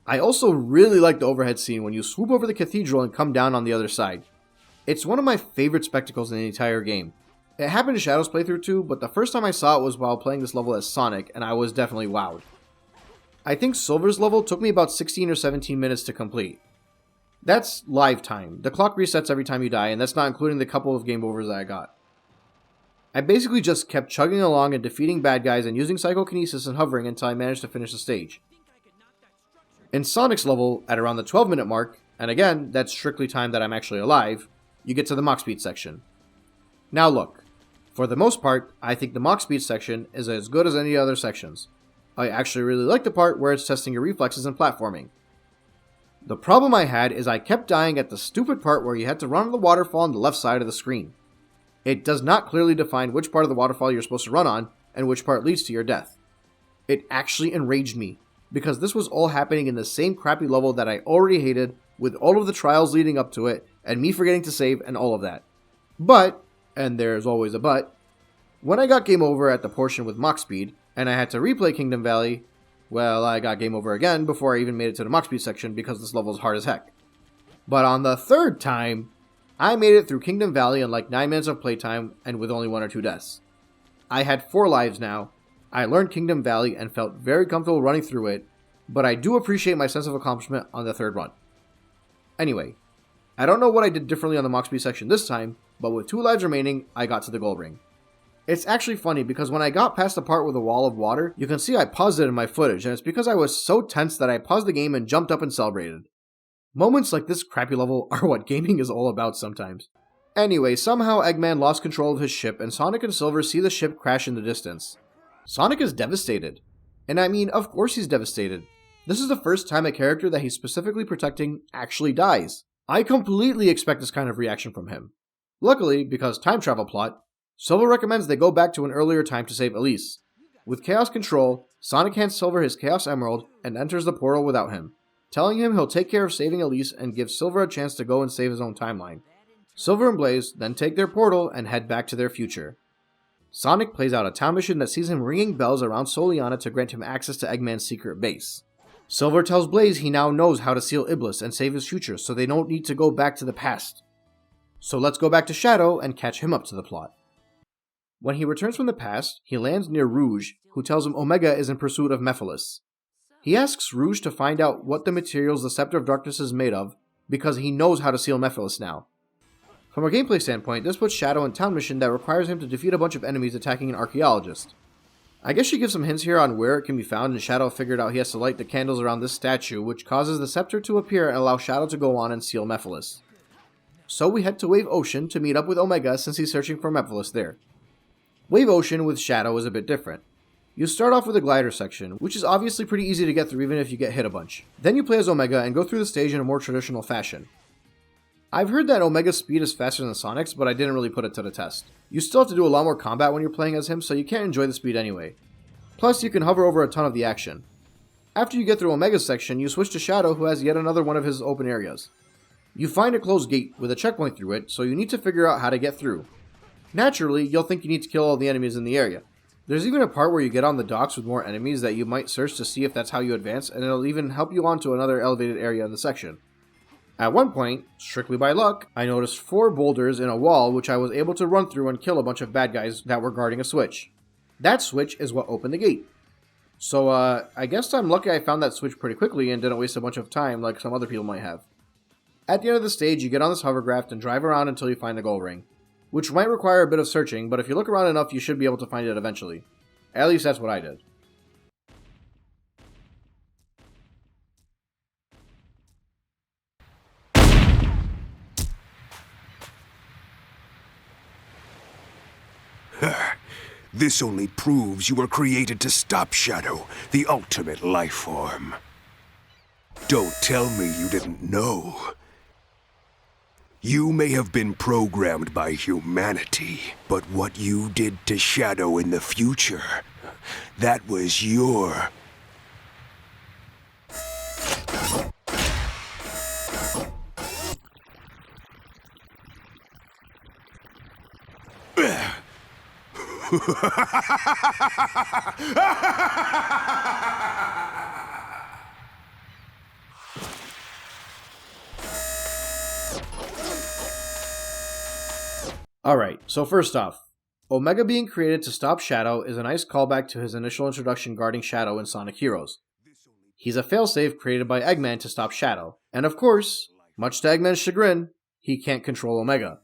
I also really like the overhead scene when you swoop over the cathedral and come down on the other side. It's one of my favorite spectacles in the entire game. It happened to Shadow's playthrough too, but the first time I saw it was while playing this level as Sonic, and I was definitely wowed. I think Silver's level took me about 16 or 17 minutes to complete. That's live time. The clock resets every time you die, and that's not including the couple of game overs that I got. I basically just kept chugging along and defeating bad guys and using psychokinesis and hovering until I managed to finish the stage. In Sonic's level, at around the 12-minute mark, and again, that's strictly time that I'm actually alive, you get to the Mach Speed section. Now look, for the most part, I think the Mach Speed section is as good as any other sections. I actually really like the part where it's testing your reflexes and platforming. The problem I had is I kept dying at the stupid part where you had to run on the waterfall on the left side of the screen. It does not clearly define which part of the waterfall you're supposed to run on, and which part leads to your death. It actually enraged me, because this was all happening in the same crappy level that I already hated, with all of the trials leading up to it, and me forgetting to save and all of that. But, and there's always a but, when I got game over at the portion with Mach Speed, and I had to replay Kingdom Valley, well, I got game over again before I even made it to the Mach Speed section because this level is hard as heck. But on the third time, I made it through Kingdom Valley in like 9 minutes of playtime and with only 1 or 2 deaths. I had 4 lives now, I learned Kingdom Valley and felt very comfortable running through it, but I do appreciate my sense of accomplishment on the third run. Anyway, I don't know what I did differently on the Mach Speed section this time, but with 2 lives remaining, I got to the gold ring. It's actually funny because when I got past the part with the wall of water, you can see I paused it in my footage, and it's because I was so tense that I paused the game and jumped up and celebrated. Moments like this crappy level are what gaming is all about sometimes. Anyway, somehow Eggman lost control of his ship and Sonic and Silver see the ship crash in the distance. Sonic is devastated. And I mean, of course he's devastated. This is the first time a character that he's specifically protecting actually dies. I completely expect this kind of reaction from him. Luckily, because time travel plot, Silver recommends they go back to an earlier time to save Elise. With Chaos Control, Sonic hands Silver his Chaos Emerald and enters the portal without him, telling him he'll take care of saving Elise and give Silver a chance to go and save his own timeline. Silver and Blaze then take their portal and head back to their future. Sonic plays out a town mission that sees him ringing bells around Soliana to grant him access to Eggman's secret base. Silver tells Blaze he now knows how to seal Iblis and save his future, so they don't need to go back to the past. So let's go back to Shadow and catch him up to the plot. When he returns from the past, he lands near Rouge, who tells him Omega is in pursuit of Mephiles. He asks Rouge to find out what the materials the Scepter of Darkness is made of, because he knows how to seal Mephiles now. From a gameplay standpoint, this puts Shadow in a town mission that requires him to defeat a bunch of enemies attacking an archaeologist. I guess she gives some hints here on where it can be found, and Shadow figured out he has to light the candles around this statue, which causes the Scepter to appear and allow Shadow to go on and seal Mephiles. So we head to Wave Ocean to meet up with Omega since he's searching for Mephiles there. Wave Ocean with Shadow is a bit different. You start off with a glider section, which is obviously pretty easy to get through even if you get hit a bunch. Then you play as Omega and go through the stage in a more traditional fashion. I've heard that Omega's speed is faster than Sonic's, but I didn't really put it to the test. You still have to do a lot more combat when you're playing as him, so you can't enjoy the speed anyway. Plus, you can hover over a ton of the action. After you get through Omega's section, you switch to Shadow, who has yet another one of his open areas. You find a closed gate with a checkpoint through it, so you need to figure out how to get through. Naturally, you'll think you need to kill all the enemies in the area. There's even a part where you get on the docks with more enemies that you might search to see if that's how you advance, and it'll even help you onto another elevated area in the section. At one point, strictly by luck, I noticed 4 boulders in a wall which I was able to run through and kill a bunch of bad guys that were guarding a switch. That switch is what opened the gate. So, I guess I'm lucky I found that switch pretty quickly and didn't waste a bunch of time like some other people might have. At the end of the stage, you get on this hovercraft and drive around until you find the gold ring, which might require a bit of searching, but if you look around enough, you should be able to find it eventually. At least that's what I did. This only proves you were created to stop Shadow, the ultimate life form. Don't tell me you didn't know. You may have been programmed by humanity, but what you did to Shadow in the future, that was your... Alright, so first off, Omega being created to stop Shadow is a nice callback to his initial introduction guarding Shadow in Sonic Heroes. He's a failsafe created by Eggman to stop Shadow, and of course, much to Eggman's chagrin, he can't control Omega.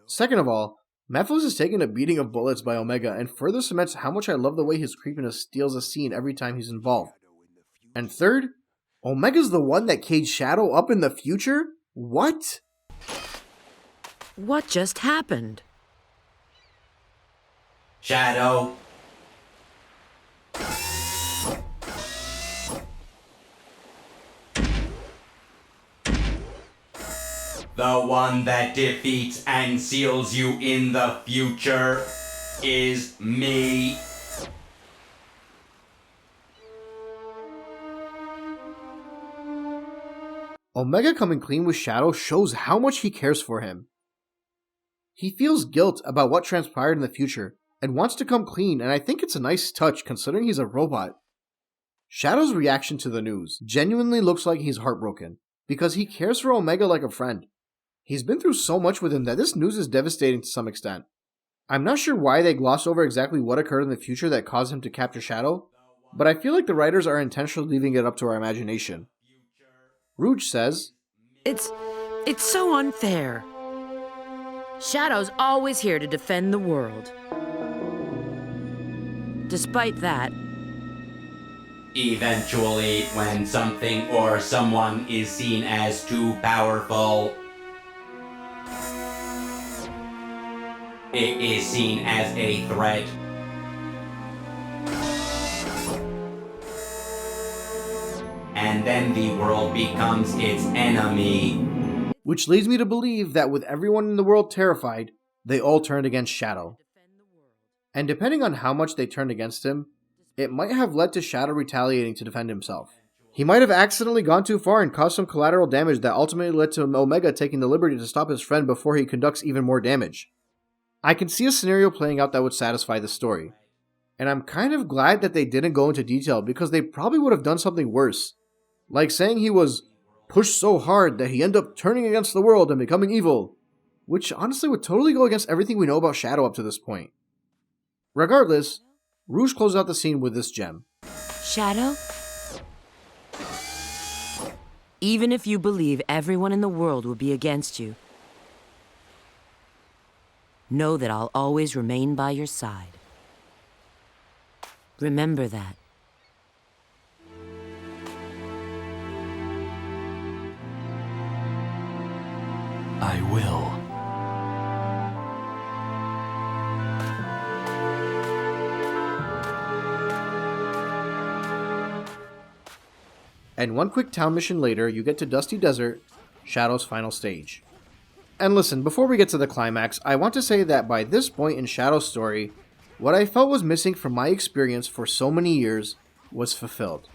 Second of all, Mephiles is taking a beating of bullets by Omega and further cements how much I love the way his creepiness steals a scene every time he's involved. And third, Omega's the one that caged Shadow up in the future? What? What just happened? Shadow. The one that defeats and seals you in the future is me. Omega coming clean with Shadow shows how much he cares for him. He feels guilt about what transpired in the future and wants to come clean, and I think it's a nice touch considering he's a robot. Shadow's reaction to the news genuinely looks like he's heartbroken because he cares for Omega like a friend. He's been through so much with him that this news is devastating to some extent. I'm not sure why they glossed over exactly what occurred in the future that caused him to capture Shadow, but I feel like the writers are intentionally leaving it up to our imagination. Rouge says, It's so unfair. Shadow's always here to defend the world. Despite that, Eventually, when something or someone is seen as too powerful, it is seen as a threat. And then the world becomes its enemy. Which leads me to believe that with everyone in the world terrified, they all turned against Shadow. And depending on how much they turned against him, it might have led to Shadow retaliating to defend himself. He might have accidentally gone too far and caused some collateral damage that ultimately led to Omega taking the liberty to stop his friend before he conducts even more damage. I can see a scenario playing out that would satisfy the story. And I'm kind of glad that they didn't go into detail because they probably would have done something worse. Like saying he was pushed so hard that he ended up turning against the world and becoming evil. Which honestly would totally go against everything we know about Shadow up to this point. Regardless, Rouge closes out the scene with this gem. Shadow? Even if you believe everyone in the world will be against you, know that I'll always remain by your side. Remember that. I will. And one quick town mission later, you get to Dusty Desert, Shadow's final stage. And listen, before we get to the climax, I want to say that by this point in Shadow's story, what I felt was missing from my experience for so many years was fulfilled.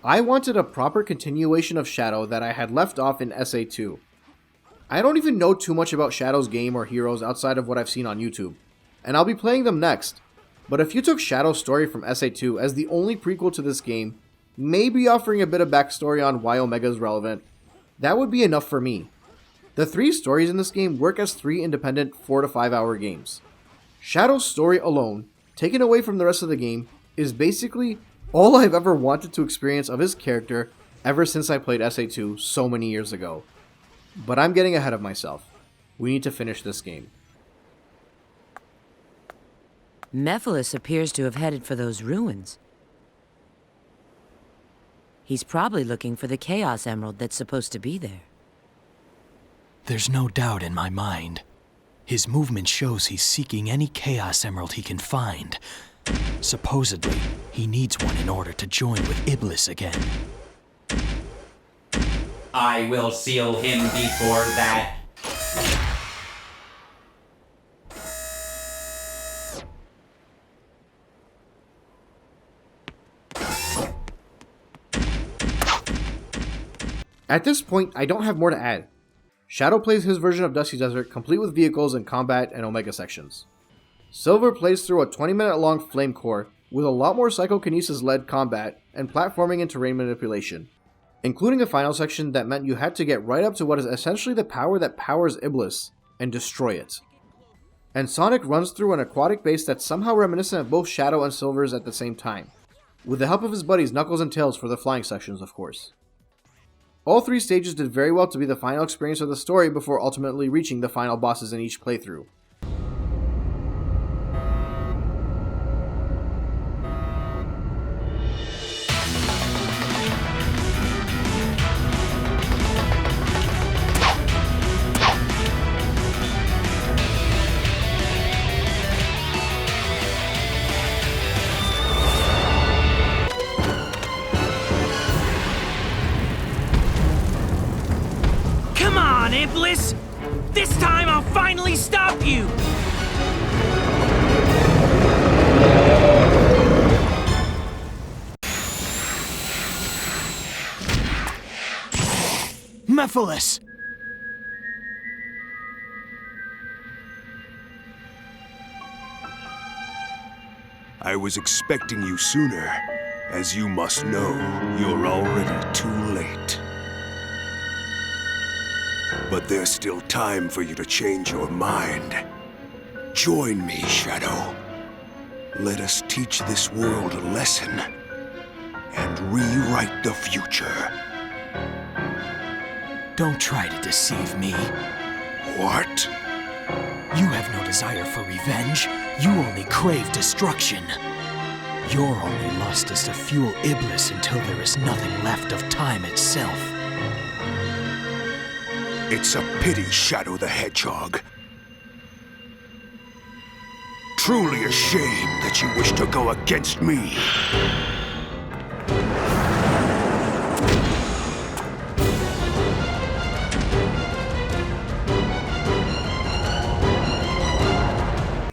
I wanted a proper continuation of Shadow that I had left off in SA2. I don't even know too much about Shadow's game or heroes outside of what I've seen on YouTube, and I'll be playing them next. But if you took Shadow's story from SA2 as the only prequel to this game, maybe offering a bit of backstory on why Omega is relevant, that would be enough for me. The 3 stories in this game work as 3 independent 4 to 5 hour games. Shadow's story alone, taken away from the rest of the game, is basically all I've ever wanted to experience of his character ever since I played SA2 so many years ago. But I'm getting ahead of myself. We need to finish this game. Mephiles appears to have headed for those ruins. He's probably looking for the Chaos Emerald that's supposed to be there. There's no doubt in my mind. His movement shows he's seeking any Chaos Emerald he can find. Supposedly, he needs one in order to join with Iblis again. I will seal him before that. At this point, I don't have more to add. Shadow plays his version of Dusty Desert, complete with vehicles and combat and Omega sections. Silver plays through a 20-minute long flame core with a lot more psychokinesis-led combat and platforming and terrain manipulation, including a final section that meant you had to get right up to what is essentially the power that powers Iblis and destroy it. And Sonic runs through an aquatic base that's somehow reminiscent of both Shadow and Silver's at the same time, with the help of his buddies Knuckles and Tails for the flying sections, of course. All 3 stages did very well to be the final experience of the story before ultimately reaching the final bosses in each playthrough. Come on, Iblis! This time I'll finally stop you! Mephiles! I was expecting you sooner. As you must know, you're already too late. But there's still time for you to change your mind. Join me, Shadow. Let us teach this world a lesson and rewrite the future. Don't try to deceive me. What? You have no desire for revenge. You only crave destruction. Your only lust is to fuel Iblis until there is nothing left of time itself. It's a pity, Shadow the Hedgehog. Truly a shame that you wish to go against me.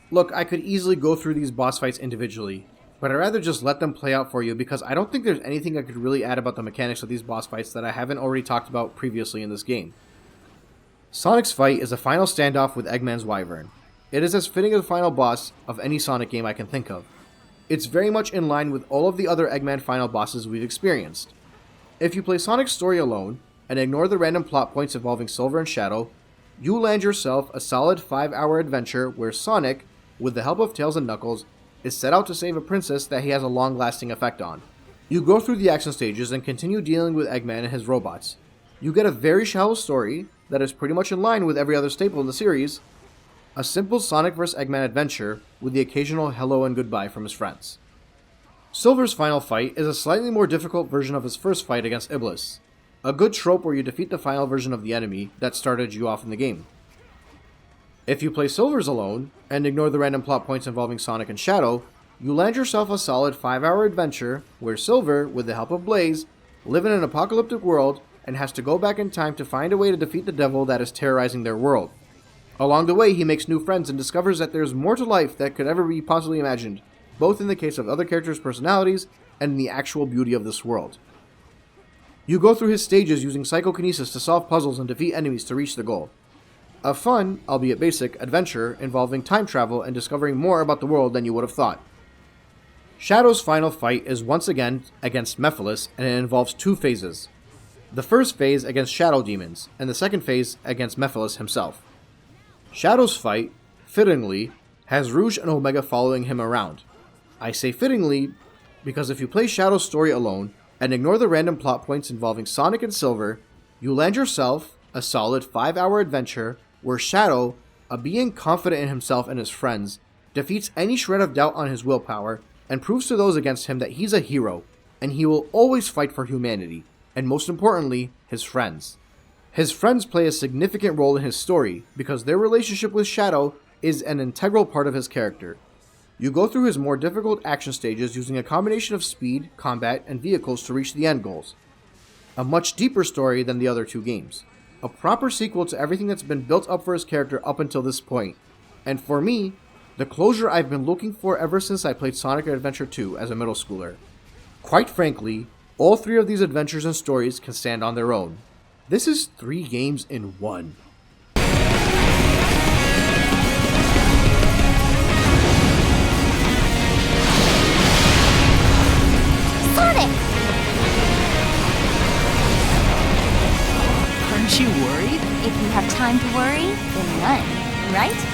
Look, I could easily go through these boss fights individually, but I'd rather just let them play out for you because I don't think there's anything I could really add about the mechanics of these boss fights that I haven't already talked about previously in this game. Sonic's fight is a final standoff with Eggman's Wyvern. It is as fitting as the final boss of any Sonic game I can think of. It's very much in line with all of the other Eggman final bosses we've experienced. If you play Sonic's story alone, and ignore the random plot points involving Silver and Shadow, you land yourself a solid 5-hour adventure where Sonic, with the help of Tails and Knuckles, is set out to save a princess that he has a long-lasting effect on. You go through the action stages and continue dealing with Eggman and his robots. You get a very shallow story that is pretty much in line with every other staple in the series, a simple Sonic vs. Eggman adventure with the occasional hello and goodbye from his friends. Silver's final fight is a slightly more difficult version of his first fight against Iblis, a good trope where you defeat the final version of the enemy that started you off in the game. If you play Silver's alone, and ignore the random plot points involving Sonic and Shadow, you land yourself a solid 5-hour adventure where Silver, with the help of Blaze, live in an apocalyptic world and has to go back in time to find a way to defeat the devil that is terrorizing their world. Along the way, he makes new friends and discovers that there's more to life that could ever be possibly imagined, both in the case of other characters' personalities and in the actual beauty of this world. You go through his stages using psychokinesis to solve puzzles and defeat enemies to reach the goal. A fun, albeit basic, adventure involving time travel and discovering more about the world than you would have thought. Shadow's final fight is once again against Mephiles, and it involves 2 phases. The first phase against Shadow Demons, and the second phase against Mephiles himself. Shadow's fight, fittingly, has Rouge and Omega following him around. I say fittingly because if you play Shadow's story alone, and ignore the random plot points involving Sonic and Silver, you land yourself a solid 5-hour adventure where Shadow, a being confident in himself and his friends, defeats any shred of doubt on his willpower and proves to those against him that he's a hero, and he will always fight for humanity, and most importantly, his friends. His friends play a significant role in his story because their relationship with Shadow is an integral part of his character. You go through his more difficult action stages using a combination of speed, combat, and vehicles to reach the end goals. A much deeper story than the other 2 games. A proper sequel to everything that's been built up for his character up until this point. And for me, the closure I've been looking for ever since I played Sonic Adventure 2 as a middle schooler. Quite frankly, all 3 of these adventures and stories can stand on their own. This is 3 games in 1. Sonic! Aren't you worried? If you have time to worry, then none, right?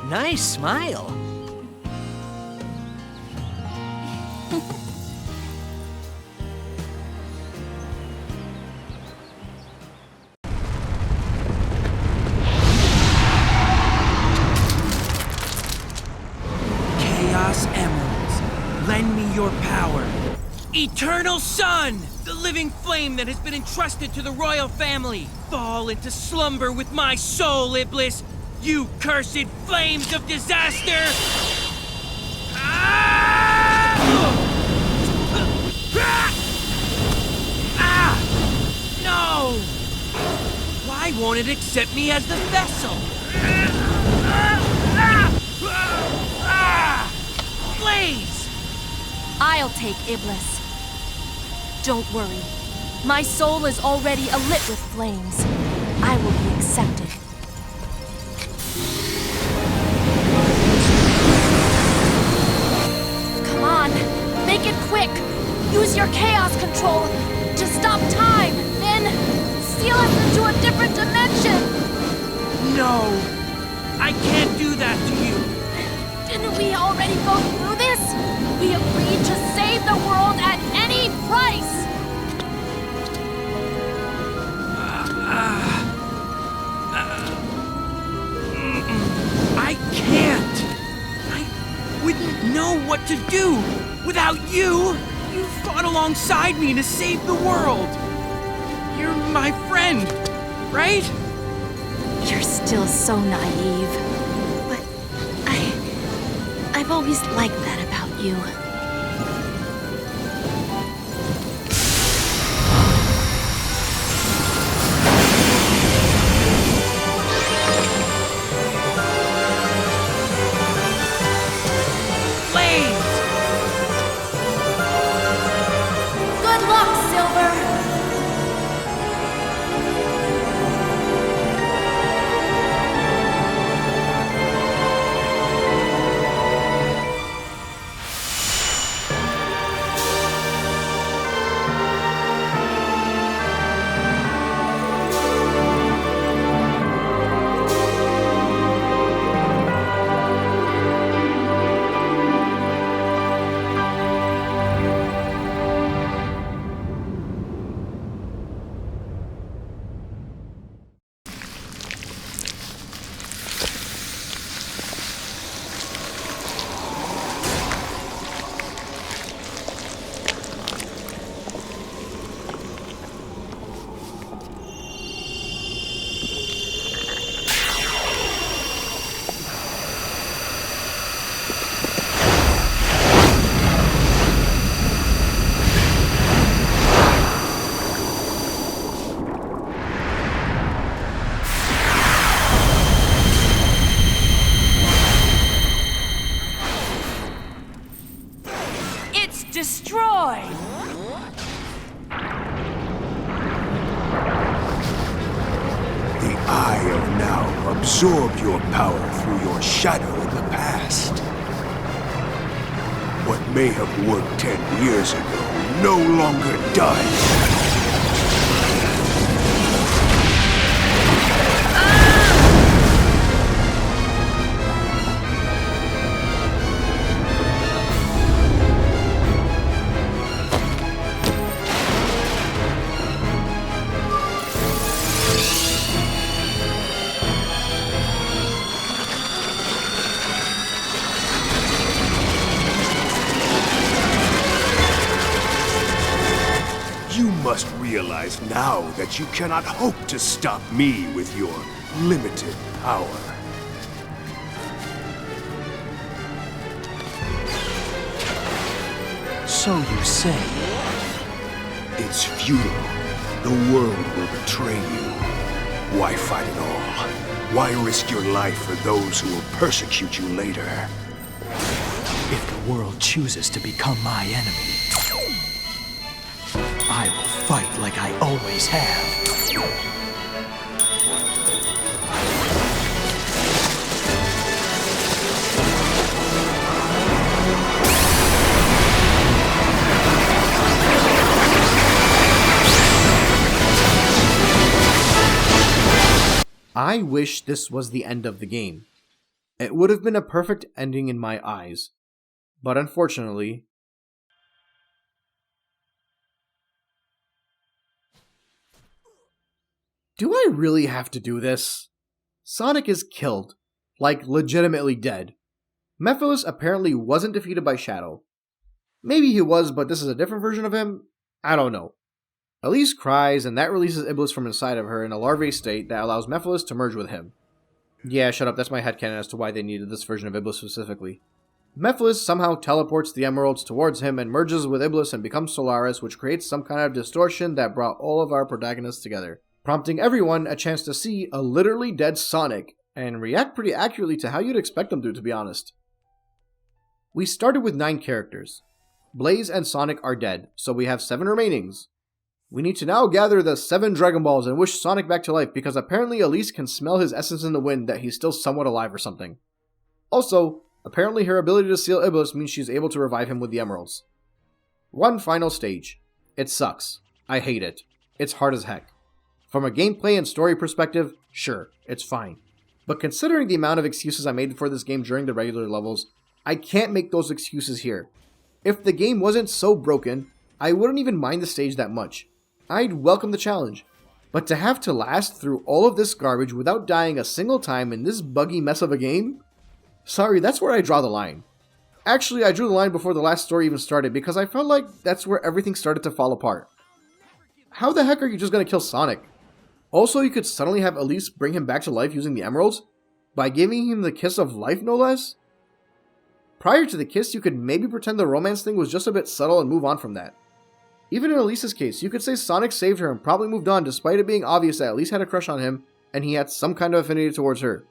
Nice smile. Chaos Emeralds, lend me your power. Eternal Sun, the living flame that has been entrusted to the royal family. Fall into slumber with my soul, Iblis, you cursed flames of disaster! won't it accept me as the vessel? Blaze! I'll take Iblis. Don't worry. My soul is already alit with flames. I will be accepted. Come on, make it quick! Use your chaos control to stop time, then seal us into a different dimension! No! I can't do that to you! Didn't we already go through this? We agreed to save the world at any price! I can't! I wouldn't know what to do without you! You fought alongside me to save the world! You're my friend, right? You're still so naive. But I've always liked that about you. Destroy! The Eye of Now absorbed your power through your shadow in the past. What may have worked 10 years ago no longer does. You must realize now that you cannot hope to stop me with your limited power. So you say. It's futile. The world will betray you. Why fight at all? Why risk your life for those who will persecute you later? If the world chooses to become my enemy, I will fight like I always have. I wish this was the end of the game. It would have been a perfect ending in my eyes. But unfortunately... Do I really have to do this? Sonic is killed. Like, legitimately dead. Mephiles apparently wasn't defeated by Shadow. Maybe he was, but this is a different version of him? I don't know. Elise cries, and that releases Iblis from inside of her in a larvae state that allows Mephiles to merge with him. Yeah, shut up, that's my headcanon as to why they needed this version of Iblis specifically. Mephiles somehow teleports the emeralds towards him and merges with Iblis and becomes Solaris, which creates some kind of distortion that brought all of our protagonists together. prompting everyone a chance to see a literally dead Sonic, and react pretty accurately to how you'd expect them to be honest. We started with 9 characters. Blaze and Sonic are dead, so we have 7 remainings. We need to now gather the 7 Dragon Balls and wish Sonic back to life because apparently Elise can smell his essence in the wind that he's still somewhat alive or something. Also, apparently her ability to seal Iblis means she's able to revive him with the emeralds. One final stage. It sucks. I hate it. It's hard as heck. From a gameplay and story perspective, sure, it's fine. But considering the amount of excuses I made for this game during the regular levels, I can't make those excuses here. If the game wasn't so broken, I wouldn't even mind the stage that much. I'd welcome the challenge. But to have to last through all of this garbage without dying a single time in this buggy mess of a game? Sorry, that's where I draw the line. Actually, I drew the line before the last story even started because I felt like that's where everything started to fall apart. How the heck are you just gonna kill Sonic? Also, you could suddenly have Elise bring him back to life using the emeralds? By giving him the kiss of life, no less? Prior to the kiss, you could maybe pretend the romance thing was just a bit subtle and move on from that. Even in Elise's case, you could say Sonic saved her and probably moved on despite it being obvious that Elise had a crush on him and he had some kind of affinity towards her.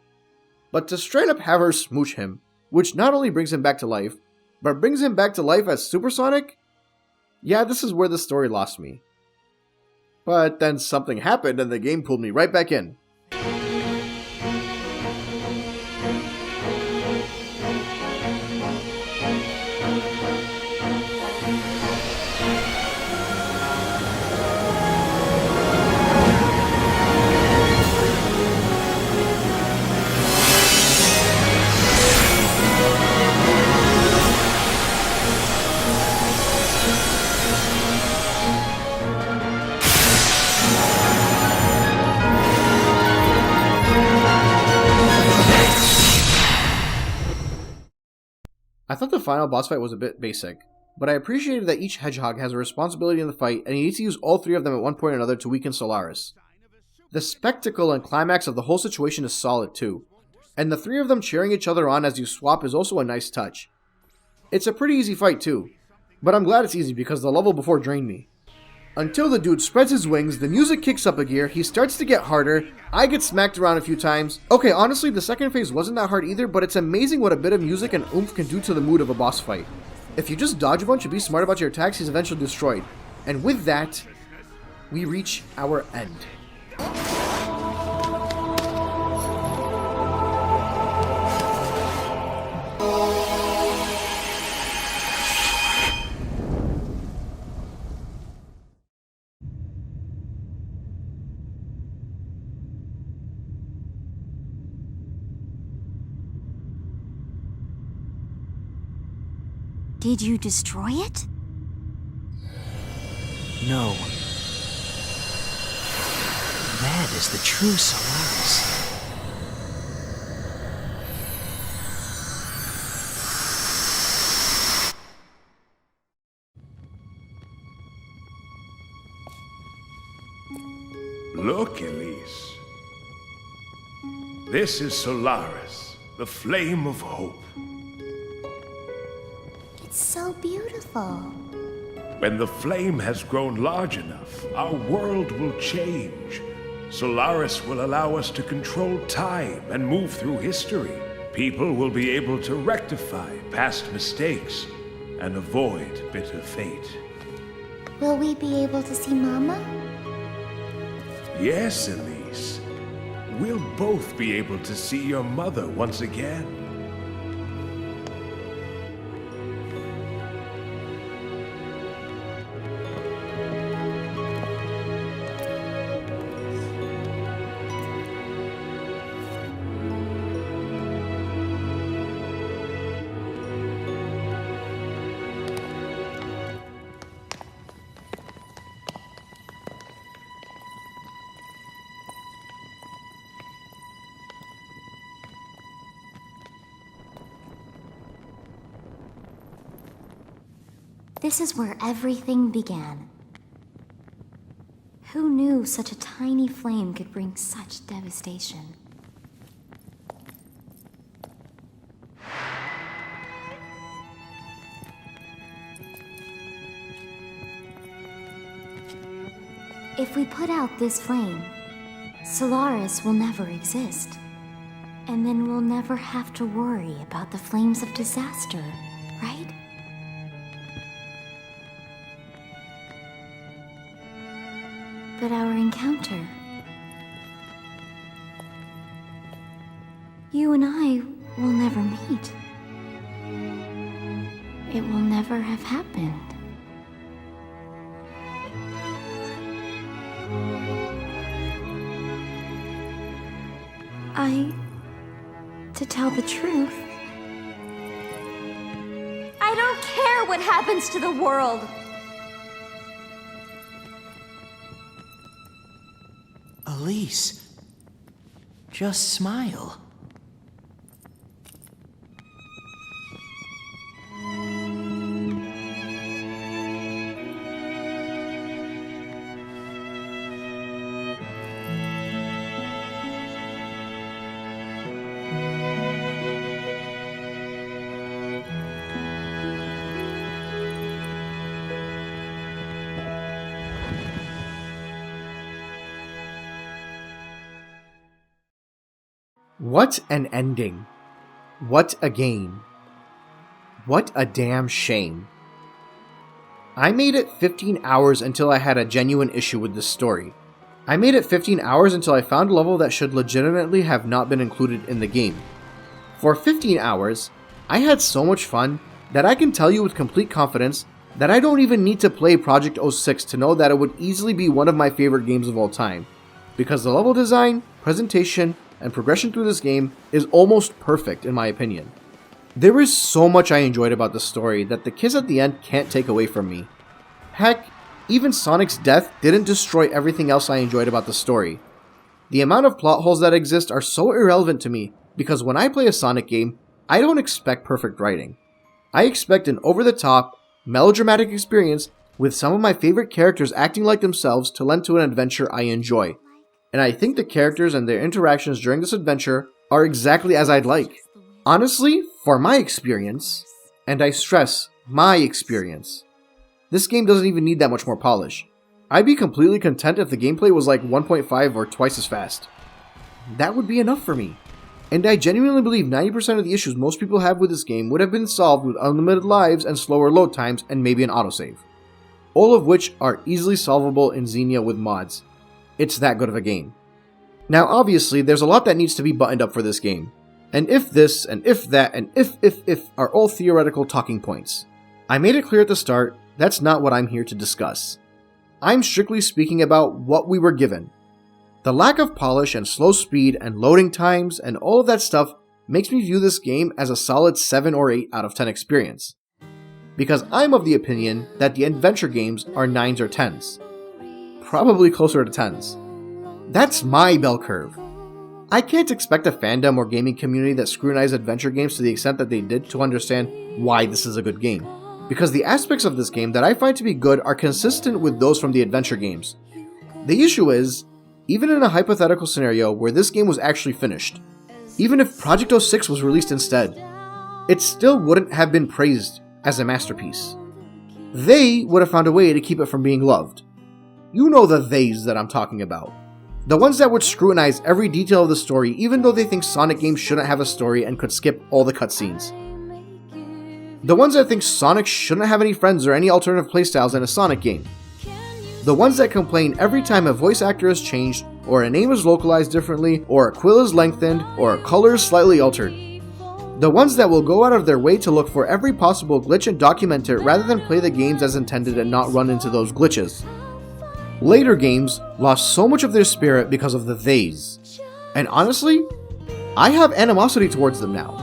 But to straight up have her smooch him, which not only brings him back to life, but brings him back to life as Super Sonic? Yeah, this is where the story lost me. But then something happened and the game pulled me right back in. I thought the final boss fight was a bit basic, but I appreciated that each hedgehog has a responsibility in the fight and you need to use all 3 of them at one point or another to weaken Solaris. The spectacle and climax of the whole situation is solid too, and the 3 of them cheering each other on as you swap is also a nice touch. It's a pretty easy fight too, but I'm glad it's easy because the level before drained me. Until the dude spreads his wings, the music kicks up a gear, he starts to get harder, I get smacked around a few times. Okay, honestly, the second phase wasn't that hard either, but it's amazing what a bit of music and oomph can do to the mood of a boss fight. If you just dodge a bunch and be smart about your attacks, he's eventually destroyed. And with that, we reach our end. Did you destroy it? No. That is the true Solaris. Look, Elise. This is Solaris, the flame of hope. It's so beautiful. When the flame has grown large enough, our world will change. Solaris will allow us to control time and move through history. People will be able to rectify past mistakes and avoid bitter fate. Will we be able to see Mama? Yes, Elise. We'll both be able to see your mother once again. This is where everything began. Who knew such a tiny flame could bring such devastation? If we put out this flame, Solaris will never exist. And then we'll never have to worry about the flames of disaster, right? But our encounter... You and I will never meet. It will never have happened. To tell the truth, I don't care what happens to the world. Elise, just smile. What an ending. What a game. What a damn shame. I made it 15 hours until I had a genuine issue with this story. I made it 15 hours until I found a level that should legitimately have not been included in the game. For 15 hours, I had so much fun that I can tell you with complete confidence that I don't even need to play Project 06 to know that it would easily be one of my favorite games of all time, because the level design, presentation, and progression through this game is almost perfect in my opinion. There is so much I enjoyed about the story that the kiss at the end can't take away from me. Heck, even Sonic's death didn't destroy everything else I enjoyed about the story. The amount of plot holes that exist are so irrelevant to me because when I play a Sonic game, I don't expect perfect writing. I expect an over-the-top, melodramatic experience with some of my favorite characters acting like themselves to lend to an adventure I enjoy. And I think the characters and their interactions during this adventure are exactly as I'd like. Honestly, for my experience, and I stress, my experience, this game doesn't even need that much more polish. I'd be completely content if the gameplay was like 1.5 or twice as fast. That would be enough for me. And I genuinely believe 90% of the issues most people have with this game would have been solved with unlimited lives and slower load times and maybe an autosave. All of which are easily solvable in Xenia with mods. It's that good of a game. Now obviously, there's a lot that needs to be buttoned up for this game. And if this, and if that, and if are all theoretical talking points. I made it clear at the start, that's not what I'm here to discuss. I'm strictly speaking about what we were given. The lack of polish and slow speed and loading times and all of that stuff makes me view this game as a solid 7 or 8 out of 10 experience. Because I'm of the opinion that the adventure games are 9s or 10s. Probably closer to 10s. That's my bell curve. I can't expect a fandom or gaming community that scrutinized adventure games to the extent that they did to understand why this is a good game. Because the aspects of this game that I find to be good are consistent with those from the adventure games. The issue is, even in a hypothetical scenario where this game was actually finished, even if Project 06 was released instead, it still wouldn't have been praised as a masterpiece. They would have found a way to keep it from being loved. You know the theys that I'm talking about. The ones that would scrutinize every detail of the story even though they think Sonic games shouldn't have a story and could skip all the cutscenes. The ones that think Sonic shouldn't have any friends or any alternative playstyles in a Sonic game. The ones that complain every time a voice actor is changed, or a name is localized differently, or a quill is lengthened, or a color is slightly altered. The ones that will go out of their way to look for every possible glitch and document it rather than play the games as intended and not run into those glitches. Later games lost so much of their spirit because of the theys. And honestly, I have animosity towards them now.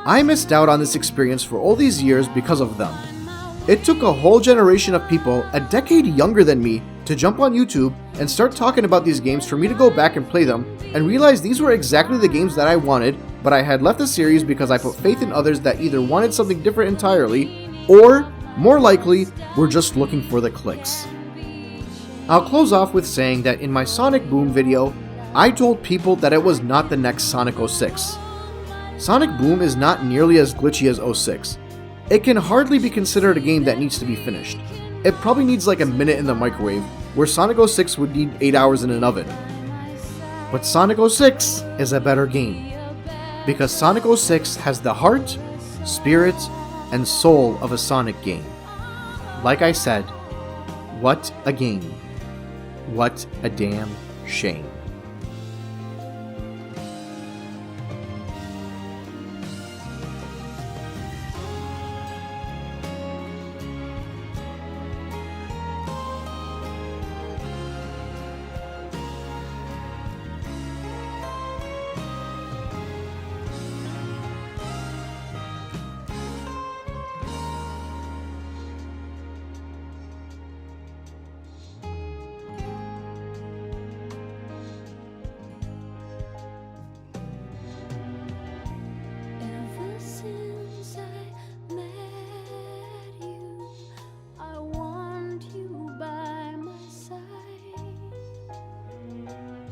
I missed out on this experience for all these years because of them. It took a whole generation of people, a decade younger than me, to jump on YouTube and start talking about these games for me to go back and play them and realize these were exactly the games that I wanted, but I had left the series because I put faith in others that either wanted something different entirely, or, more likely, were just looking for the clicks. I'll close off with saying that in my Sonic Boom video, I told people that it was not the next Sonic 06. Sonic Boom is not nearly as glitchy as 06. It can hardly be considered a game that needs to be finished. It probably needs like a minute in the microwave, where Sonic 06 would need 8 hours in an oven. But Sonic 06 is a better game, because Sonic 06 has the heart, spirit, and soul of a Sonic game. Like I said, what a game. What a damn shame.